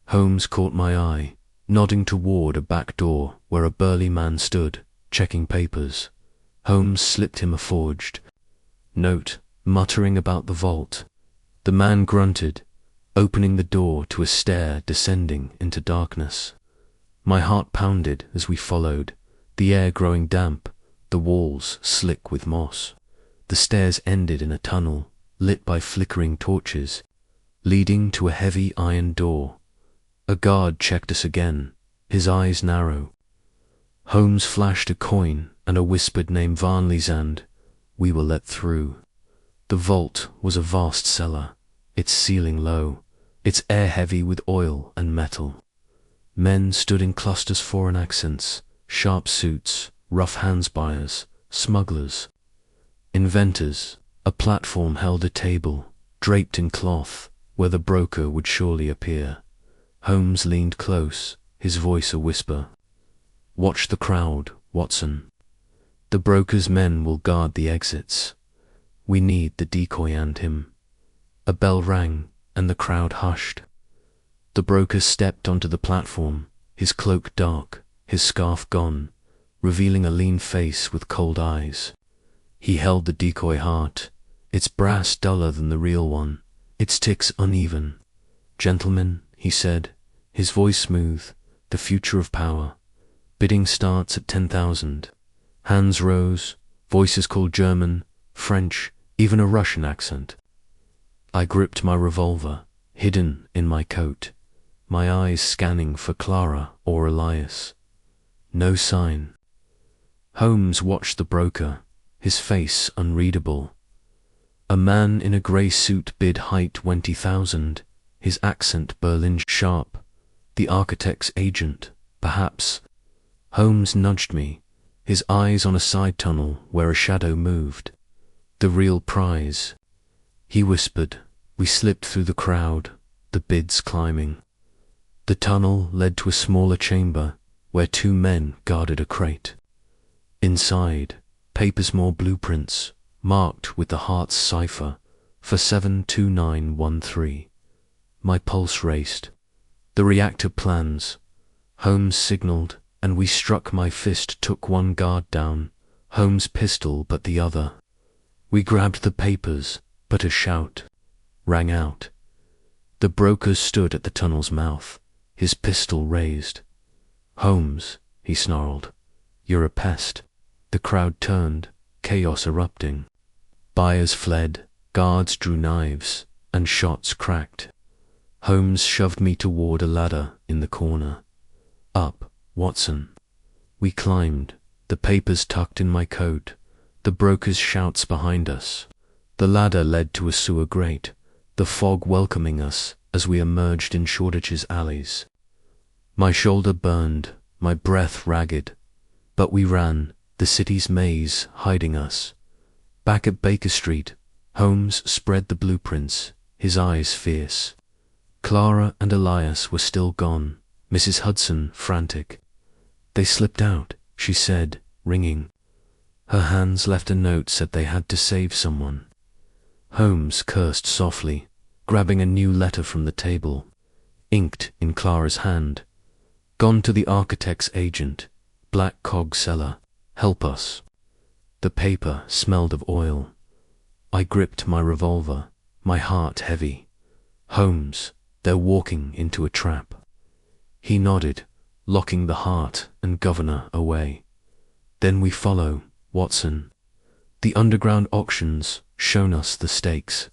Holmes caught my eye, nodding toward a back door where a burly man stood, checking papers. Holmes slipped him a forged note, muttering about the vault. The man grunted, opening the door to a stair descending into darkness. My heart pounded as we followed, the air growing damp, the walls slick with moss. The stairs ended in a tunnel, lit by flickering torches, leading to a heavy iron door. A guard checked us again, his eyes narrow. Holmes flashed a coin and a whispered name, Varnley's, and we were let through. The vault was a vast cellar, its ceiling low, its air heavy with oil and metal. Men stood in clusters, foreign accents, sharp suits, rough hands buyers, smugglers. Inventors, a platform held a table, draped in cloth, where the broker would surely appear. Holmes leaned close, his voice a whisper. Watch the crowd, Watson. The broker's men will guard the exits. We need the decoy and him. A bell rang, and the crowd hushed. The broker stepped onto the platform, his cloak dark, his scarf gone, revealing a lean face with cold eyes. He held the decoy heart, its brass duller than the real one, its ticks uneven. Gentlemen, he said, his voice smooth, the future of power. Bidding starts at 10,000. Hands rose, voices called German, French, even a Russian accent. I gripped my revolver, hidden in my coat, my eyes scanning for Clara or Elias. No sign. Holmes watched the broker, his face unreadable. A man in a grey suit bid height 20,000, his accent Berlin sharp. The architect's agent, perhaps. Holmes nudged me, his eyes on a side tunnel where a shadow moved. The real prize. He whispered. We slipped through the crowd, the bids climbing. The tunnel led to a smaller chamber where two men guarded a crate. Inside, papers, more blueprints, marked with the heart's cipher for 72913. My pulse raced. The reactor plans. Holmes signaled, and we struck. My fist took one guard down, Holmes' pistol but the other. We grabbed the papers, but a shout rang out. The broker stood at the tunnel's mouth, his pistol raised. Holmes, he snarled, you're a pest. The crowd turned, chaos erupting. Buyers fled, guards drew knives, and shots cracked. Holmes shoved me toward a ladder in the corner. Up, Watson. We climbed, the papers tucked in my coat, the broker's shouts behind us. The ladder led to a sewer grate, the fog welcoming us as we emerged in Shoreditch's alleys. My shoulder burned, my breath ragged, but we ran, the city's maze hiding us. Back at Baker Street, Holmes spread the blueprints, his eyes fierce. Clara and Elias were still gone, Mrs. Hudson frantic. They slipped out, she said, ringing. Her hands left a note said they had to save someone. Holmes cursed softly, grabbing a new letter from the table, inked in Clara's hand. Gone to the architect's agent, Black Cog Cellar. Help us. The paper smelled of oil. I gripped my revolver, my heart heavy. Holmes, they're walking into a trap. He nodded, locking the heart and governor away. Then we follow, Watson. The underground auctions shown us the stakes.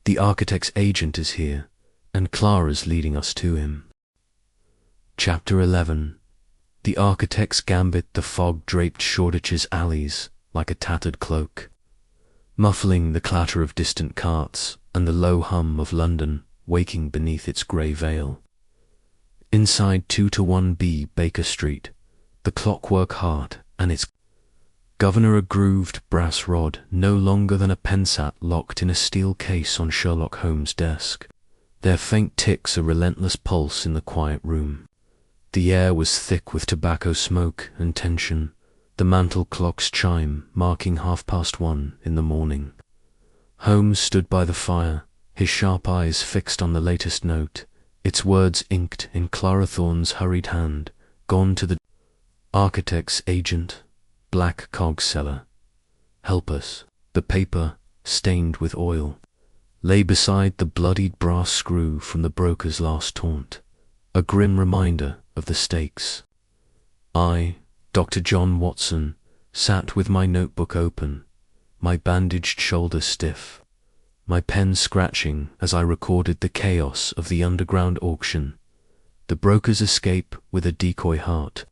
The architect's agent is here, and Clara's leading us to him. Chapter 11. The architect's gambit. The fog draped Shoreditch's alleys like a tattered cloak, muffling the clatter of distant carts and the low hum of London waking beneath its grey veil. Inside 2-1B Baker Street, the Clockwork heart and its governor, a grooved brass rod no longer than a pensat locked in a steel case on Sherlock Holmes' desk. Their faint ticks a relentless pulse in the quiet room. The air was thick with tobacco smoke and tension, the mantel clock's chime marking 1:30 in the morning. Holmes stood by the fire, his sharp eyes fixed on the latest note, its words inked in Clara Thorne's hurried hand. Gone to the architect's agent, Black Cog Cellar. Help us. The paper, stained with oil, lay beside the bloodied brass screw from the broker's last taunt, a grim reminder of the stakes. I, Dr. John Watson, sat with my notebook open, my bandaged shoulder stiff, my pen scratching as I recorded the chaos of the underground auction, the broker's escape with a decoy heart,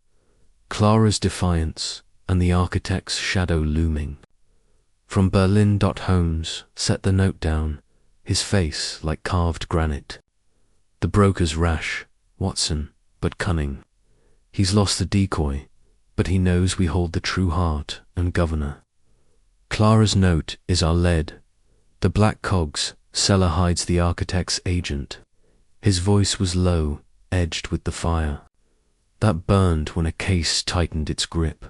Clara's defiance, and the architect's shadow looming. From Berlin. Holmes set the note down, his face like carved granite. The broker's rash, Watson, but cunning. He's lost the decoy, but he knows we hold the true heart and governor. Clara's note is our lead. The Black Cog's cellar hides the architect's agent. His voice was low, edged with the fire. That burned when a case tightened its grip.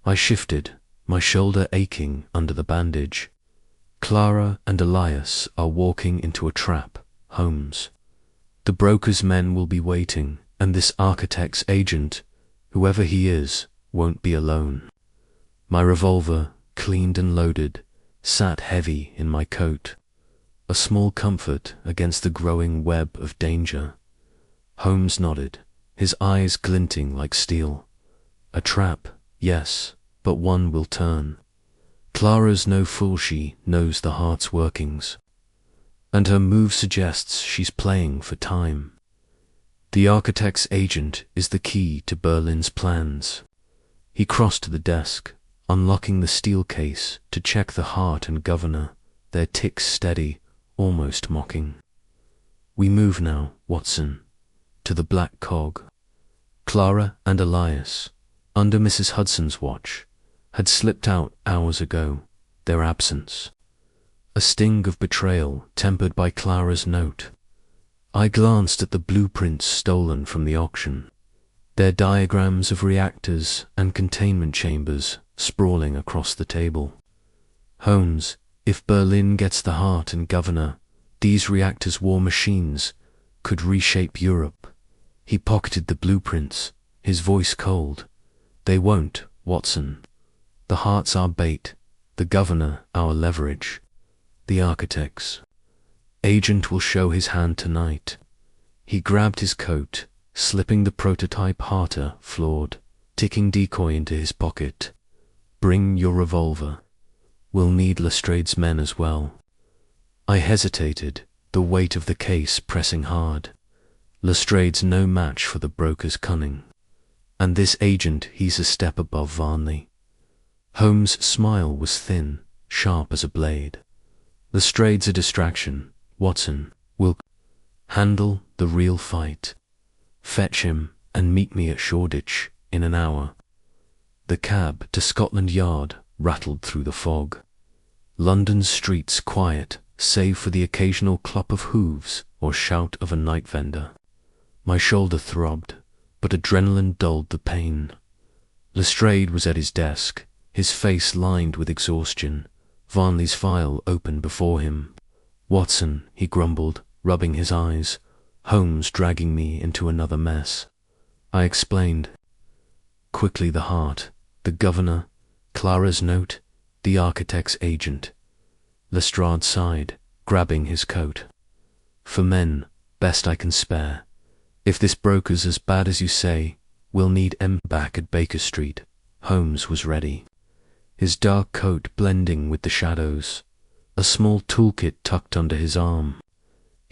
I shifted, my shoulder aching under the bandage. Clara and Elias are walking into a trap, Holmes. The broker's men will be waiting, and this architect's agent, whoever he is, won't be alone. My revolver, cleaned and loaded, sat heavy in my coat, a small comfort against the growing web of danger. Holmes nodded, his eyes glinting like steel. A trap, yes, but one will turn. Clara's no fool, she knows the heart's workings, and her move suggests she's playing for time. The architect's agent is the key to Berlin's plans. He crossed to the desk, unlocking the steel case to check the heart and governor, their ticks steady, almost mocking. We move now, Watson, to the black cog. Clara and Elias, under Mrs. Hudson's watch, had slipped out hours ago, their absence. A sting of betrayal tempered by Clara's note. I glanced at the blueprints stolen from the auction, their diagrams of reactors and containment chambers sprawling across the table. Holmes, if Berlin gets the heart and governor, these reactors' war machines could reshape Europe. He pocketed the blueprints, his voice cold. They won't, Watson. The heart's our bait, the governor our leverage. The architect's agent will show his hand tonight. He grabbed his coat, slipping the prototype harter, flawed, ticking decoy into his pocket. Bring your revolver. We'll need Lestrade's men as well. I hesitated, the weight of the case pressing hard. Lestrade's no match for the broker's cunning. And this agent, he's a step above Varnley. Holmes' smile was thin, sharp as a blade. Lestrade's a distraction. Watson, we'll handle the real fight. Fetch him and meet me at Shoreditch in an hour. The cab to Scotland Yard rattled through the fog. London's streets quiet, save for the occasional clop of hooves or shout of a night vendor. My shoulder throbbed, but adrenaline dulled the pain. Lestrade was at his desk, his face lined with exhaustion, Varnley's file open before him. Watson, he grumbled, rubbing his eyes, Holmes dragging me into another mess. I explained. Quickly the heart, the governor, Clara's note, the architect's agent. Lestrade sighed, grabbing his coat. For men, best I can spare. If this broker's as bad as you say, we'll need M back at Baker Street. Holmes was ready, his dark coat blending with the shadows, a small toolkit tucked under his arm.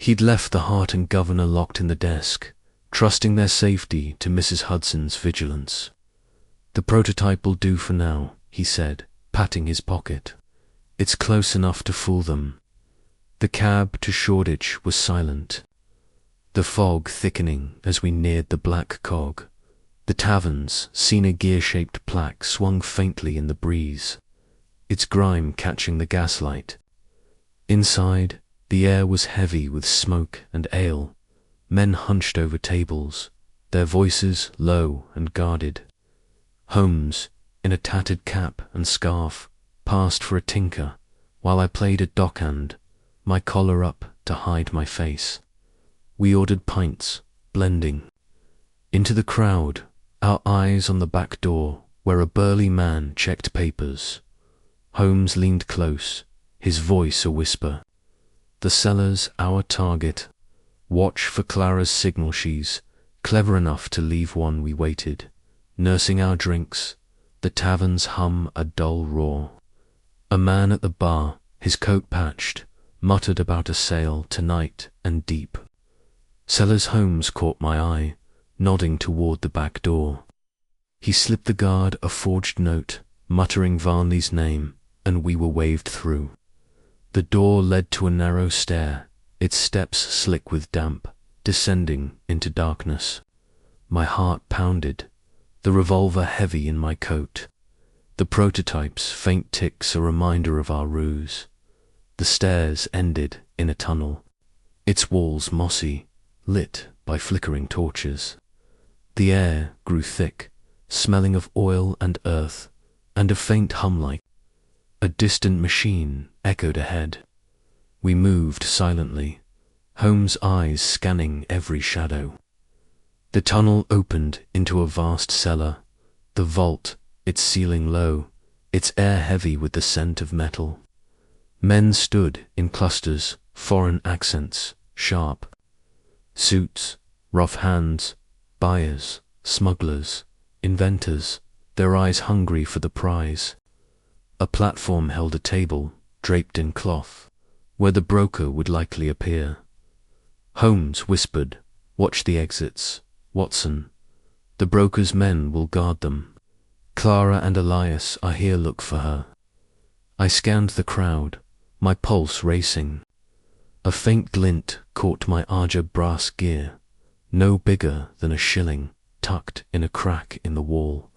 He'd left the heart and governor locked in the desk, trusting their safety to Mrs. Hudson's vigilance. The prototype will do for now, he said, patting his pocket. It's close enough to fool them. The cab to Shoreditch was silent, the fog thickening as we neared the black cog. The tavern's seen a gear-shaped plaque swung faintly in the breeze, its grime catching the gaslight. Inside, the air was heavy with smoke and ale, men hunched over tables, their voices low and guarded. Holmes, in a tattered cap and scarf, passed for a tinker, while I played at dockhand, my collar up to hide my face. We ordered pints, blending. Into the crowd, our eyes on the back door, where a burly man checked papers. Holmes leaned close, his voice a whisper. The cellar's our target. Watch for Clara's signal. She's clever enough to leave one. We waited, nursing our drinks, the tavern's hum a dull roar. A man at the bar, his coat patched, muttered about a sale tonight and deep. Sellers Holmes caught my eye, nodding toward the back door. He slipped the guard a forged note, muttering Varnley's name, and we were waved through. The door led to a narrow stair, its steps slick with damp, descending into darkness. My heart pounded, the revolver heavy in my coat. The prototype's faint ticks a reminder of our ruse. The stairs ended in a tunnel, its walls mossy, lit by flickering torches. The air grew thick, smelling of oil and earth, and a faint hum like a distant machine echoed ahead. We moved silently, Holmes' eyes scanning every shadow. The tunnel opened into a vast cellar, the vault, its ceiling low, its air heavy with the scent of metal. Men stood in clusters, foreign accents, sharp. Suits, rough hands, buyers, smugglers, inventors, their eyes hungry for the prize. A platform held a table, draped in cloth, where the broker would likely appear. Holmes whispered, "Watch the exits, Watson. The broker's men will guard them." Clara and Elias are here, look for her. I scanned the crowd, my pulse racing. A faint glint caught my Arja brass gear, no bigger than a shilling, tucked in a crack in the wall.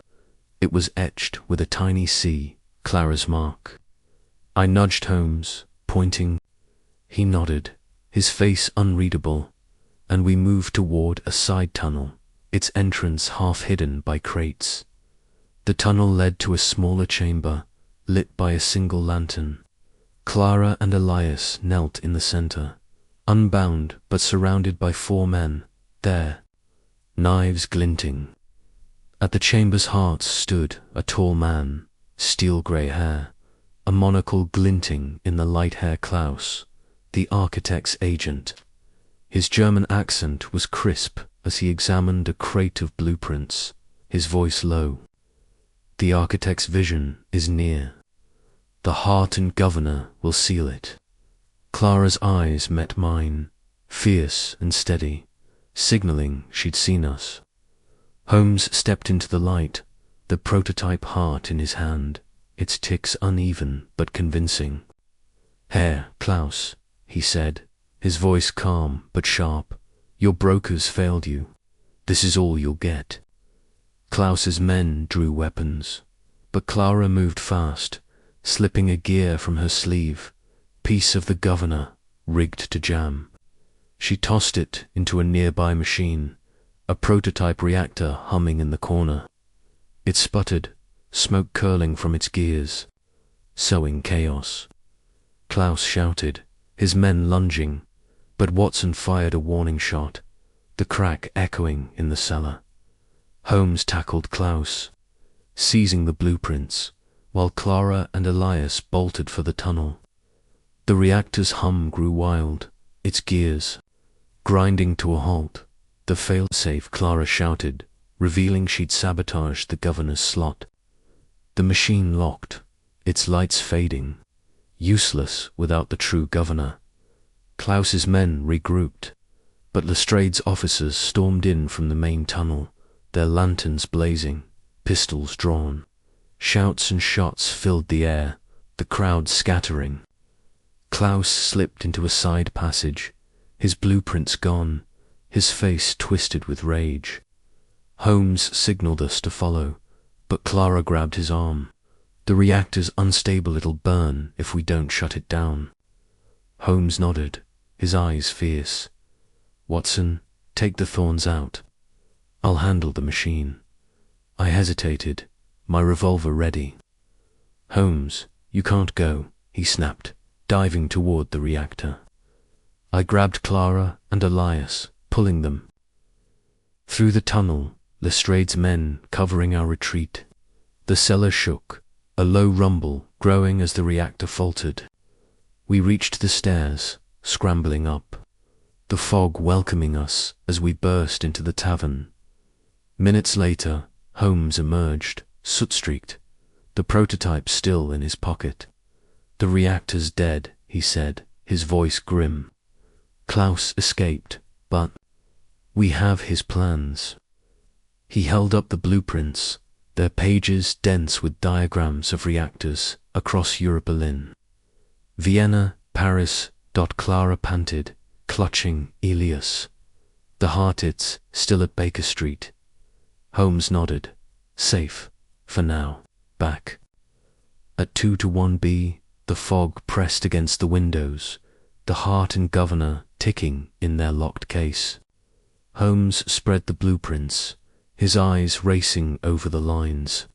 It was etched with a tiny C, Clara's mark. I nudged Holmes, pointing. He nodded, his face unreadable, and we moved toward a side tunnel, its entrance half hidden by crates. The tunnel led to a smaller chamber, lit by a single lantern. Clara and Elias knelt in the center, unbound but surrounded by 4 men, there, knives glinting. At the chamber's heart stood a tall man, steel-grey hair, a monocle glinting in the light hair. Klaus, the architect's agent. His German accent was crisp as he examined a crate of blueprints, his voice low. The architect's vision is near. The heart and governor will seal it. Clara's eyes met mine, fierce and steady, signaling she'd seen us. Holmes stepped into the light, the prototype heart in his hand, its ticks uneven but convincing. "Herr Klaus," he said, his voice calm but sharp, "your brokers failed you. This is all you'll get." Klaus's men drew weapons, but Clara moved fast, slipping a gear from her sleeve, piece of the governor, rigged to jam. She tossed it into a nearby machine, a prototype reactor humming in the corner. It sputtered, smoke curling from its gears, sowing chaos. Klaus shouted, his men lunging, but Watson fired a warning shot, the crack echoing in the cellar. Holmes tackled Klaus, seizing the blueprints, while Clara and Elias bolted for the tunnel. The reactor's hum grew wild, its gears grinding to a halt. "The fail-safe," Clara shouted, revealing she'd sabotaged the governor's slot. The machine locked, its lights fading, useless without the true governor. Klaus's men regrouped, but Lestrade's officers stormed in from the main tunnel, their lanterns blazing, pistols drawn. Shouts and shots filled the air, the crowd scattering. Klaus slipped into a side passage, his blueprints gone, his face twisted with rage. Holmes signaled us to follow, but Clara grabbed his arm. "The reactor's unstable, it'll burn if we don't shut it down." Holmes nodded, his eyes fierce. "Watson, take the thorns out. I'll handle the machine." I hesitated, my revolver ready. "Holmes, you can't go," he snapped, diving toward the reactor. I grabbed Clara and Elias, pulling them. Through the tunnel, Lestrade's men covering our retreat. The cellar shook, a low rumble growing as the reactor faltered. We reached the stairs, scrambling up, the fog welcoming us as we burst into the tavern. Minutes later, Holmes emerged, soot-streaked, the prototype still in his pocket. "The reactor's dead," he said, his voice grim. "Klaus escaped, but we have his plans." He held up the blueprints, their pages dense with diagrams of reactors across Europe. Berlin, Vienna, Paris. Clara panted, clutching Elias. "The Hartits still at Baker Street." Holmes nodded. "Safe, for now. Back." At 2-1B, the fog pressed against the windows, the Hart and Governor ticking in their locked case. Holmes spread the blueprints, his eyes racing over the lines.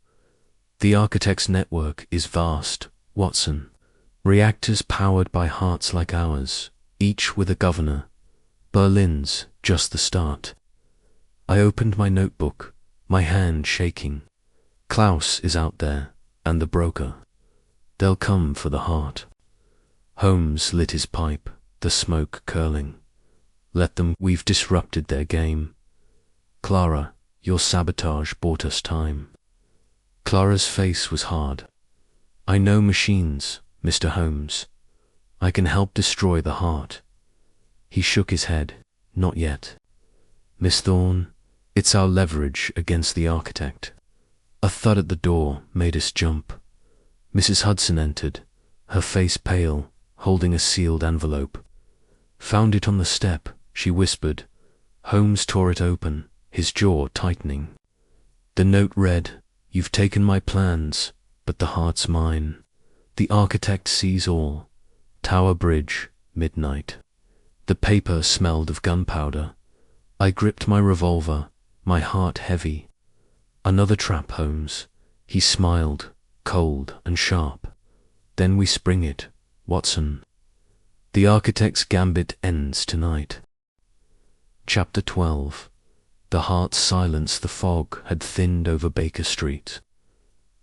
"The architect's network is vast, Watson. Reactors powered by hearts like ours, each with a governor. Berlin's just the start." I opened my notebook, my hand shaking. "Klaus is out there, and the broker. They'll come for the heart." Holmes lit his pipe, the smoke curling. "Let them, we've disrupted their game. Clara, your sabotage bought us time." Clara's face was hard. "I know machines, Mr. Holmes. I can help destroy the heart." He shook his head. "Not yet. Miss Thorne, it's our leverage against the architect. A thud at the door made us jump. Mrs. Hudson entered, her face pale, holding a sealed envelope. "Found it on the step," she whispered. Holmes tore it open, his jaw tightening. The note read, "You've taken my plans, but the heart's mine. The architect sees all. Tower Bridge, midnight." The paper smelled of gunpowder. I gripped my revolver, my heart heavy. "Another trap, Holmes." He smiled, cold and sharp. "Then we spring it, Watson. The architect's gambit ends tonight." Chapter 12. The heart's silence. The fog had thinned over Baker Street,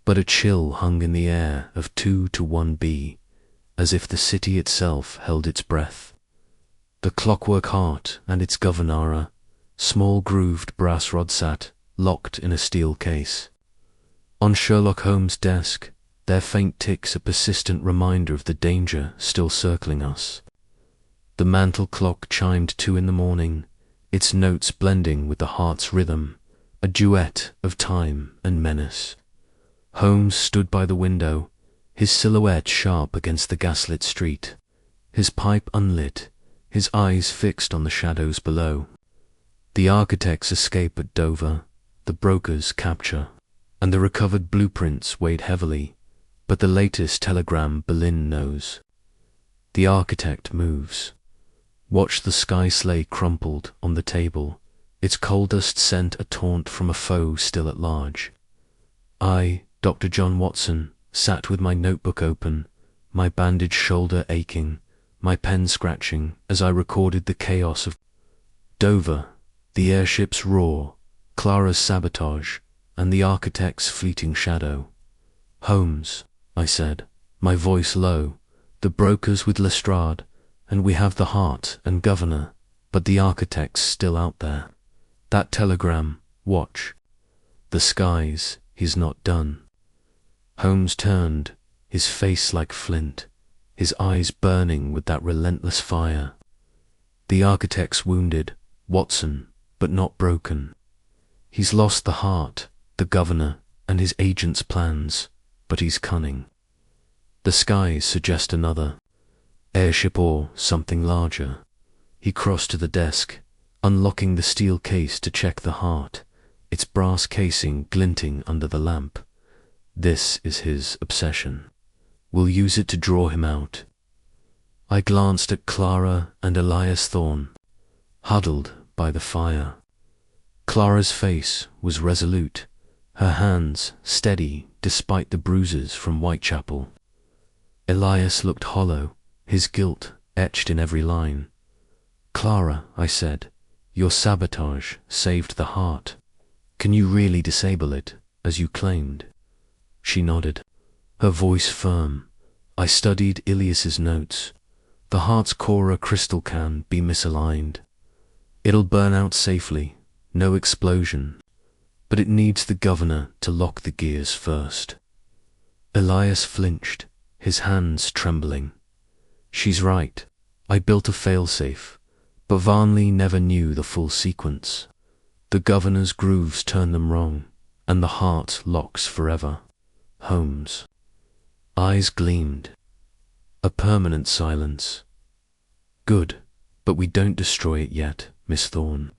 but a chill hung in the air of 2 to 1B, as if the city itself held its breath. The Clockwork heart and its governara, small grooved brass rod, sat locked in a steel case. On Sherlock Holmes' desk, their faint ticks a persistent reminder of the danger still circling us. The mantel clock chimed 2 in the morning, its notes blending with the heart's rhythm, a duet of time and menace. Holmes stood by the window, his silhouette sharp against the gaslit street, his pipe unlit, his eyes fixed on the shadows below. The architect's escape at Dover, the broker's capture, and the recovered blueprints weighed heavily, but the latest telegram Berlin knows. The architect moves. Watch the sky sleigh crumpled on the table, its coal dust scent a taunt from a foe still at large. I, Dr. John Watson, sat with my notebook open, my bandaged shoulder aching, my pen scratching as I recorded the chaos of Dover, the airship's roar, Clara's sabotage, and the architect's fleeting shadow. "Holmes," I said, my voice low, "the broker's with Lestrade, and we have the heart and governor, but the architect's still out there. That telegram, watch. The skies, he's not done." Holmes turned, his face like flint, his eyes burning with that relentless fire. "The architect's wounded, Watson, but not broken. He's lost the heart, the governor, and his agent's plans, but he's cunning. The skies suggest another, airship or something larger." He crossed to the desk, unlocking the steel case to check the heart, its brass casing glinting under the lamp. "This is his obsession. We'll use it to draw him out." I glanced at Clara and Elias Thorne, huddled by the fire. Clara's face was resolute, her hands steady despite the bruises from Whitechapel. Elias looked hollow, his guilt etched in every line. "Clara," I said, "your sabotage saved the heart. Can you really disable it, as you claimed?" She nodded, her voice firm. I studied Ilias's notes. The heart's core crystal can be misaligned. It'll burn out safely, no explosion, but it needs the governor to lock the gears first. Elias flinched, his hands trembling. "She's right. I built a failsafe, but Varnley never knew the full sequence. The governor's grooves turn them wrong, and the heart locks forever." Holmes' eyes gleamed. A permanent silence. "Good, but we don't destroy it yet, Miss Thorne.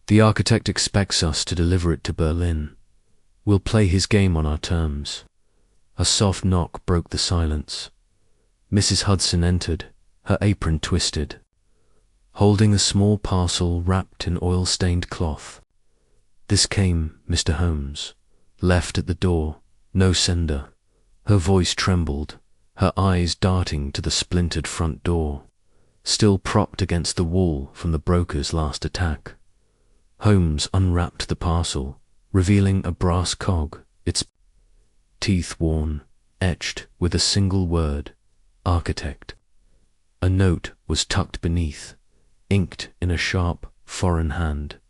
The architect expects us to deliver it to Berlin. We'll play his game on our terms." A soft knock broke the silence. Mrs. Hudson entered, her apron twisted, holding a small parcel wrapped in oil-stained cloth. "This came, Mr. Holmes. Left at the door, no sender." Her voice trembled, her eyes darting to the splintered front door, still propped against the wall from the broker's last attack. Holmes unwrapped the parcel, revealing a brass cog, its teeth worn, etched with a single word, "Architect." A note was tucked beneath, inked in a sharp, foreign hand.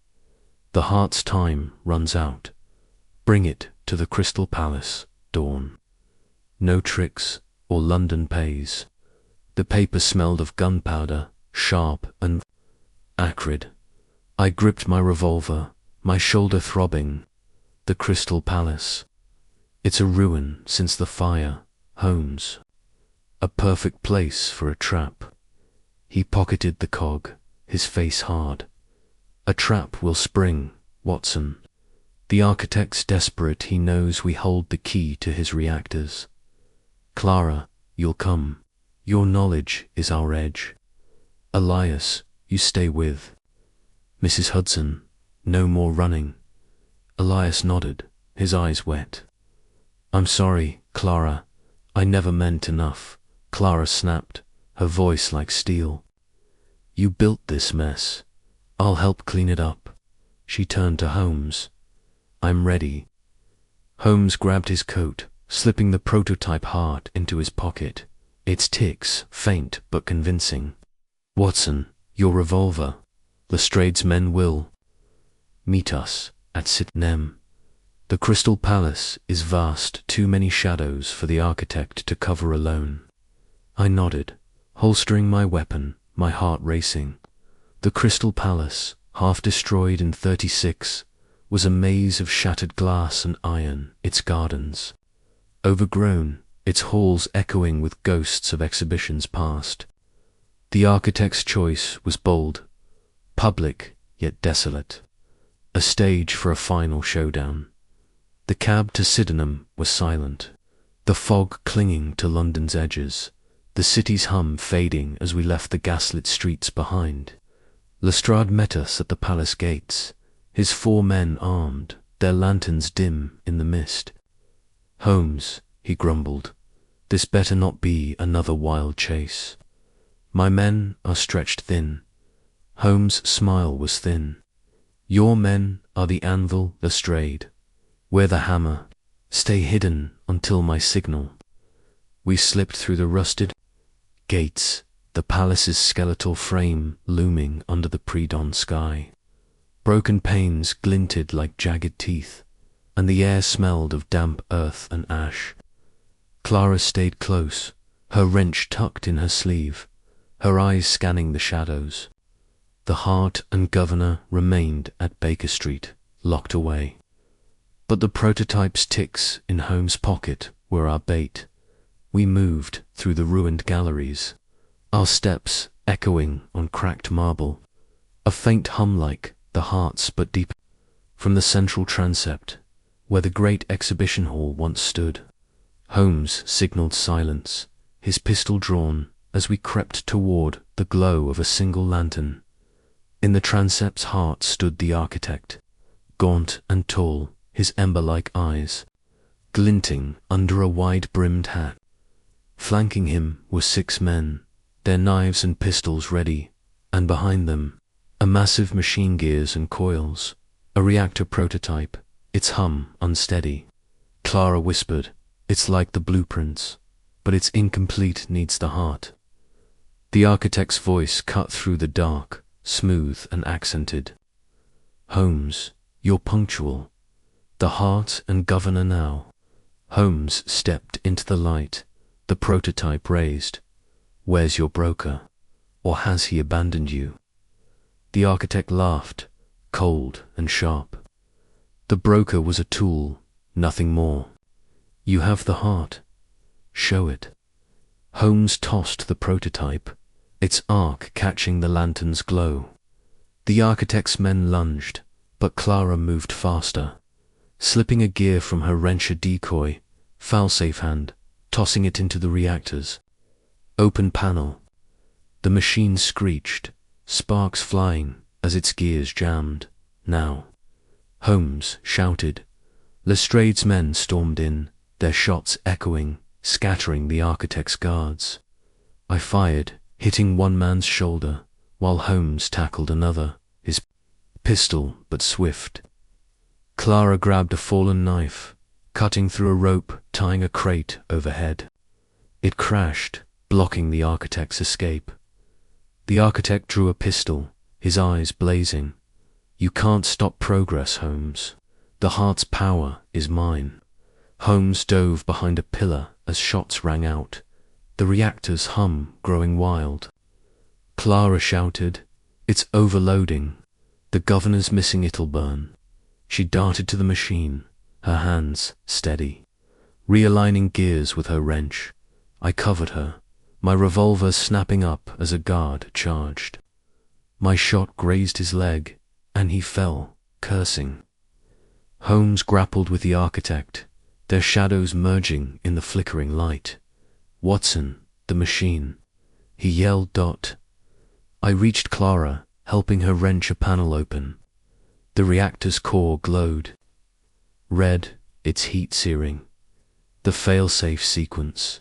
"The heart's time runs out. Bring it to the Crystal Palace, Dawn. No tricks, or London pays." The paper smelled of gunpowder, sharp and acrid. I gripped my revolver, my shoulder throbbing. The Crystal Palace. It's a ruin since the fire, Holmes. A perfect place for a trap. He pocketed the cog, his face hard. A trap will spring, Watson. The architect's desperate, he knows we hold the key to his reactors. Clara, you'll come. Your knowledge is our edge. Elias, you stay with. Mrs. Hudson, no more running. Elias nodded, his eyes wet. I'm sorry, Clara. I never meant enough. Clara snapped, her voice like steel. You built this mess. I'll help clean it up. She turned to Holmes. I'm ready. Holmes grabbed his coat, slipping the prototype heart into his pocket. Its ticks, faint but convincing. Watson, your revolver. Lestrade's men will meet us at Sydenham. The Crystal Palace is vast, too many shadows for the architect to cover alone. I nodded, holstering my weapon, my heart racing. The Crystal Palace, half destroyed in 36, was a maze of shattered glass and iron, its gardens overgrown, its halls echoing with ghosts of exhibitions past. The architect's choice was bold, public yet desolate, a stage for a final showdown. The cab to Sydenham was silent, the fog clinging to London's edges, the city's hum fading as we left the gaslit streets behind. Lestrade met us at the palace gates, his 4 men armed, their lanterns dim in the mist. Holmes, he grumbled, this better not be another wild chase. My men are stretched thin. Holmes' smile was thin. Your men are the anvil, Lestrade. We're the hammer. Stay hidden until my signal. We slipped through the rusted gates, the palace's skeletal frame looming under the pre-dawn sky. Broken panes glinted like jagged teeth, and the air smelled of damp earth and ash. Clara stayed close, her wrench tucked in her sleeve, her eyes scanning the shadows. The Heart and Governor remained at Baker Street, locked away. But the prototype's ticks in Holmes' pocket were our bait. We moved through the ruined galleries, our steps echoing on cracked marble, a faint hum like the heart's but deep. From the central transept, where the great exhibition hall once stood, Holmes signalled silence, his pistol drawn as we crept toward the glow of a single lantern. In the transept's heart stood the architect, gaunt and tall, his ember-like eyes glinting under a wide-brimmed hat. Flanking him were 6 men, their knives and pistols ready, and behind them, a massive machine gears and coils, a reactor prototype, its hum unsteady. Clara whispered, it's like the blueprints, but it's incomplete, needs the heart. The architect's voice cut through the dark, smooth and accented. Holmes, you're punctual. The Heart and Governor now. Holmes stepped into the light, the prototype raised. Where's your broker? Or has he abandoned you? The architect laughed, cold and sharp. The broker was a tool, nothing more. You have the heart. Show it. Holmes tossed the prototype, its arc catching the lantern's glow. The architect's men lunged, but Clara moved faster, slipping a gear from her wrencher decoy, failsafe hand, tossing it into the reactors. Open panel. The machine screeched, sparks flying as its gears jammed. Now. Holmes shouted. Lestrade's men stormed in, their shots echoing, scattering the architect's guards. I fired, hitting one man's shoulder, while Holmes tackled another, his pistol but swift. Clara grabbed a fallen knife, cutting through a rope tying a crate overhead. It crashed, blocking the architect's escape. The architect drew a pistol, his eyes blazing. You can't stop progress, Holmes. The heart's power is mine. Holmes dove behind a pillar as shots rang out, the reactor's hum growing wild. Clara shouted, it's overloading. The governor's missing, it'll burn. She darted to the machine, her hands steady, realigning gears with her wrench. I covered her, my revolver snapping up as a guard charged. My shot grazed his leg, and he fell, cursing. Holmes grappled with the architect, their shadows merging in the flickering light. "Watson, the machine," he yelled. I reached Clara, helping her wrench a panel open. The reactor's core glowed. Red, its heat searing. The fail-safe sequence.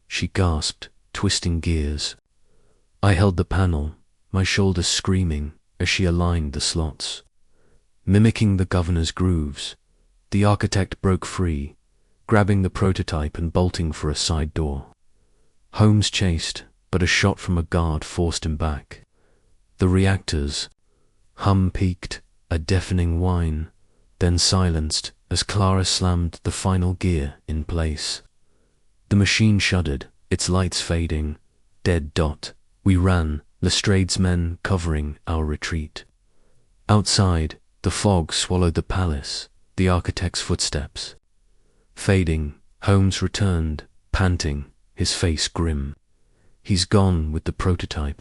She gasped, twisting gears. I held the panel, my shoulders screaming as she aligned the slots. Mimicking the governor's grooves, the architect broke free, grabbing the prototype and bolting for a side door. Holmes chased, but a shot from a guard forced him back. The reactor's hum peaked, a deafening whine, then silenced as Clara slammed the final gear in place. The machine shuddered, its lights fading. Dead. We ran, Lestrade's men covering our retreat. Outside, the fog swallowed the palace, the architect's footsteps. Fading, Holmes returned, panting, his face grim. He's gone with the prototype,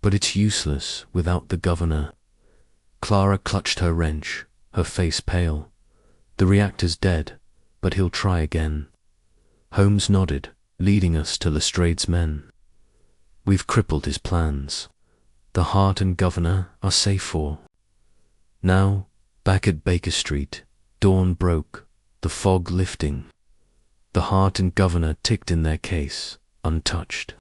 but it's useless without the governor. Clara clutched her wrench, her face pale. The reactor's dead, but he'll try again. Holmes nodded, leading us to Lestrade's men. We've crippled his plans. The Heart and Governor are safe for. Now, back at Baker Street, dawn broke, the fog lifting. The Heart and Governor ticked in their case, untouched.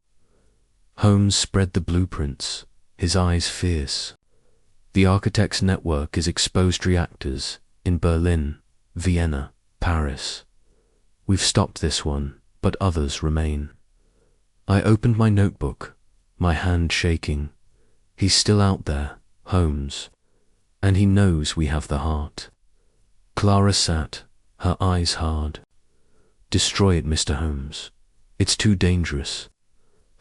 Holmes spread the blueprints, his eyes fierce. The architect's network is exposed reactors in Berlin, Vienna, Paris. We've stopped this one, but others remain. I opened my notebook, my hand shaking. He's still out there, Holmes, and he knows we have the heart. Clara sat, her eyes hard. Destroy it, Mr. Holmes. It's too dangerous.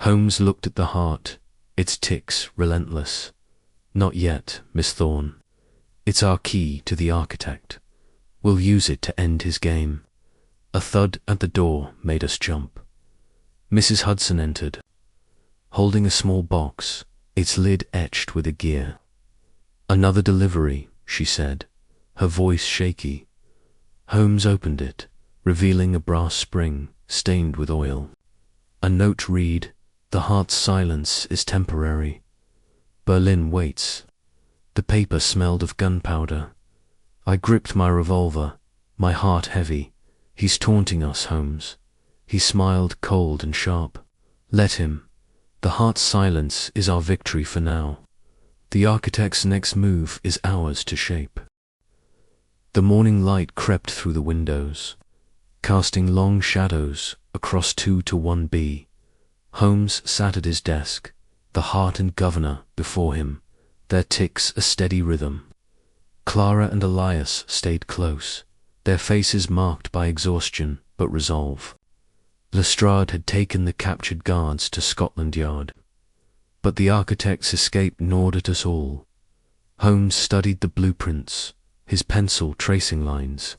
Holmes looked at the heart, its ticks relentless. Not yet, Miss Thorne. It's our key to the architect. We'll use it to end his game. A thud at the door made us jump. Mrs. Hudson entered, holding a small box, its lid etched with a gear. "Another delivery," she said, her voice shaky. Holmes opened it, revealing a brass spring stained with oil. A note read, "The heart's silence is temporary. Berlin waits." The paper smelled of gunpowder. I gripped my revolver, my heart heavy. He's taunting us, Holmes. He smiled cold and sharp. Let him. The heart's silence is our victory for now. The architect's next move is ours to shape. The morning light crept through the windows, casting long shadows across 2 to 1B. Holmes sat at his desk, the Heart and Governor before him, their ticks a steady rhythm. Clara and Elias stayed close, their faces marked by exhaustion but resolve. Lestrade had taken the captured guards to Scotland Yard, but the architect's escape gnawed at us all. Holmes studied the blueprints, his pencil tracing lines.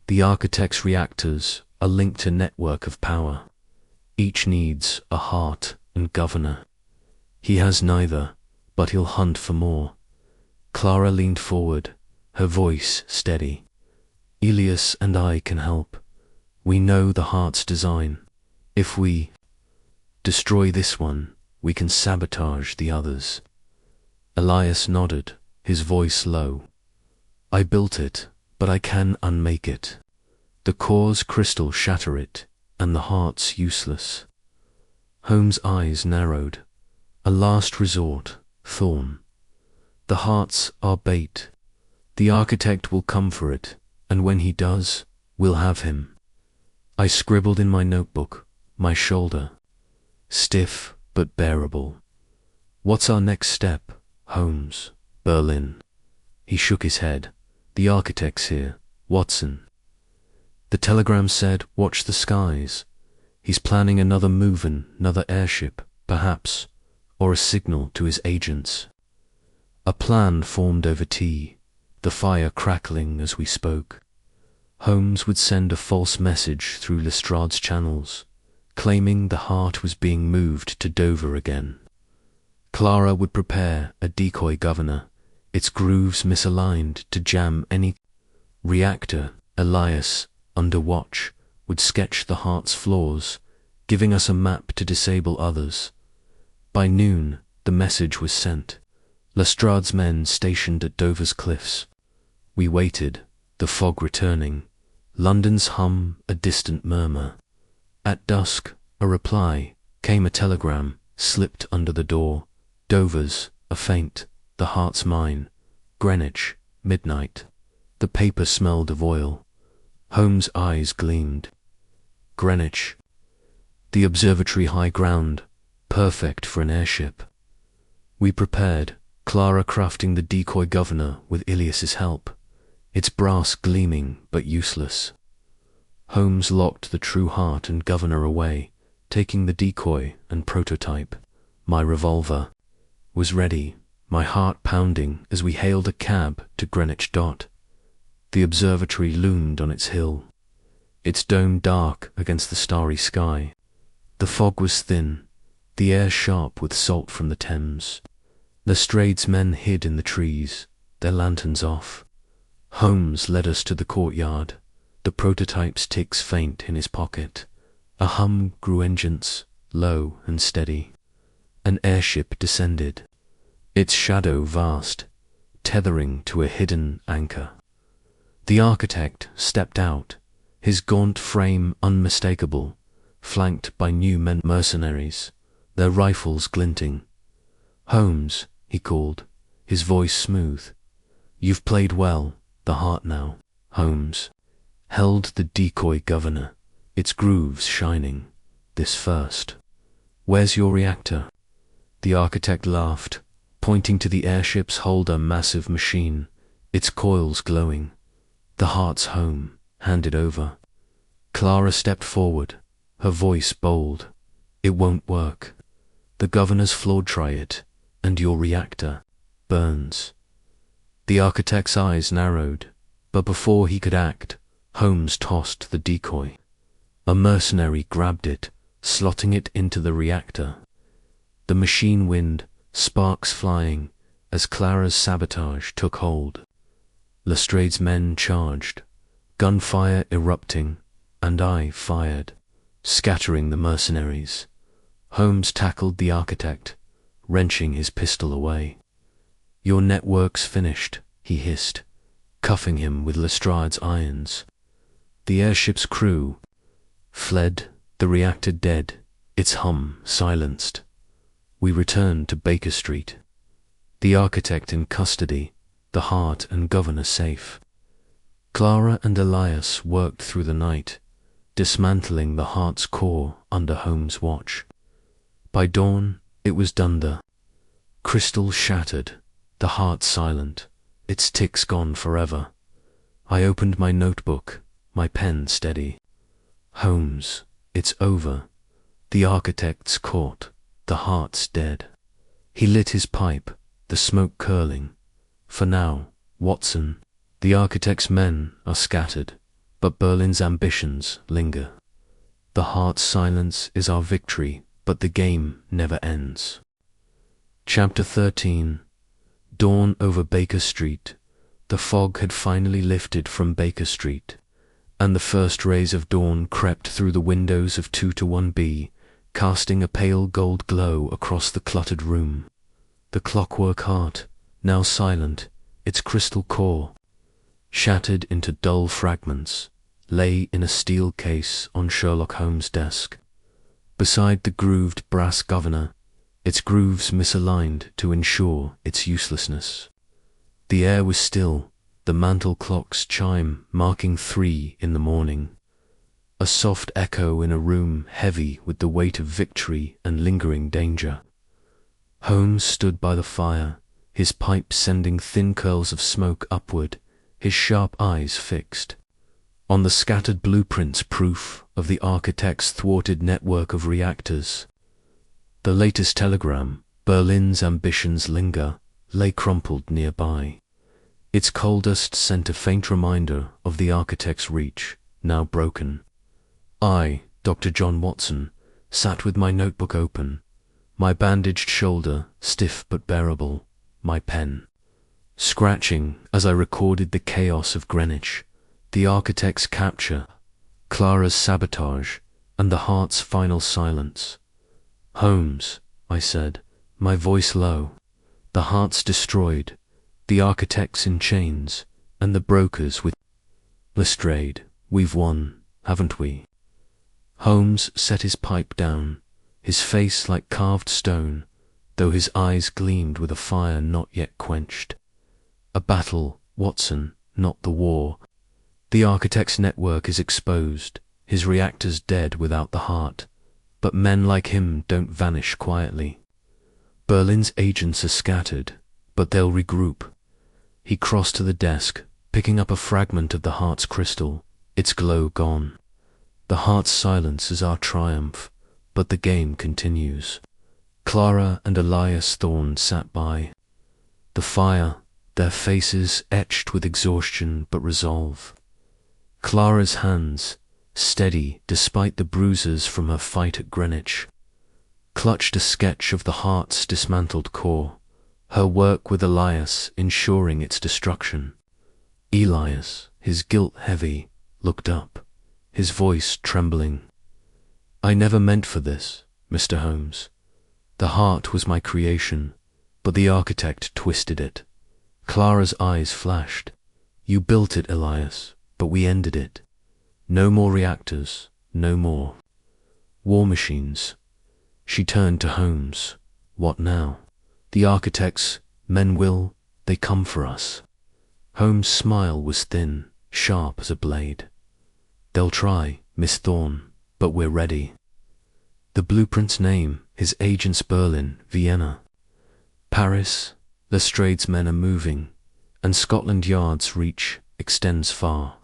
The architect's reactors are linked to a network of power. Each needs a heart and governor. He has neither, but he'll hunt for more. Clara leaned forward, her voice steady. Elias and I can help. We know the heart's design. If we destroy this one, we can sabotage the others. Elias nodded, his voice low. I built it, but I can unmake it. The core's crystal shatter it, and the heart's useless. Holmes' eyes narrowed. A last resort, Thorne. The heart's our bait. The architect will come for it, and when he does, we'll have him. I scribbled in my notebook, my shoulder, stiff but bearable. What's our next step, Holmes? Berlin. He shook his head. The architect's here, Watson. The telegram said, watch the skies. He's planning another move, another airship, perhaps, or a signal to his agents. A plan formed over tea, the fire crackling as we spoke. Holmes would send a false message through Lestrade's channels, claiming the heart was being moved to Dover again. Clara would prepare a decoy governor, its grooves misaligned to jam any reactor. Elias, under watch, would sketch the heart's flaws, giving us a map to disable others. By noon, the message was sent. Lestrade's men stationed at Dover's cliffs. We waited, the fog returning, London's hum a distant murmur. At dusk, a reply, came a telegram, slipped under the door. Dover's, a faint, the heart's mine. Greenwich, midnight. The paper smelled of oil. Holmes' eyes gleamed. Greenwich. The observatory high ground, perfect for an airship. We prepared, Clara crafting the decoy governor with Ilias's help, its brass gleaming but useless. Holmes locked the true heart and governor away, taking the decoy and prototype. My revolver was ready, my heart pounding as we hailed a cab to Greenwich Dot. The observatory loomed on its hill, its dome dark against the starry sky. The fog was thin, the air sharp with salt from the Thames. Lestrade's men hid in the trees, their lanterns off. Holmes led us to the courtyard, the prototype's ticks faint in his pocket. A hum grew engines, low and steady. An airship descended, its shadow vast, tethering to a hidden anchor. The architect stepped out, his gaunt frame unmistakable, flanked by new mercenaries, their rifles glinting. "Holmes," he called, his voice smooth. "You've played well, the heart now." Holmes held the decoy governor, its grooves shining. "This first. Where's your reactor?" The architect laughed, pointing to the airship's holder massive machine, its coils glowing. "The heart's home. Hand it over." Clara stepped forward, her voice bold. "It won't work. The governor's flawed. Try it, and your reactor burns." The architect's eyes narrowed, but before he could act, Holmes tossed the decoy. A mercenary grabbed it, slotting it into the reactor. The machine wind, sparks flying, as Clara's sabotage took hold. Lestrade's men charged, gunfire erupting, and I fired, scattering the mercenaries. Holmes tackled the architect, wrenching his pistol away. "Your network's finished," he hissed, cuffing him with Lestrade's irons. The airship's crew fled, the reactor dead, its hum silenced. We returned to Baker Street, the architect in custody, the heart and governor safe. Clara and Elias worked through the night, dismantling the heart's core under Holmes' watch. By dawn, it was dunder. Crystal shattered, the heart silent, its ticks gone forever. I opened my notebook, my pen steady. "Holmes, it's over. The architect's caught, the heart's dead." He lit his pipe, the smoke curling. "For now, Watson, the architect's men are scattered, but Berlin's ambitions linger. The heart's silence is our victory, but the game never ends." Chapter 13. Dawn over Baker Street. The fog had finally lifted from Baker Street, and the first rays of dawn crept through the windows of 2-1B, casting a pale gold glow across the cluttered room. The Clockwork heart, now silent, its crystal core, shattered into dull fragments, lay in a steel case on Sherlock Holmes' desk. Beside the grooved brass governor, its grooves misaligned to ensure its uselessness. The air was still, the mantel clock's chime marking 3 in the morning. A soft echo in a room heavy with the weight of victory and lingering danger. Holmes stood by the fire, his pipe sending thin curls of smoke upward, his sharp eyes fixed on the scattered blueprints, proof of the architect's thwarted network of reactors. The latest telegram, "Berlin's ambitions linger," lay crumpled nearby, Its coal dust sent a faint reminder of the architect's reach, now broken. I, Dr. John Watson, sat with my notebook open, my bandaged shoulder stiff but bearable, my pen scratching as I recorded the chaos of Greenwich, the architect's capture, Clara's sabotage, and the heart's final silence. "Holmes," I said, my voice low, "the heart's destroyed, the architect's in chains, and the brokers with Lestrade. We've won, haven't we?" Holmes set his pipe down, his face like carved stone, though his eyes gleamed with a fire not yet quenched. "A battle, Watson, not the war. The architect's network is exposed, his reactors dead without the heart, but men like him don't vanish quietly. Berlin's agents are scattered, but they'll regroup." He crossed to the desk, picking up a fragment of the heart's crystal, its glow gone. "The heart's silence is our triumph, but the game continues." Clara and Elias Thorne sat by the fire, their faces etched with exhaustion but resolve. Clara's hands, steady despite the bruises from her fight at Greenwich, clutched a sketch of the heart's dismantled core, her work with Elias ensuring its destruction. Elias, his guilt heavy, looked up, his voice trembling. "I never meant for this, Mr. Holmes. The heart was my creation, but the architect twisted it." Clara's eyes flashed. "You built it, Elias, but we ended it. No more reactors, no more war machines." She turned to Holmes. "What now? The architects, men they come for us." Holmes' smile was thin, sharp as a blade. "They'll try, Miss Thorne, but we're ready. The blueprint's name, his agents Berlin, Vienna, Paris, Lestrade's men are moving, and Scotland Yard's reach extends far.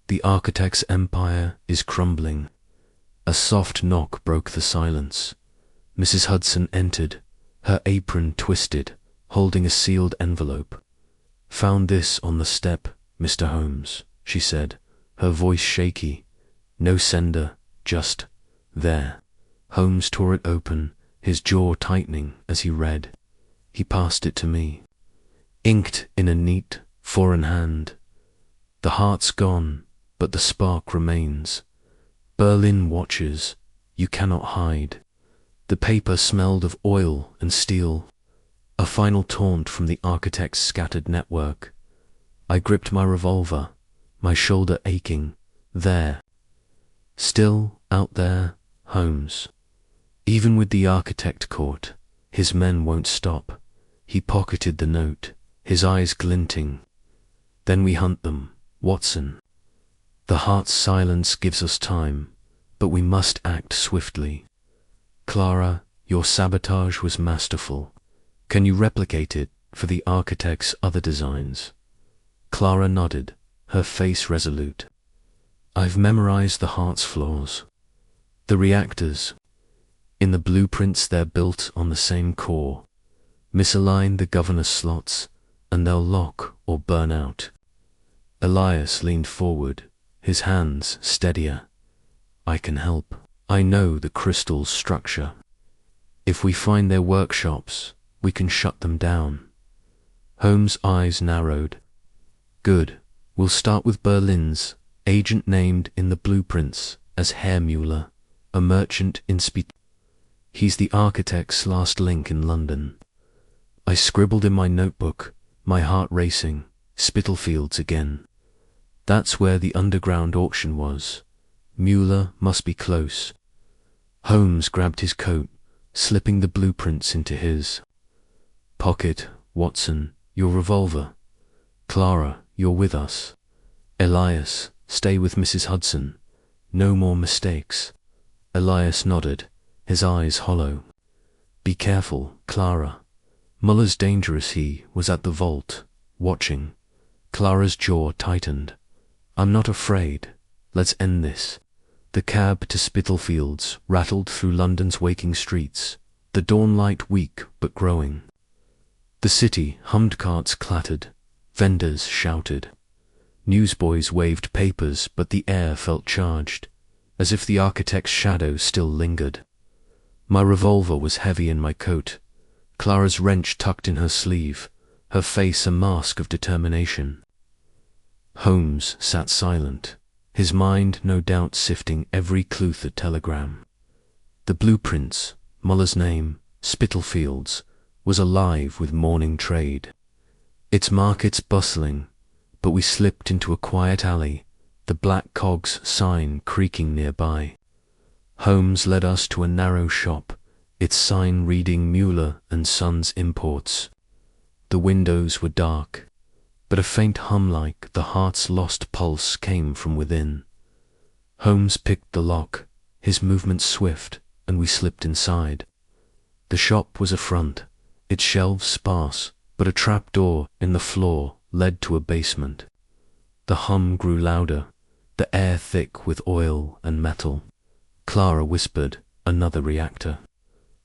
The architect's empire is crumbling." A soft knock broke the silence. Mrs. Hudson entered, her apron twisted, holding a sealed envelope. "Found this on the step, Mr. Holmes," she said, her voice shaky. "No sender, just there." Holmes tore it open, his jaw tightening as he read. He passed it to me. Inked in a neat, foreign hand. "The heart's gone, but the spark remains. Berlin watches, you cannot hide." The paper smelled of oil and steel, a final taunt from the architect's scattered network. I gripped my revolver, my shoulder aching. There, still out there, Holmes. Even with the architect caught, his men won't stop. He pocketed the note, his eyes glinting. "Then we hunt them, Watson. The heart's silence gives us time, but we must act swiftly. Clara, your sabotage was masterful. Can you replicate it for the architect's other designs?" Clara nodded, her face resolute. "I've memorized the heart's flaws. The reactors. In the blueprints they're built on the same core. Misalign the governor slots, and they'll lock or burn out." Elias leaned forward, his hands steadier. "I can help. I know the crystal's structure. If we find their workshops, we can shut them down." Holmes' eyes narrowed. "Good. We'll start with Berlin's, agent named in the blueprints as Herr Müller, a merchant in He's the architect's last link in London." I scribbled in my notebook, my heart racing. Spitalfields again. That's where the underground auction was. Müller must be close. Holmes grabbed his coat, slipping the blueprints into his pocket. "Watson, your revolver. Clara, you're with us. Elias, stay with Mrs. Hudson. No more mistakes." Elias nodded, his eyes hollow. "Be careful, Clara. Muller's dangerous." He was at the vault, watching. Clara's jaw tightened. "I'm not afraid. Let's end this." The cab to Spitalfields rattled through London's waking streets, the dawn light weak but growing. The city hummed, carts clattered, Vendors shouted. Newsboys waved papers, but the air felt charged, as if the architect's shadow still lingered. My revolver was heavy in my coat, Clara's wrench tucked in her sleeve, her face a mask of determination. Holmes sat silent, his mind no doubt sifting every Clutha telegram. The blueprints, Muller's name, Spitalfields, was alive with morning trade. Its markets bustling, but we slipped into a quiet alley, the Black Cog's sign creaking nearby. Holmes led us to a narrow shop, its sign reading Mueller and Sons Imports. The windows were dark, but a faint hum like the heart's lost pulse came from within. Holmes picked the lock, his movements swift, and we slipped inside. The shop was a front, its shelves sparse, but a trapdoor in the floor led to a basement. The hum grew louder, the air thick with oil and metal. Clara whispered, "Another reactor.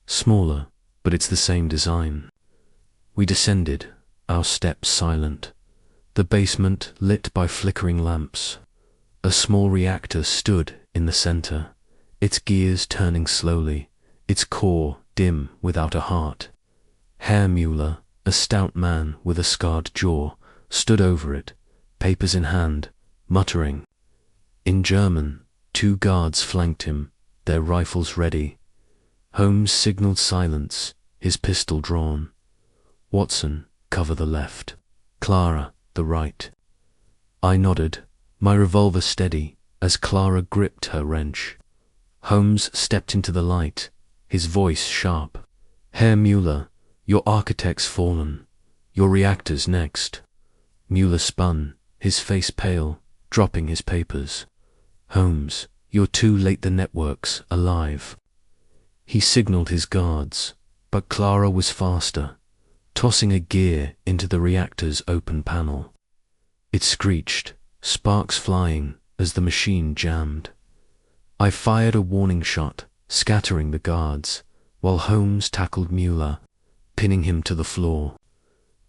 Smaller, but it's the same design." We descended, our steps silent. The basement lit by flickering lamps. A small reactor stood in the center, its gears turning slowly, its core dim without a heart. Herr Mueller, a stout man with a scarred jaw, stood over it, papers in hand, muttering. In German, 2 guards flanked him, their rifles ready. Holmes signaled silence, his pistol drawn. "Watson, cover the left. Clara, the right." I nodded, my revolver steady, as Clara gripped her wrench. Holmes stepped into the light, his voice sharp. "Herr Mueller, your architect's fallen. Your reactor's next." Mueller spun, his face pale, dropping his papers. "Holmes, you're too late, the network's alive." He signaled his guards, but Clara was faster, tossing a gear into the reactor's open panel. It screeched, sparks flying as the machine jammed. I fired a warning shot, scattering the guards, while Holmes tackled Mueller, pinning him to the floor.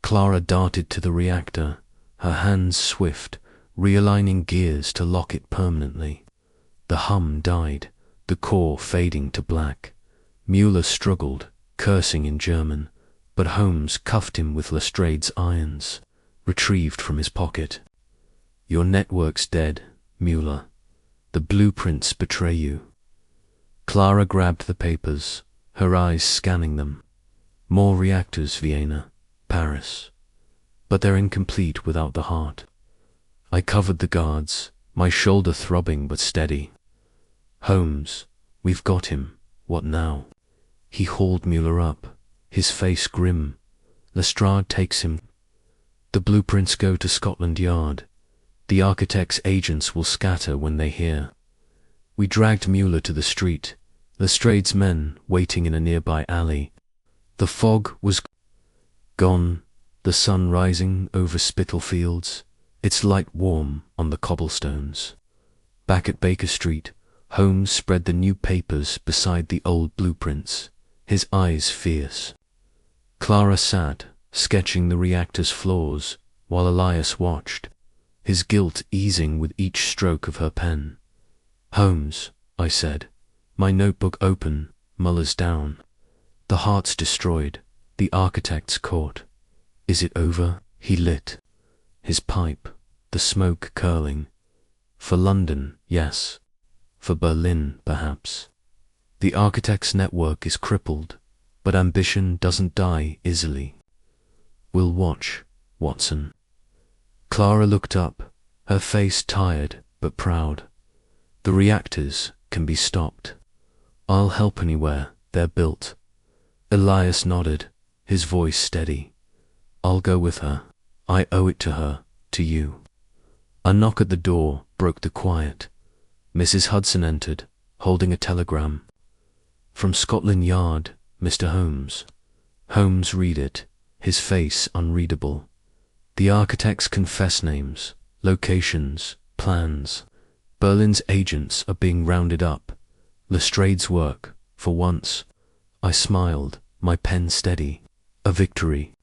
Clara darted to the reactor, her hands swift, realigning gears to lock it permanently. The hum died, the core fading to black. Mueller struggled, cursing in German, but Holmes cuffed him with Lestrade's irons, retrieved from his pocket. "Your network's dead, Mueller. The blueprints betray you." Clara grabbed the papers, her eyes scanning them. "More reactors, Vienna, Paris. But they're incomplete without the heart." I covered the guards, my shoulder throbbing but steady. "Holmes, we've got him. What now?" He hauled Mueller up, his face grim. "Lestrade takes him. The blueprints go to Scotland Yard. The architect's agents will scatter when they hear." We dragged Mueller to the street, Lestrade's men waiting in a nearby alley. The fog was gone, the sun rising over Spitalfields, its light warm on the cobblestones. Back at Baker Street, Holmes spread the new papers beside the old blueprints, his eyes fierce. Clara sat, sketching the reactor's flaws, while Elias watched, his guilt easing with each stroke of her pen. "Holmes," I said, my notebook open, Muller's down. "The heart's destroyed, the architect's caught. Is it over?" He lit his pipe, the smoke curling. "For London, yes. For Berlin, perhaps. The architect's network is crippled, but ambition doesn't die easily. We'll watch, Watson." Clara looked up, her face tired but proud. "The reactors can be stopped. I'll help anywhere they're built." Elias nodded, his voice steady. "I'll go with her. I owe it to her, to you." A knock at the door broke the quiet. Mrs. Hudson entered, holding a telegram. "From Scotland Yard, Mr. Holmes." Holmes read it, his face unreadable. The architect's confess names, locations, plans. Berlin's agents are being rounded up. Lestrade's work, for once. I smiled, my pen steady. A victory.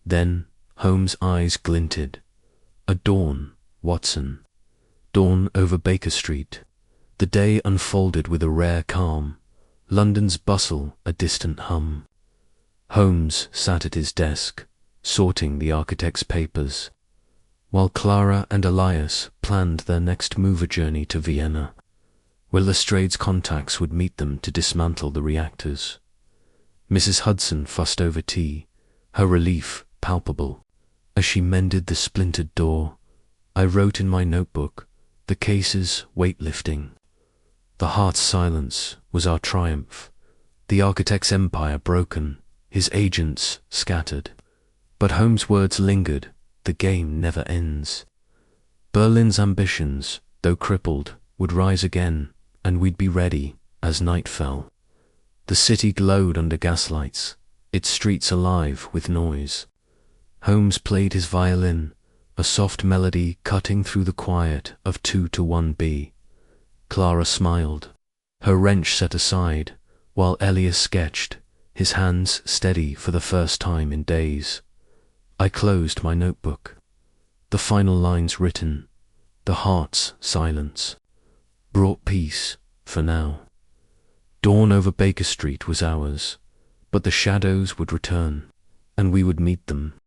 Then Holmes' eyes glinted. A dawn, Watson. Dawn over Baker Street. The day unfolded with a rare calm. London's bustle a distant hum. Holmes sat at his desk, sorting the architect's papers, while Clara and Elias planned their next mover journey to Vienna, where Lestrade's contacts would meet them to dismantle the reactors. Mrs. Hudson fussed over tea, her relief palpable. As she mended the splintered door, I wrote in my notebook, the case's weightlifting. The heart's silence was our triumph, the architect's empire broken, his agents scattered. But Holmes' words lingered, the game never ends. Berlin's ambitions, though crippled, would rise again, and we'd be ready as night fell. The city glowed under gaslights, its streets alive with noise. Holmes played his violin, a soft melody cutting through the quiet of 2-1B. Clara smiled, her wrench set aside, while Elias sketched, his hands steady for the first time in days. I closed my notebook. The final lines written, the heart's silence, brought peace for now. Dawn over Baker Street was ours, but the shadows would return, and we would meet them.